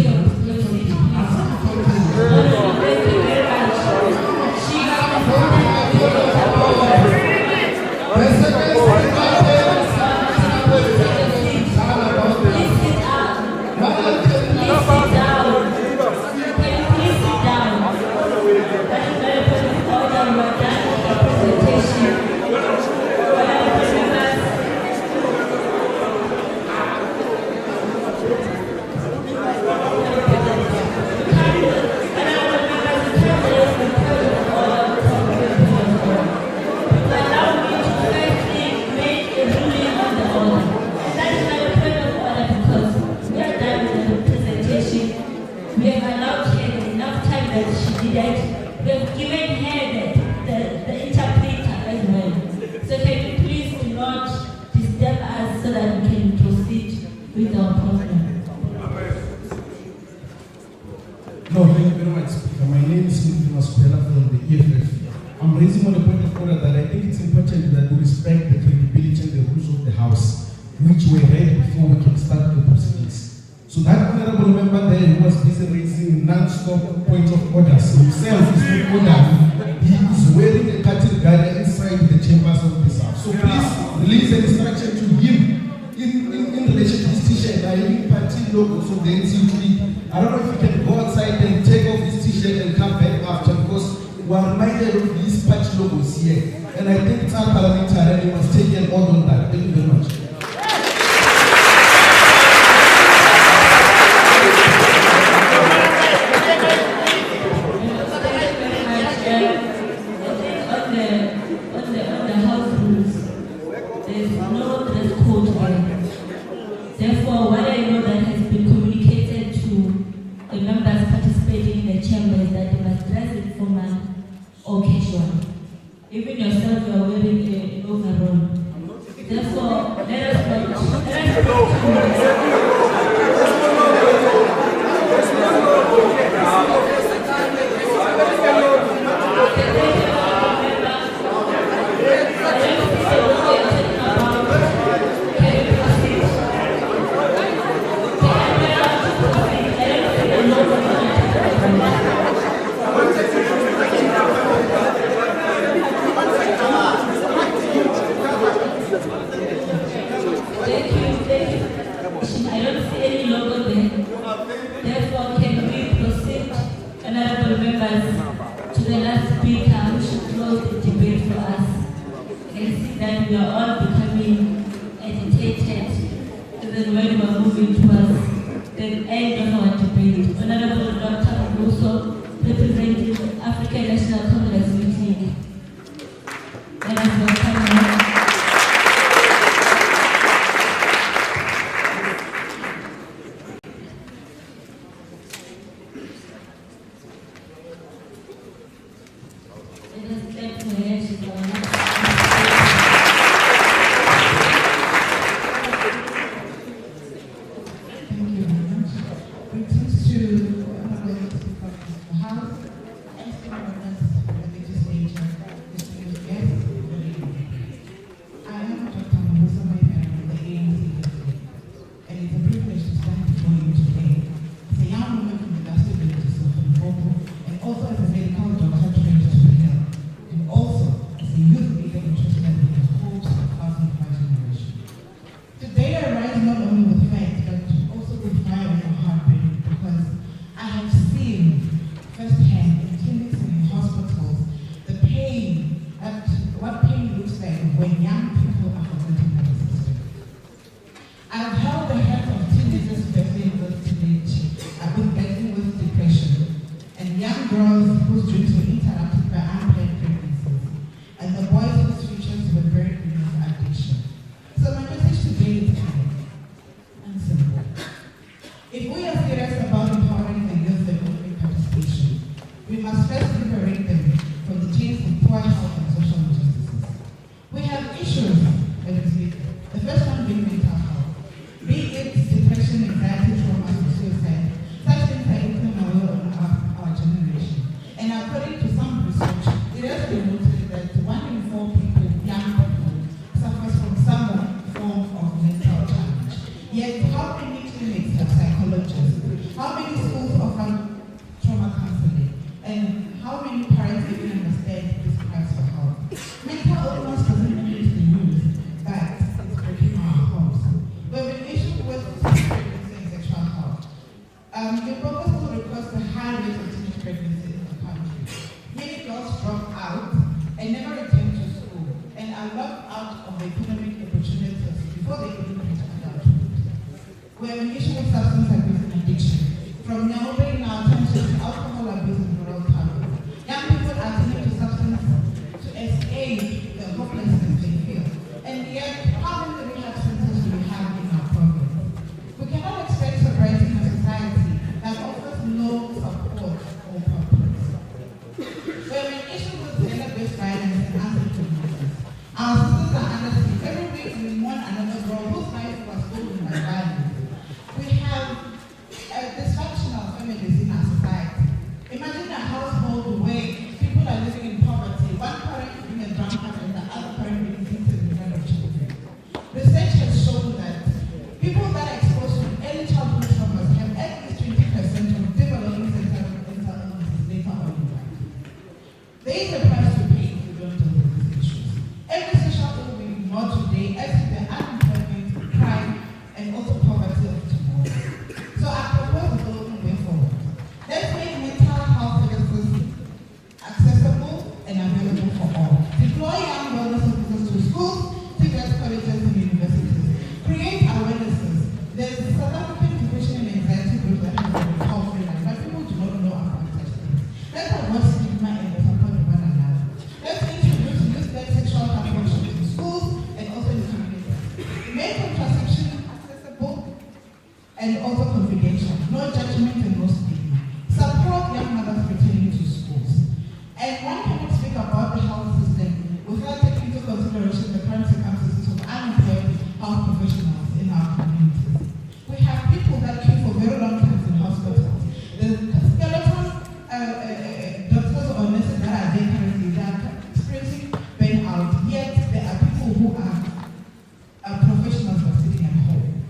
which were read before we can start the proceedings. So that honorable member there who was busy raising non-stop point of orders himself is not ordered. He is wearing a cattle guard inside the chambers of this house. So please release an instruction to him in relation to his t-shirt. I have party logo so the NCUP. I don't know if you can go outside and take off his t-shirt and come back after because we are reminded of these party logos here. And I think it's our parliamentary and we must take an order on that. Thank you very much. Also as a medical doctor trained to heal, and also as a youth dreams were interrupted by unplanned pregnancies, and the boys whose futures were buried beneath addiction. So my message today is clear and simple. If we are serious about empowering the youth and economic participation, we must first liberate them from the chains of poor health and social injustices. We have issues, the first one being mental health, be it depression, anxiety, trauma, and suicide. Such things are eating away on our generation. And according to some research, it has been noted that 1 in 4 people, young people, suffers from some form of mental challenge. Yet, how many clinics have psychologists? How many schools offer trauma counseling? And how many parents even understand this cries for help? Mental illness doesn't make the news, but it's breaking our homes. We have an issue with pregnancy and sexual health. The proposal requires the high rate of teenage pregnancy in the country. Many girls drop out and never return to school and are locked out of the economic opportunities before they even reach adulthood. We have an issue with substance abuse and addiction. From neighboring our attention to alcohol abuse and moral power. Young people are turning to substance to escape the hopelessness they feel. And yet, how many rehab centers do we have in our program? We cannot expect sobriety in a society that offers no support or purpose. We have an issue with gender-based violence and anti-communities. Our sisters are under siege. Every week we mourn another girl whose life was stolen by violence. We have dysfunctional families in our society. Imagine a household where people are living in poverty, one parent being a drunkard and the other parent being beaten in front of children. Research has shown that people that are exposed to early childhood traumas have at least 20% of developing mental illnesses later on in life. There is a price to pay if we don't deal with these issues. Every social ill we ignore today adds to the unemployment, crime, and also poverty of tomorrow. So I propose the following way forward. Let's make mental health services accessible and available for all. Deploy young wellness officers to schools, teachers, colleges, and universities. Create awarenesses. There's a South African depression and anxiety group that has been called freelance, but people do not know about such things. Let's avoid stigma and support one another. Let's introduce youth-led sexual health workshops in schools and also in communities. Make contraception accessible and also confidential. No judgment and no stigma. Support young mothers returning to schools. And one cannot speak about the health system without taking into consideration the current circumstances of unemployed health professionals in our communities. We have people that queue for very long times in hospitals. The skeleton doctors or nurses that are there currently, they are experiencing burnout, yet there are people who are professionals who are sitting at home.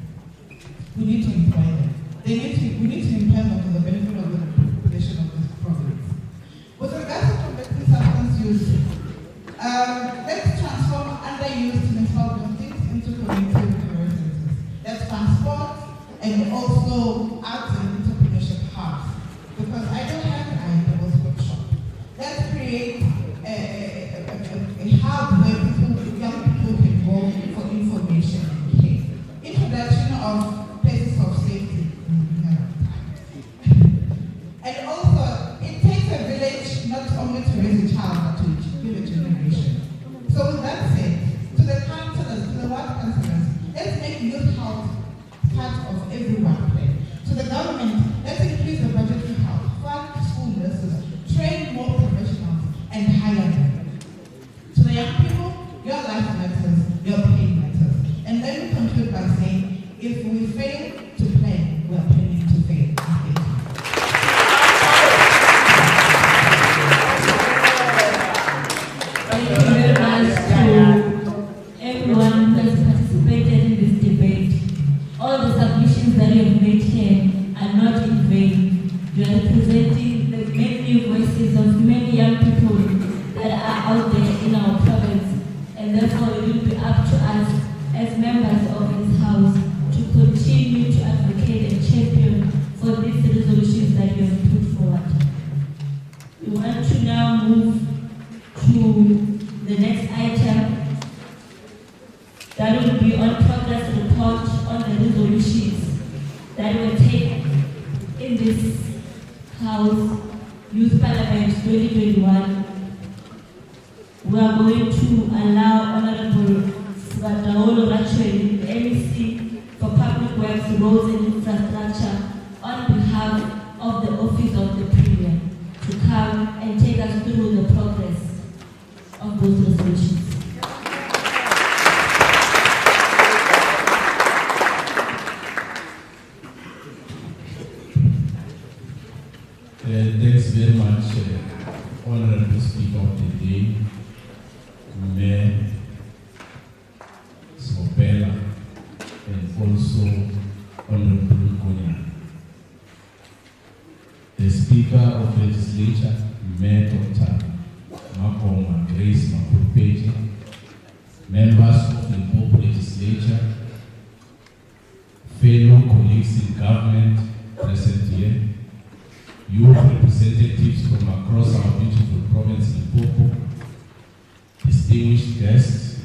We need to employ them. We need to employ them for the benefit of the population of this province. With regards to combating substance use, let's transform underused municipal buildings into community recovery centers. Let's transport and also arts and entrepreneurship hubs. Because I don't have an idea was workshop. Let's create a hub where young people can go for information and care. Introduction of places of safety. And also, it takes a village not only to raise a child, but to build a generation. So with that said, to the councillors, to the ward councillors, let's make youth health part of everyone's plan. To the government, let's increase the budget for health, fund school nurses, train more professionals, and hire them. To the young people, your life matters, your pain matters. And let me conclude by saying, if we fail to plan, we are planning to fail. Thank you very much to everyone who has participated in this debate. All the submissions that you have made here are not in vain. You are representing the many voices of many young people that are out there in our province, and therefore it will be up to us as members of this house to continue to advocate and champion for these resolutions that you have put forward. We want to now move to the next item that will be on progress report on the resolutions that were taken in this House Youth Parliament. Parliament 2021, we are going to allow Honorable Sugataolo Rachel, the MEC for Public Works, Roads and Infrastructure, on behalf of the Office of the Premier, to come and take us through the progress of those resolutions. Thanks very much, Honorable Speaker of the Day, Mayor Sopela, and also Honorable Konya. The Speaker of Legislature, Mayor Dr. Makoma Grace Makupeji, members of the Limpopo Legislature, fellow colleagues in government present here, youth representatives from across our beautiful province Limpopo, distinguished guests,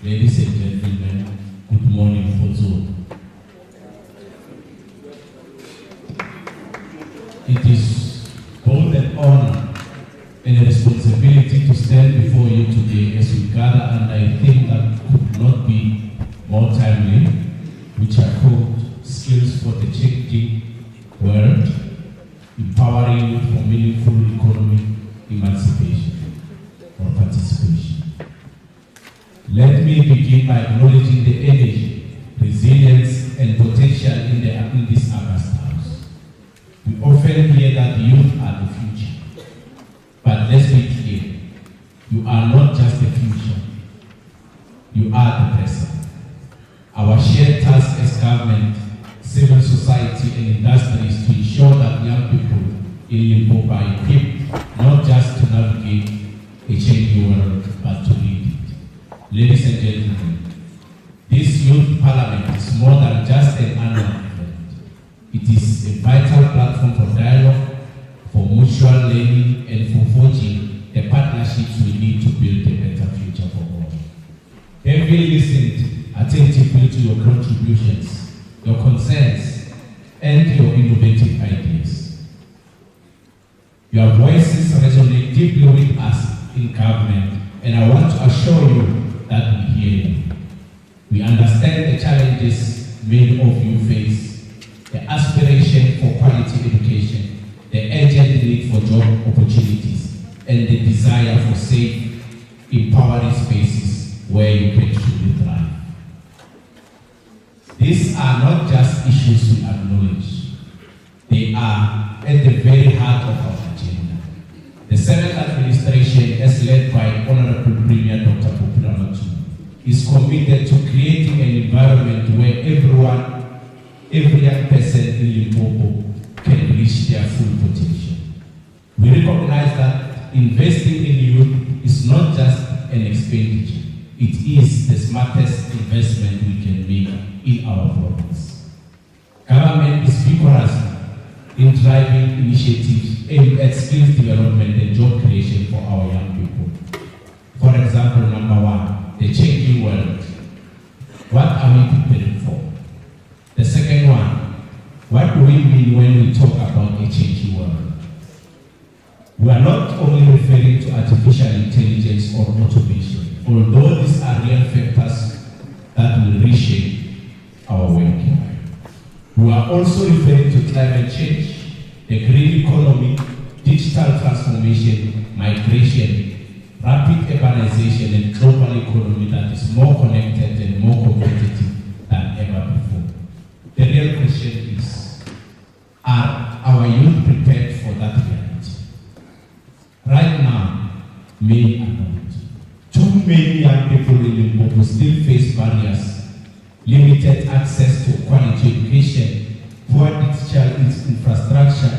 ladies and gentlemen, good morning, Fozo. It is both an honor and a responsibility to stand before you today as we gather, and I think that could not be more timely, which I called Skills for the Changing World, Empowering Youth for Meaningful Economic Emancipation or Participation. Let me begin by acknowledging the energy, resilience, and potential in this August House. We often hear that youth are the future, but let's be clear, you are not just the future, you are the present. Our shared task as government, civil society, and industry is to ensure that young people in Limpopo are equipped not just to navigate a changing world, but to lead it. Ladies and gentlemen, this youth parliament is more than just an annual event. It is a vital platform for dialogue, for mutual learning, and for forging the partnerships we need to build a better future for all. Having listened attentively to your contributions, your concerns, and your innovative ideas, your voices resonate deeply with us in government, and I want to assure you that we hear you. We understand the challenges many of you face, the aspiration for quality education, the urgent need for job opportunities, and the desire for safe, empowering spaces where you can truly thrive. These are not just issues we acknowledge. They are at the very heart of our agenda. The Senate administration, as led by Honorable Premier Dr. Populamatu, is committed to creating an environment where every young person in Limpopo can reach their full potential. We recognize that investing in youth is not just an expenditure, it is the smartest investment we can make in our province. Government is vigorous in driving initiatives aimed at skills development and job creation for our young people. For example, number one, the changing world. What are we preparing for? The second one, what do we mean when we talk about a changing world? We are not only referring to artificial intelligence or automation, although these are real factors that will reshape our working. We are also referring to climate change, the green economy, digital transformation, migration, rapid urbanization, and global economy that is more connected and more competitive than ever before. The real question is, are our youth prepared for that reality? Right now, many are not. Too many young people in Limpopo still face barriers, limited access to quality education, poor digital infrastructure,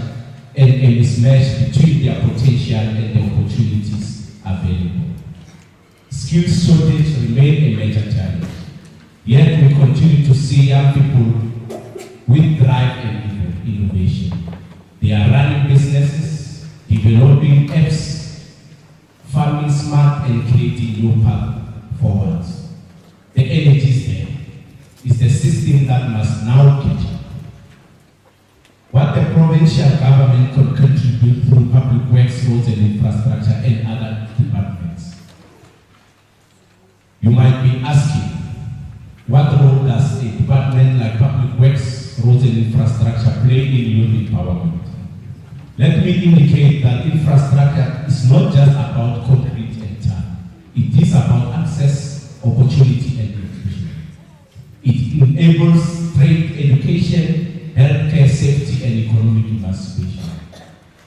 and a mismatch between their potential and the opportunities available. Skills shortage remain a major challenge. Yet we continue to see young people with drive and innovation. They are running businesses, developing apps, farming smart, and creating new paths forward. The energy is there. It's the system that must now catch up. What the province provincial government can contribute through public works, roads and infrastructure and other departments. You might be asking, what role does a department like public works, roads and infrastructure play in youth empowerment? Let me indicate that infrastructure is not just about concrete and tar. It is about access, opportunity and inclusion. It enables trade, education, healthcare, safety and economic emancipation.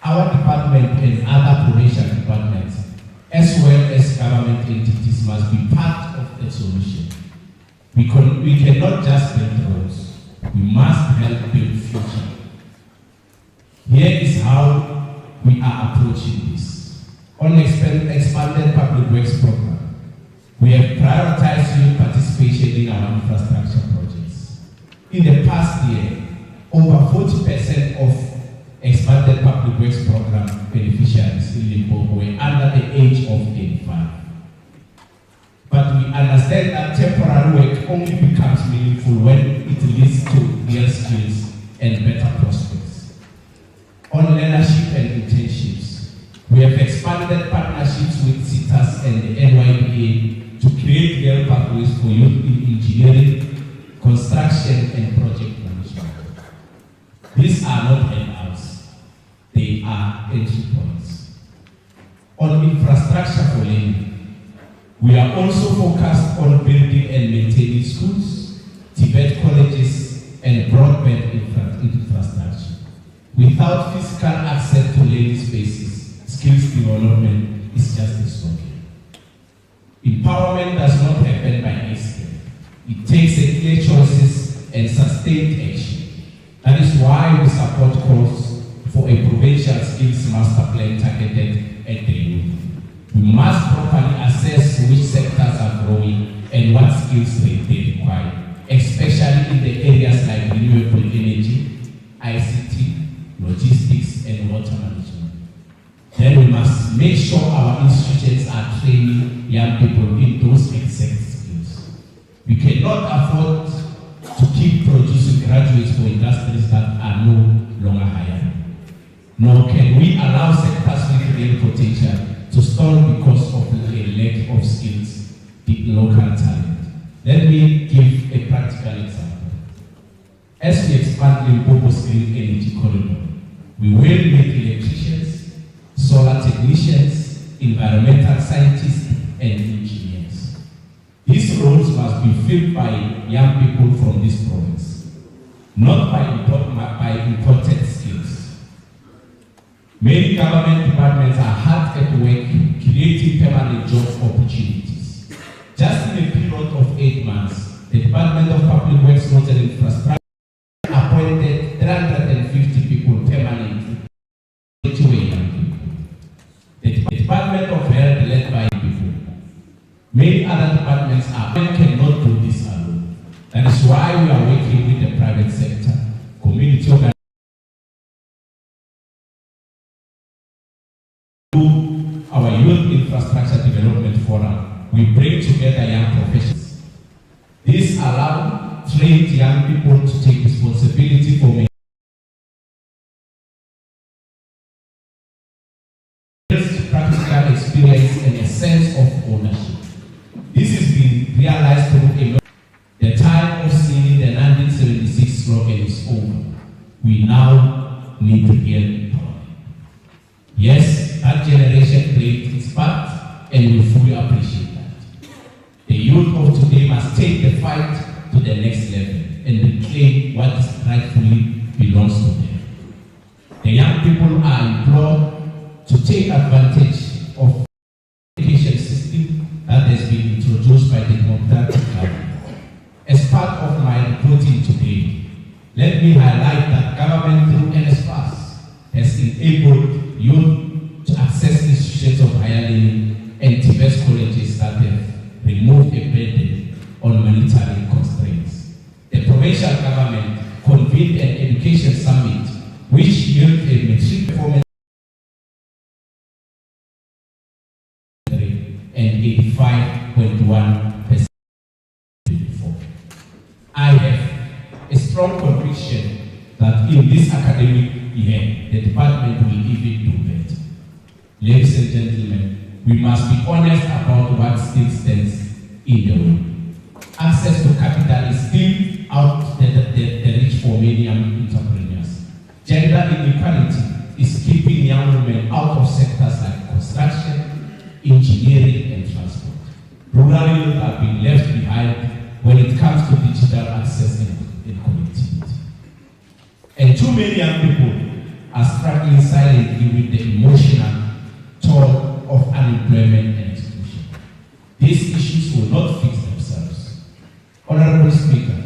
Our department and other provincial departments, as well as government entities, must be part of the solution. We cannot just build roads. We must help build future. Here is how we are approaching this. On expanded public works program, we have prioritized youth participation in our infrastructure projects. In the past year, over 40% of expanded public works program beneficiaries in Limpopo were under the age of 85. But we understand that temporary work only becomes meaningful when it leads to real skills and better prospects. On learnership and internships, we have expanded partnerships with CITAS and the NYPA to create real pathways for youth in engineering, construction, and project management. These are not handouts, they are entry points. On infrastructure for learning, we are also focused on building and maintaining schools, TVET colleges, and broadband infrastructure. Without physical access to learning spaces, skills development is just a story. Empowerment does not happen by accident. It takes a clear choices and sustained action. That is why we support calls for a provincial skills master plan targeted at the youth. We must properly assess which sectors are growing and what skills they require, especially in the areas like renewable energy, ICT, logistics, and water management. Then we must make sure our institutions are training young people in those exact skills. We cannot afford to keep producing graduates for industries that are no longer hiring. Nor can we allow sectors with real potential to stall because of a lack of skills, the local talent. Let me give a practical example. As we expand Limpopo's green energy corridor, we will need electricians, solar technicians, environmental scientists, and engineers. These roles must be filled by young people from this province, not by imported skills. Many government departments are hard at work creating permanent job opportunities. Just in a period of 8 months, the Department of Public Works, Roads and Infrastructure appointed 350 people permanently to young people. The Department of Health led by people. Many other departments cannot do this alone. That is why we are working with the private sector, community organizations, our Youth Infrastructure Development Forum. We bring together young professionals. This allows trained young people to take responsibility for practical experience and a sense of ownership. This is being realized through the time of singing the 1976 slogan is over. We now need real empowerment. Yes, that generation played its part and we fully appreciate that. The youth of today must take the fight to the next level and reclaim what rightfully belongs to them. The young people are implored to take advantage of the education system that has been introduced by the democratic government. As part of my reporting today, let me highlight that government through NSPAS has enabled youth to access institutions of higher learning and TVET colleges that have removed a burden on monetary constraints. The provincial government convened an education summit which yielded a matric performance and 85.1%. I have a strong conviction that in this academic year, the department will even do better. Ladies and gentlemen, we must be honest about what still stands in the way. Access to capital is still out the reach for many young entrepreneurs. Gender inequality is keeping young women out of sectors like construction, engineering, and transport. Rural youth have been left behind when it comes to digital access and connectivity. And too many young people are struggling silently with the emotional toll of unemployment and exclusion. These issues will not fix themselves. Honorable Speaker,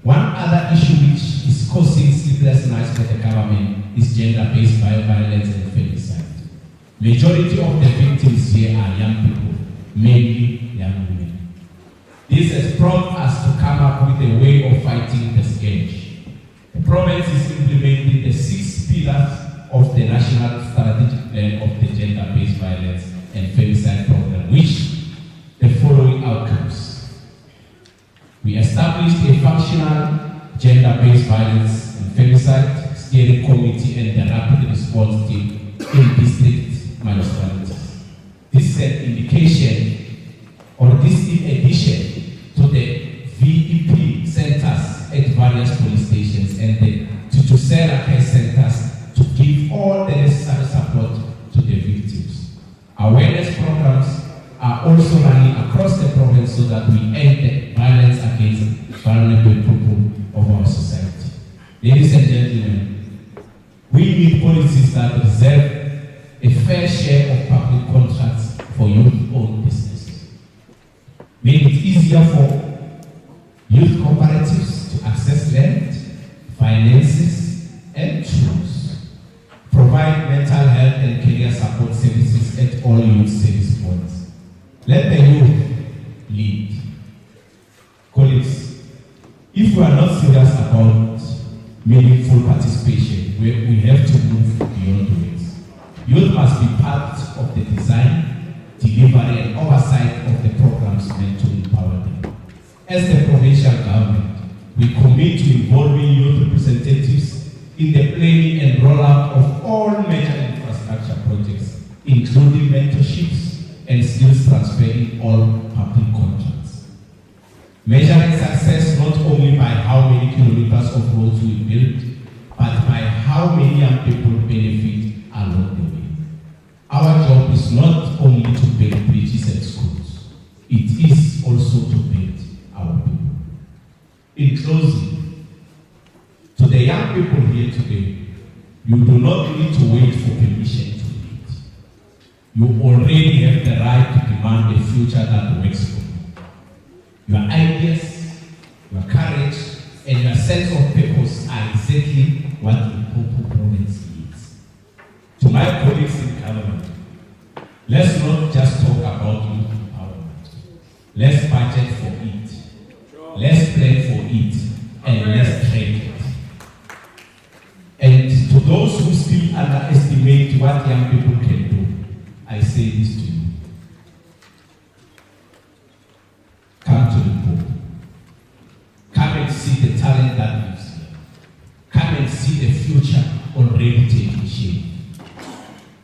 one other issue which is causing sleepless nights for the government is gender-based violence and femicide. Majority of the victims here are young people, mainly young women. This has prompted us to come up with a way of fighting the scourge. The province is implementing the 6 pillars of the National Strategic Plan of the Gender-Based Violence and Femicide Program, which the following outcomes. We established a functional gender-based violence and femicide steering committee and the rapid response team in district municipalities. This is an indication, or this in addition to the VEP centers at various police stations and the Tutusera care centers to give all the necessary support to the victims. Awareness programs are also running across the province so that we end the violence against vulnerable people of our society. Ladies and gentlemen, we need policies that reserve a fair share of public contracts for youth-owned businesses. Make it easier for youth cooperatives to access land, finances, and tools. Provide mental health and career support services at all youth service points. Let the youth lead. Colleagues, if we are not serious about meaningful participation, we have to move beyond the words. Youth must be part of the design, delivery, and oversight of the programs meant to empower them. As the provincial government, we commit to involving youth representatives in the planning and rollout of all major infrastructure projects, including mentorships and skills transfer in all public contracts. Measuring success not only by how many kilometers of roads we build, but by how many young people benefit along the way. Our job is not only to build bridges and schools, it is also to build our people. In closing, to the young people here today, you do not need to wait for permission to lead. You already have the right to demand a future that works for you. Your ideas, your courage, and your sense of purpose are exactly what the Limpopo province needs. To my colleagues in government, let's not just talk about youth empowerment. Let's budget for it. Let's plan for it. And let's train it. And to those who still underestimate what young people can do, I say this to you. Come to the pool. Come and see the talent that lives here. Come and see the future already taking shape.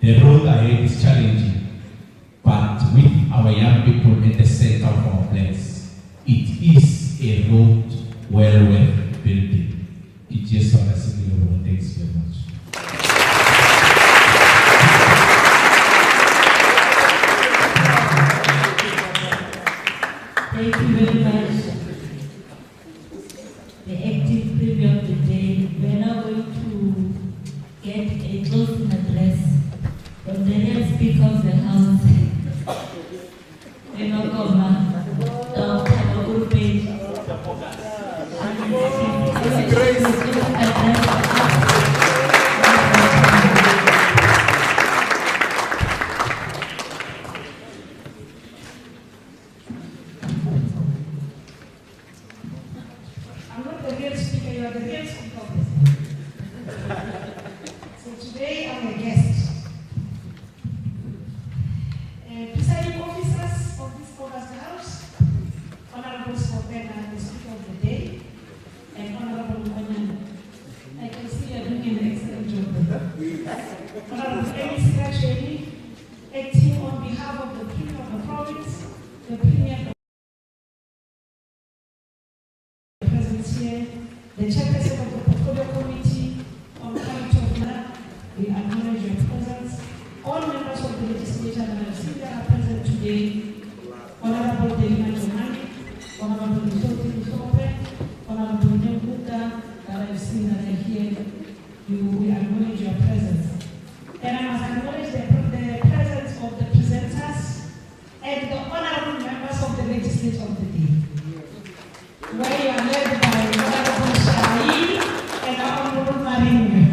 The road ahead is challenging, but with our young people at the center of our plans, it is a road well worth building. It is what I say. Thanks very much. Thank you very much. The active preview of the day. We are now going to get a closing address from the real Speaker of the House, I'm not the real speaker, you are the real speaker of this. So today I'm a guest. Presiding officers of this August House, Honorable Spokena, the Speaker of the Day, and Honorable Mwanyan. I can see you chairperson of the Portfolio Committee on Quality of Life, we acknowledge your presence. All members of the legislature that are seen that are present today, Honorable Delina Jomani, Honorable Ntoti Usope, Honorable Nyebuda, that I've seen that are here, we acknowledge your presence. And I must acknowledge the presence of the presenters and the honorable members of the legislature of the day. Where you are led by Honorable Shai and Honorable Marine.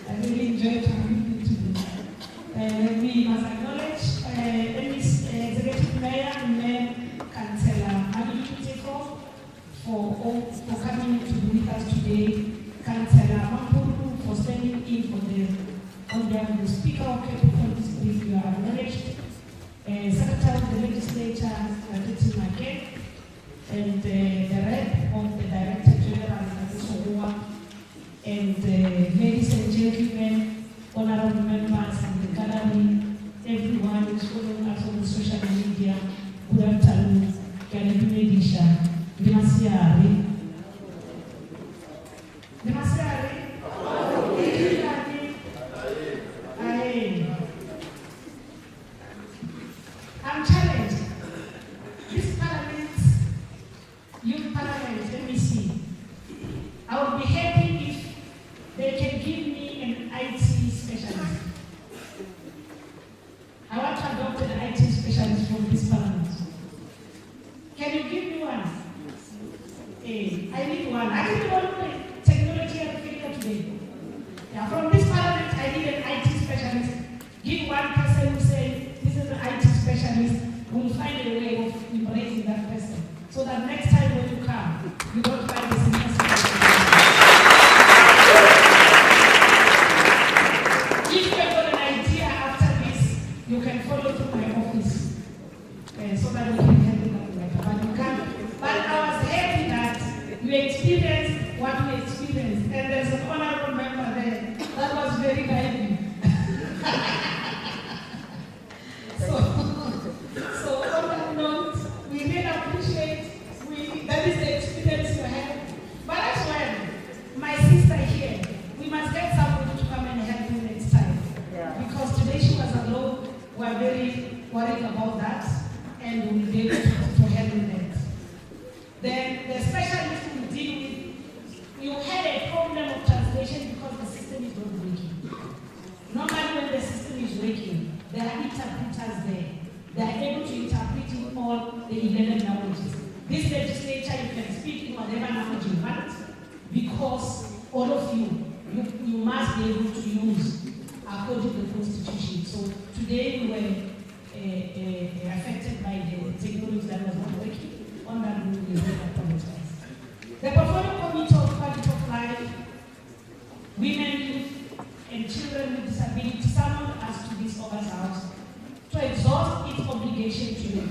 I really enjoyed talking to you. We must acknowledge Executive Mayor and Councillor Advocacy for coming to be with us today. Councillor Mampuru for standing in for on behalf of the Speaker of Capricorn District, you are acknowledged. Secretary of the Legislature, Aditi Make, and the rep of the Director General, and ladies and gentlemen, honorable members in the gallery, everyone is following us on the social media. Good afternoon. Karibu Medisha. Dimasiari. Dimasiari. I'm challenged. This parliament, youth parliament, let me see. I would be happy if they can give me an IT specialist. I want to adopt an IT specialist from this parliament. Can you give me one? Hey, I need one. I need one with technology and figure today. Yeah, from this parliament, I need an IT specialist. Give one person who says, this is an IT specialist. We'll find a way of embracing that person. So that next time when you come, you don't find the senior specialist. If you have got an idea after this, you can follow through my office. So that we can handle that matter. But you can't. But I was happy that you experienced what we experienced. And there's an honorable member there. That was very lively. So on that note, we really appreciate that is the experience you have. But as well, my sister here, we must get somebody to come and help you next time. Yeah. Because today she was alone. We are very worried about that, and we'll be able to handle that. Then the specialist will deal with, you had a problem of translation because the system is not working. Normally when the system is working, there are interpreters there. They are able to interpret in all the 11 languages. This legislature, you can speak in whatever language you want, because all of you must be able to use according to the Constitution. So today we were affected by the technology that was not working. On that we will apologize. The Portfolio Committee of Quality of Life, Women, Youth, and Children with Disabilities summoned us to this August House to exhaust its obligation to you.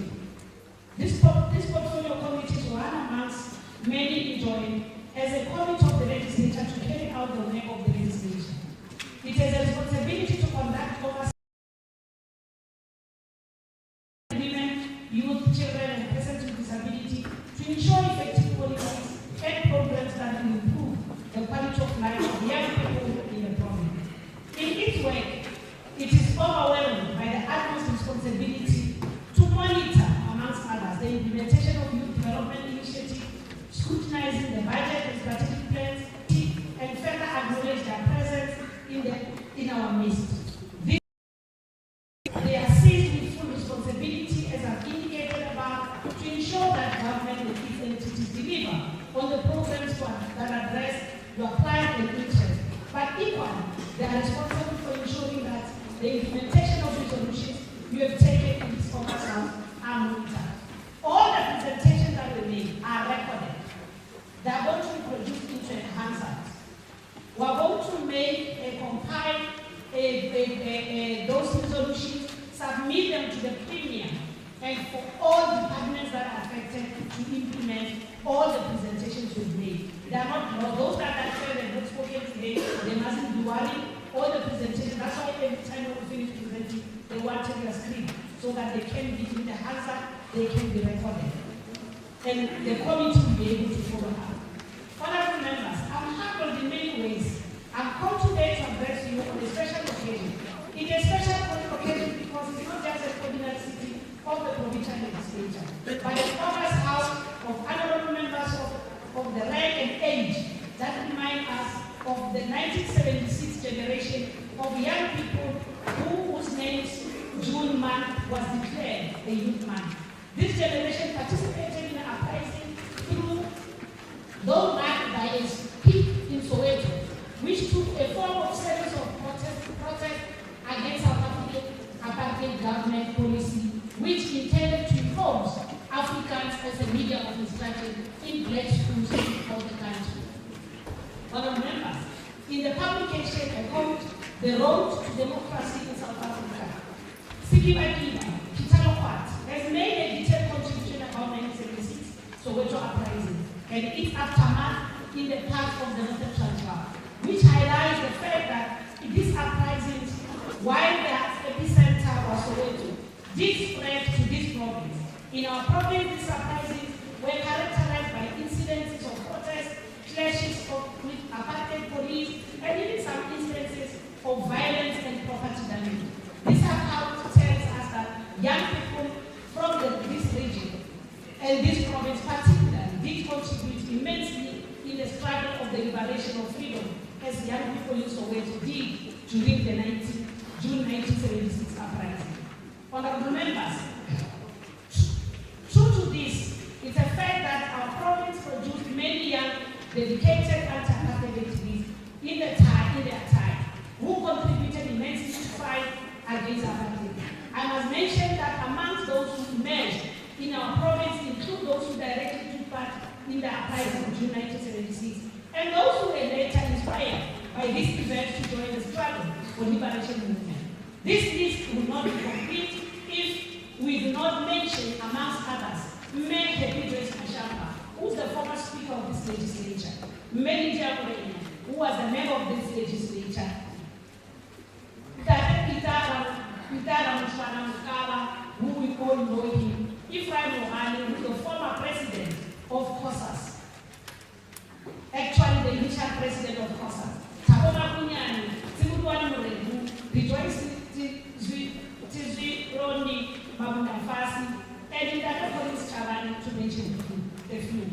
This Portfolio Committee is one amongst many enjoyed as a committee of the legislature to carry out the work of the legislation. It has a responsibility to conduct oversight of women, youth, children, and persons with disability to ensure effective policies and programs that will improve the quality of life of young people in the province. In its work, it is overwhelmed by the utmost responsibility to monitor, amongst others, the implementation of youth development initiatives, scrutinizing the budget and strategic plans, and further acknowledge their presence in our midst. They are seized with full responsibility, as I've indicated above, to ensure that government and its entities deliver on the programs that address your client and interest. But equally, they are responsible for ensuring that the implementation of resolutions you have taken in this August House are monitored. All the presentations that we make are recorded. They are going to be produced into a Hansard. We are going to compile those resolutions, submit them to the Premier, and for all departments that are affected to implement all the presentations we've made. They are not, those that are said and not spoken today, they mustn't be worried. All the presentations, that's why every time we finish presenting, they want to take a screen so that they can be in the Hansard, they can be recorded. And the committee will be able to follow up. members, I'm humbled in many ways. I'm called today to address you on a special occasion. It is a special occasion because it's not just a ordinary sitting of the provincial legislature, but the August House of honorable members of the rank and age that remind us of the 1976 generation of young people whose names June month was declared a youth month. This generation participated in an uprising through, though marked by a peak in Soweto, which took a form of series of protest against South African apartheid government policy, which intended to impose Africans as a media of instruction in black schools of the country. Honourable members, in the publication I called The Road to Democracy in South Africa, Sikiba Kitalokwat has made a detailed contribution about 1976 Soweto uprising and its aftermath in the past of the Northern Transvaal, which highlights the fact that these uprisings, while the epicenter was Soweto, did spread to this province. In our province, these uprisings were characterized by incidences of protest, clashes with apartheid police, and even some instances of violence and property damage. This account tells us that young people from this region and this province particularly did contribute immensely in the struggle of the liberation of freedom, as young people in Soweto did during the June 1976 uprising. Honourable members, true to this, it's a fact that our province produced many young, dedicated anti-apartheid activists in their time, who contributed immensely to fight against apartheid. I must mention that amongst those who emerged in our province include those who directly took part in the uprising of June 1976, and those who were later inspired by this event to join the struggle for liberation movement. This list would not be complete if we do not mention, amongst others, Mme Hepidres Mashamba, who is the former speaker of this legislature, Mme Diakorena, who was a member of this legislature, Pitara Mushwana Mukala, who we all know him, Ephraim Mohani, who is the former president of COSAS, actually the initial president of COSAS, Tabona Kunyani, Timurwani Murebu, Rejoice Tizwi Roni Mabunafasi, and Dr. Collins Chavani, to mention a few.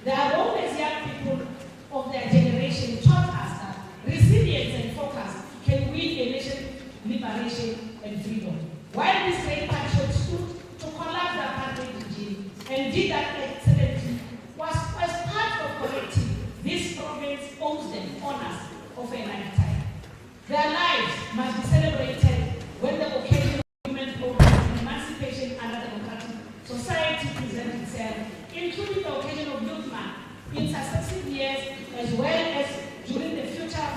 There are always young people of their generation taught us that resilience and focus can win a nation liberation and freedom. While this great patriot stood to collapse the apartheid regime and did that excellently, was as part of correcting this province owes them honors of a lifetime. Their lives must be celebrated when the occasion of women's progress and emancipation under democratic society presents itself, including the occasion of Youth Month in successive years, as well as during the future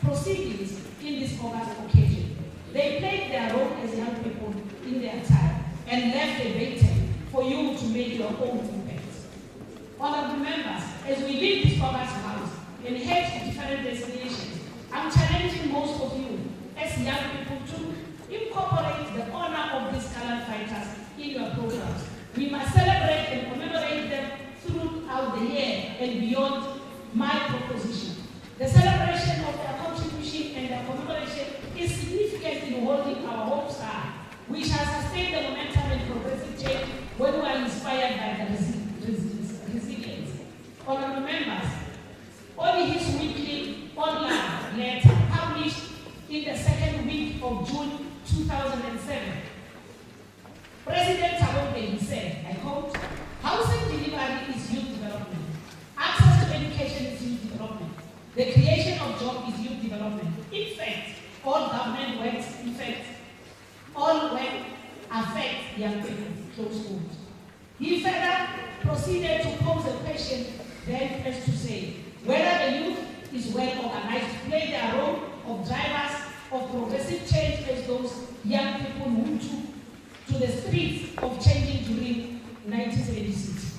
proceedings in this August occasion. They played their role as young people in their time and left a baton for you to make your own impact. Honorable members, as we leave this August house and head to different destinations, I'm challenging most of you as young people to incorporate the honor of these gallant fighters in your programs. We must celebrate and commemorate them throughout the year and beyond my proposition. The celebration of their contribution and their commemoration is significant in holding our hopes high. We shall sustain the momentum and progressive change when we are inspired by the resilience. Honorable members, only his weekly online letter published in the second week of June 2007, President Thabo Mbeki said, I quote, "Housing delivery is youth development. Access to education is youth development. The creation of jobs is youth development. In fact, all government works, all work affects young people." Close quote. He further proceeded to pose a question then as to say whether the youth is well organized to play their role of drivers of progressive change as those young people who took to the streets of changing during 1976.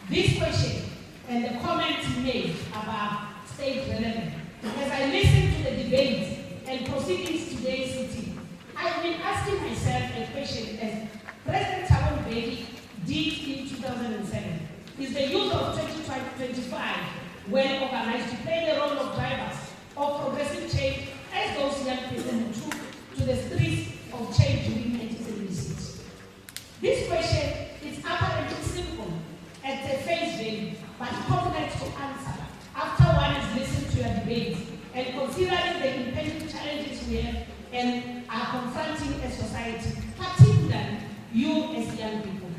This question and the comments made above stayed relevant. As I listened to the debates and proceedings today's sitting, I've been asking myself a question as President Thabo Mbeki did in 2007. Is the youth of 2025 well organized, to play the role of drivers of progressive change as those young people who took to the streets of change during 1976. This question is apparently simple at the face value, but complex to answer after one has listened to your debates and considering the impending challenges we have and are confronting as society, particularly you as young people.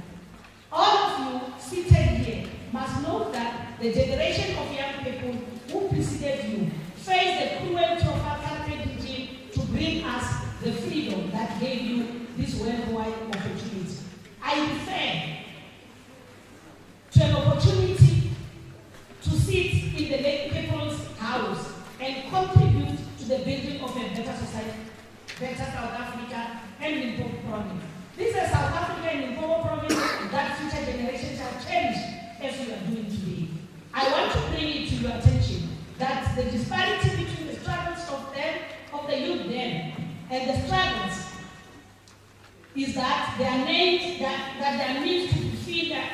All of you seated here must know that the generation of young people who preceded you faced the cruelty of our current regime to bring us the freedom that gave you this worldwide opportunity. I refer to an opportunity to sit in the late people's house and contribute to the building of a better society, better South Africa and Limpopo province. This is a South Africa and Limpopo province that future generations shall cherish as we are doing today. I want to bring it to your attention that the disparity between the struggles of the youth then and the struggles is that their names, that their means to fulfill their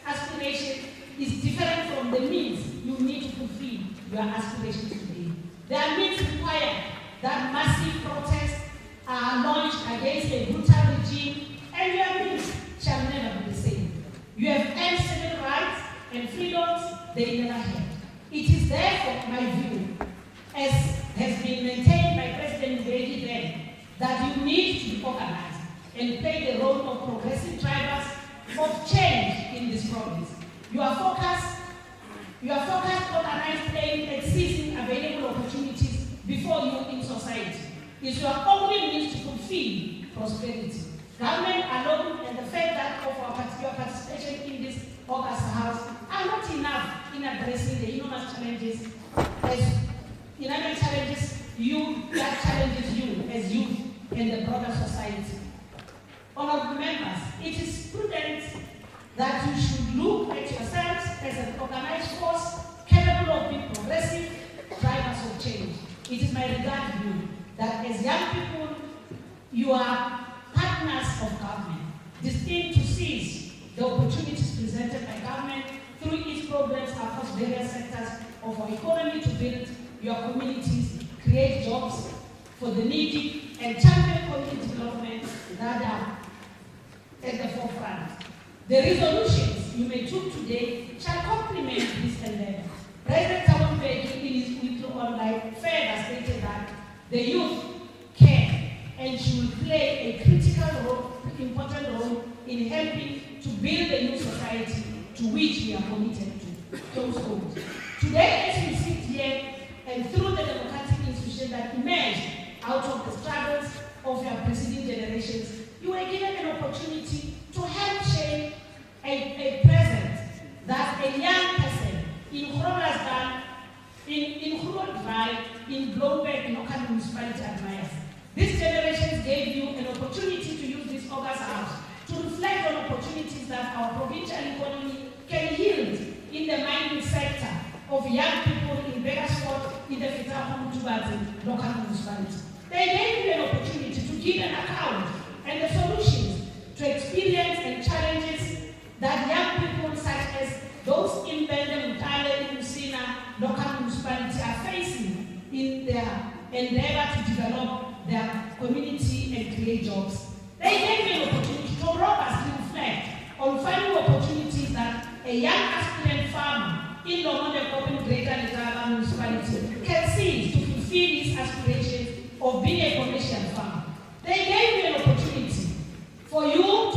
aspiration is different from the means you need to fulfill your aspirations today. Their means require that massive protests are launched against a brutal regime, and your means shall never be the same. You have earned civil rights and freedoms they never had. It is therefore my view, as has been maintained by President Mbeki then, that you need to be organized and play the role of progressive drivers of change in this province. You are focused organized playing and seizing available opportunities before you in society. Is your only means to fulfill prosperity. Government alone and the fact that of your participation in this August House are not enough in addressing the enormous challenges that challenges you as youth and the broader society. Honorable members, it is prudent that you should look at yourselves as an organized force capable of being progressive drivers of change. It is my regard view that as young people, you are partners of government, destined to seize the opportunities presented by government through its programs across various sectors of our economy to build your communities, create jobs for the needy, and champion community development that are at the forefront. The resolutions you may take today shall complement this endeavor. President Mbeki in his weekly online further stated that the youth can and should play a critical role, important role in helping to build a new society to which we are committed to. Close quote. Today, as we sit here and through the democratic institutions that emerged out of the struggles of your preceding generations, you were given an opportunity to help shape a present that a young person in Groblersdal, in Groblersdal, in Bloemberg, local municipality admires. This generation gave you an opportunity to use this August House to reflect on opportunities that our provincial economy can yield in the mining sector of young people in Begasford, in the Fitahom local municipality. They gave you an opportunity to give an account and the solutions to experience and challenges that young people such as those in Bende, Mutale, in Musina, local municipality are facing in their endeavor to develop their community and create jobs. They gave me an opportunity to robustly reflect on finding opportunities that a young aspirant farmer in Lomonde Open Greater Letaba municipality can seize to fulfill his aspirations of being a commercial farmer. They gave me an opportunity for you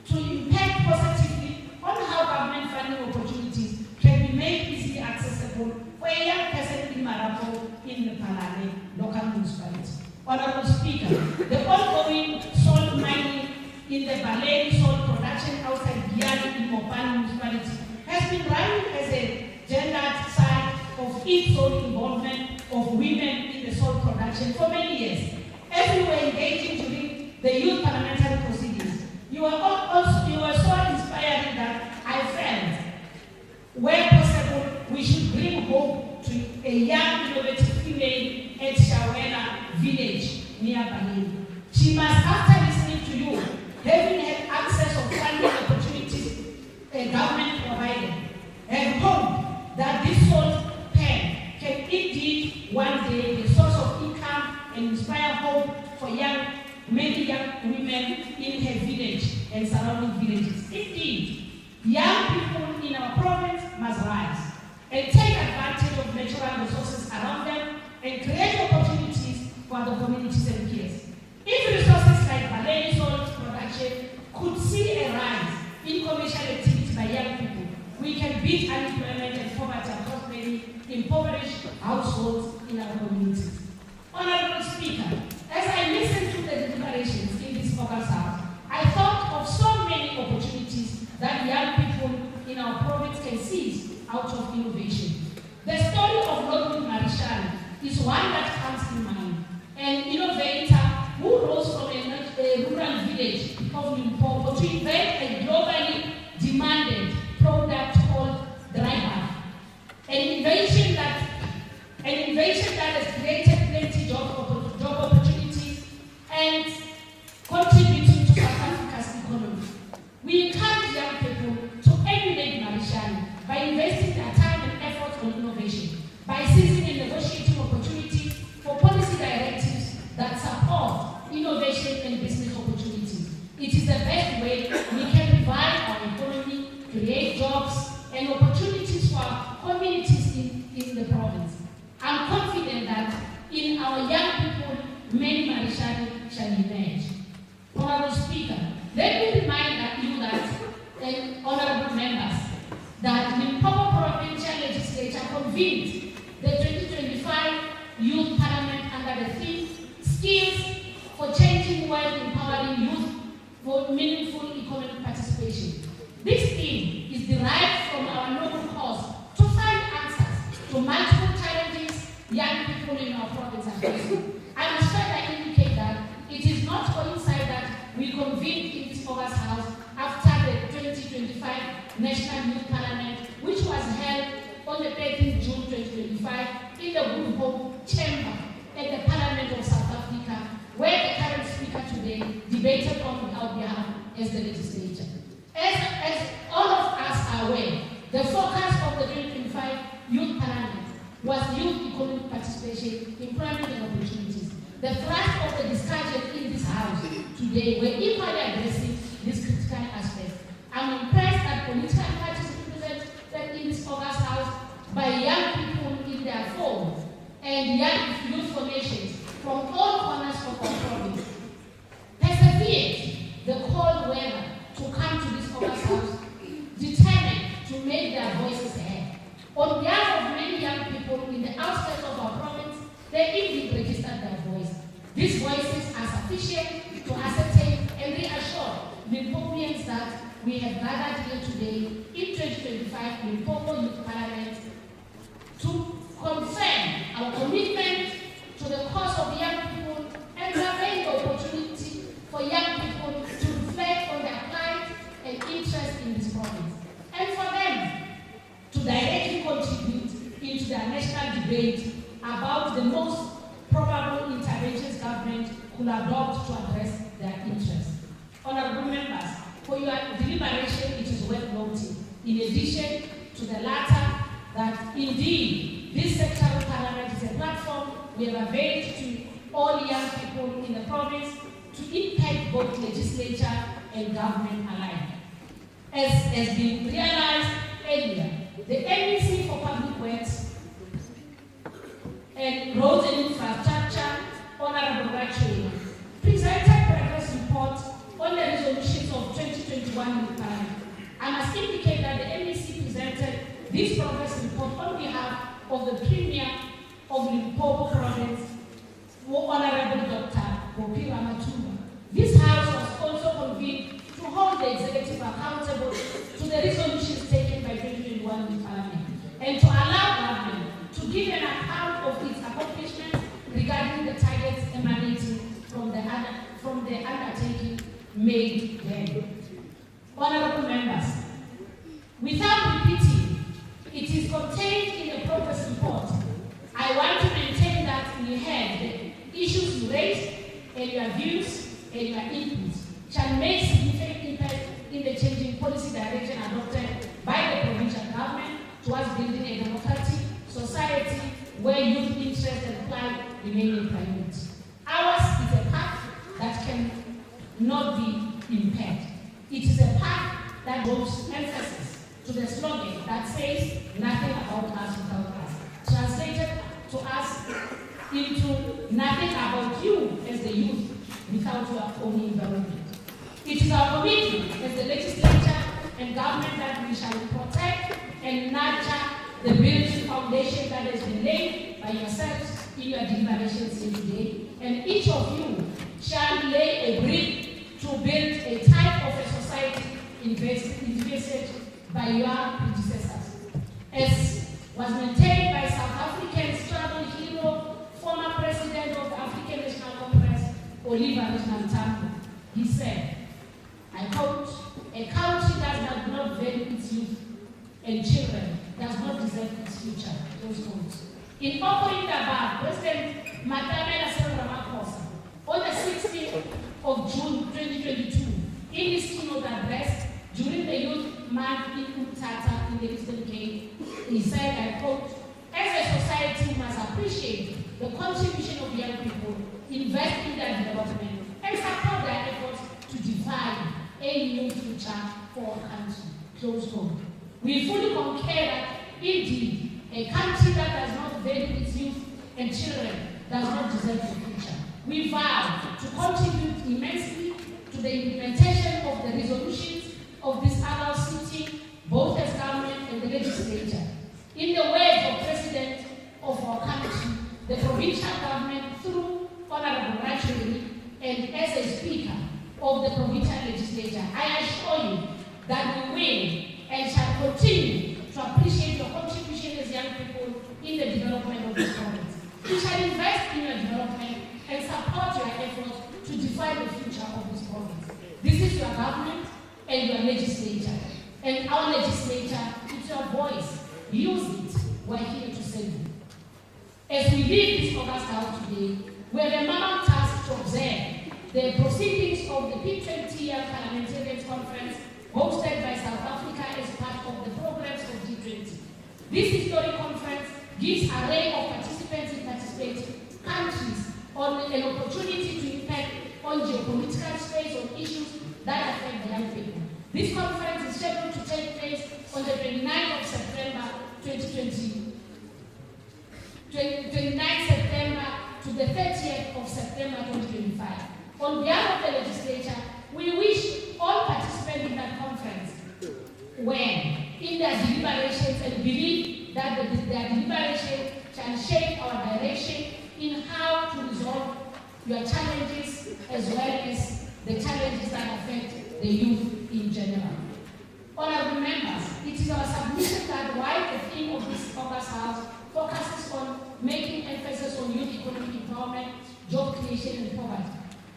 to impact positively on how government funding opportunities can be made easily accessible for a young person in Marapo in the Palane local municipality. Honorable Speaker, the ongoing salt mining in the Baleni salt production outside Giali in Mopani municipality has been running as a gendered side of its own involvement of women in the salt production for many years. As we were engaging during the youth parliamentary proceedings, you were so inspiring that I felt, where possible, we should bring hope to a young, innovative female at Shawena village near Baleni. She must, after listening to you, having had access of funding opportunities the government provided, have hoped that this salt rural villages. Indeed, young people in our province must rise and take advantage of natural resources around them and create opportunities for the communities and peers. If resources like Malay salt production could see a rise in commercial activity by young people, we can beat unemployment and poverty across many impoverished households in our communities. Honorable Speaker, as I listened to the deliberations in this August House, I thought of so many opportunities that young people in our province can seize out of innovation. The story of Lord Marishal is one that comes to mind. An innovator who rose from a rural village of Limpopo to invent a globally demanded product called dry bath. An invention that has created plenty of job opportunities and contributing to South Africa's economy. We encourage young people to emulate Marishal by investing their time and effort on innovation, by seizing and negotiating opportunities for policy directives that support innovation and business opportunities. It is the best way we can revive our economy, create jobs and opportunities for our communities in the province. I'm confident that in our young people, many Marishal shall emerge. Honorable Speaker, let me remind you that, honorable members, that Limpopo Provincial Legislature convened the 2025 Youth Parliament under the theme Skills for Changing World, Empowering Youth for Meaningful Economic Participation. This theme is derived from our noble cause to find answers to multiple challenges young people in our province are facing. I must further indicate that it is not coincide that we convened in this August House after the 2025 National Youth Parliament, which was held on the 13th June 2025 in the Good Hope Chamber at the Parliament of South Africa, where the current speaker today debated on our behalf as the legislature. As all of us are aware, the focus of the 2025 Youth Parliament was youth economic participation, employment and opportunities. The thrust of the discussion in this House today were equally addressing this critical aspect. I'm impressed that political parties represented in this August House by young people in their forms and young youth formations from all corners of our province persevered the cold weather to come to this August House, determined to make their voices heard. On behalf of many young people in the outskirts of our province, they indeed registered their voice. These voices are sufficient to ascertain and reassure Limpopians that we have gathered here today in 2025 Limpopo Youth Parliament to confirm our commitment to the cause of young people and provide the opportunity for young people to reflect on their plight and interest in this province, and for them to directly contribute into the national debate about the most probable interventions government could adopt to address their interests. Honorable members, for your deliberation, it is worth noting, in addition to the latter, that indeed this sectoral parliament is a platform we have availed to all young people in the province to impact both legislature and government alike. As has been realized earlier, the MEC for Public Works and Roads and Infrastructure, Honorable Rachel, presented progress report on the resolutions of 2021 in the Parliament. I must indicate that the MEC presented this progress report on behalf of the Premier of Limpopo Province, Honorable Dr. Bopira Matumba. This House was also convened to hold the executive accountable to the resolutions taken by 2021 in Parliament and to allow government to give an account of its accomplishments regarding the targets emanating from the undertaking made then. Honorable members, without repeating, it is contained in the progress report. I want to maintain that we have the issues you raised and your views and your inputs shall make significant impact in the changing policy direction adopted by the provincial government towards building a democratic society where youth interest and pride remain in priority. Ours is a path that can not be impaired. It is a path that gives emphasis to the slogan that says nothing about us without us. Translated to us into nothing about you as the youth without your own environment. It is our commitment as the legislature and government that we shall protect and nurture the building foundation that has been laid by yourselves in your deliberations here today, and each of you shall lay a brick to build a type of a society invested by your predecessors. As was maintained by South African struggle hero, former president of the African National Congress, Oliver Reginald Tambo, he said, I quote, "A country that does not value its youth and children does not deserve its future." Those quotes. In offering the above, President Matamela Ramaphosa, on the 16th of June 2022, in his keynote address during the Youth Month in Umtata in the Eastern Cape, he said, I quote, "As a society, we must appreciate the contribution of young people, invest in their development, and support their efforts to define a new future for our country." Close quote. We fully concur that, indeed, a country that does not value its youth and children does not deserve the future. We vow to contribute immensely to the implementation of the resolutions of this annual sitting, both as government and the legislature. In the words of President of our country, the provincial government, through Honorable Rachel, and as a speaker of the provincial legislature, I assure you that we will and shall continue to appreciate your contribution as young people in the development of this province. We shall invest in your development and support your efforts to define the future of this province. This is your government and your legislature. And our legislature, it's your voice. Use it. We're here to serve you. As we leave this August House today, we have a mammoth task to observe the proceedings of the P20 Parliamentarians Conference hosted by South Africa as part of the programs of G20. This historic conference gives an array of participants in participating countries on an opportunity to impact on geopolitical space on issues that affect the young people. This conference is scheduled to take place on the 29th of September 2020. 29th September to the 30th of September 2025. On behalf of the legislature, we wish all participants in that conference well in their deliberations and believe that their deliberation shall shape our direction in how to resolve your challenges as well as the challenges that affect the youth in general. Honorable members, it is our submission that while the theme of this August House focuses on making emphasis on youth economic empowerment, job creation, and poverty,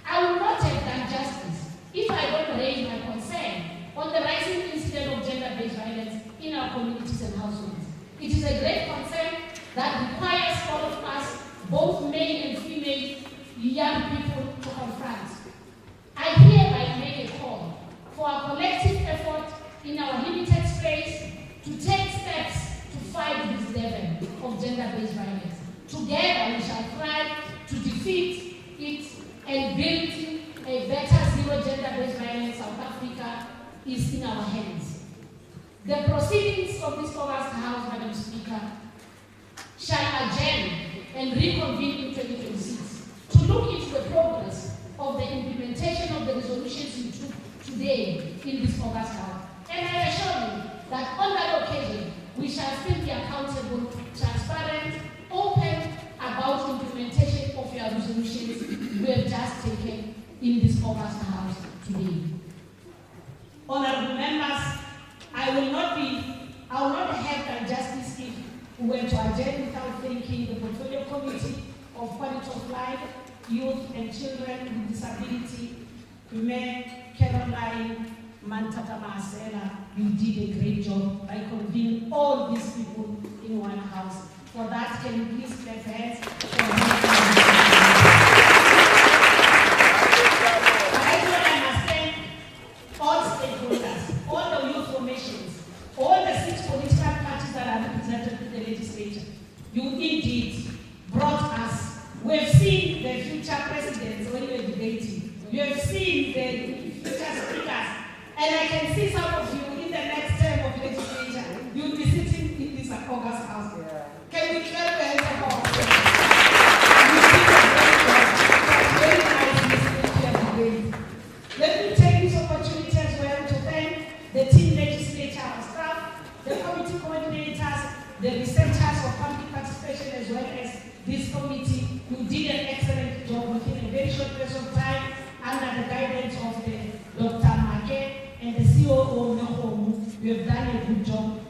I would not have done justice if I don't raise my concern on the rising incidence of gender-based violence in our communities and households. It is a great concern that requires all of us, both male and female young people, to confront. I hereby make a call for a collective effort in our limited space to take steps to fight this level of gender-based violence. Together we shall strive to defeat it and build a better zero gender-based violence. South Africa is in our hands. The proceedings of this August House, Madam Speaker, shall adjourn and reconvene in 2026 to look into the progress of the implementation of the resolutions we took today in this August House. And I assure you that on that occasion, we shall still be accountable, transparent, open about implementation of your resolutions we have just taken in this August House today. Honorable members, I will not have done justice if we were to adjourn without thanking the Portfolio Committee of Quality of Life, Youth and Children with Disability, Mayor Caroline Mantata Masela. You did a great job by convening all these people in one house. For that, can you please clap hands for I must thank all stakeholders, all the youth formations, all the 6 political parties that are represented in the legislature. You indeed brought us. We have seen the future presidents when we were debating. You have seen the future speakers. And I can see some of you the team legislature on staff, the committee coordinators, the researchers for public participation, as well as this committee, who did an excellent job within a very short period of time under the guidance of the Dr. Make and the COO Nohomu. We have done a good job.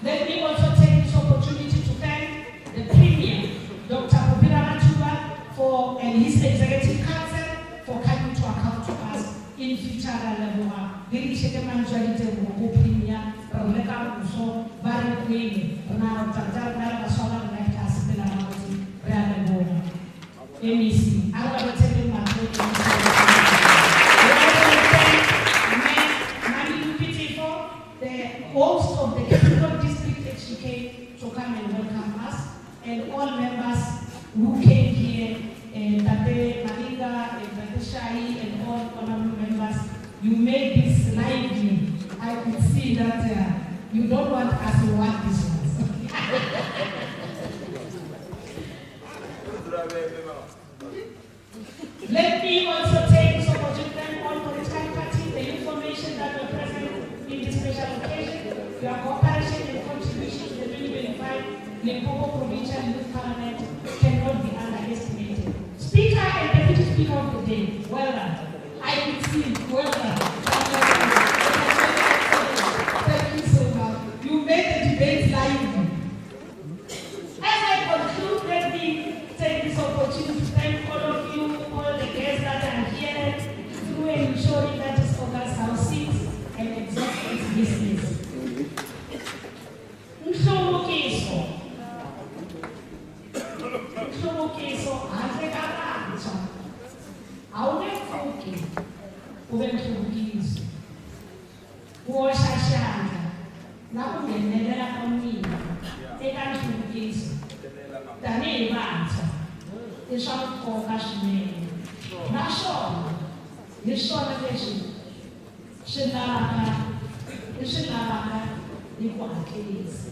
Let me also take this opportunity to thank the Premier, Dr. Mubira Matuba, and his executive council for coming to account to us in future level. Very management of Premier, Rebecca Muso, Barry Queen, Ronald Tata, Solar Lectures, Belamati, Randall, MEC. I want to tell you my the host of the Capital District HDK to come and welcome us, and all members who came here, Tate Malinga, Tate Shai, and all honorable members. You made this lively. I could see that you don't want us to want this one. Let me also take this opportunity to thank all political parties, the information that were present in this special occasion, your cooperation and contribution to the 2025 Limpopo Provincial Youth Parliament cannot be underestimated. Speaker and Deputy Speaker of the Day, well done. I can see, well done. Thank you so much. You made the debate lively. As I conclude, let me take this opportunity to thank all of you, all the guests that are here, through ensuring that this August House sits and exhausts its business. Mhlobo keso, handle kabanjwa. Awunefuki, ube mhlubukiso. Uwoshashanda, nakungenelela komnini, eka mhlubukiso. Tanihi vantshwa, I swa nkoka swinene. Naswona, hi swona leswi swi lavaka hi ku hatlisa.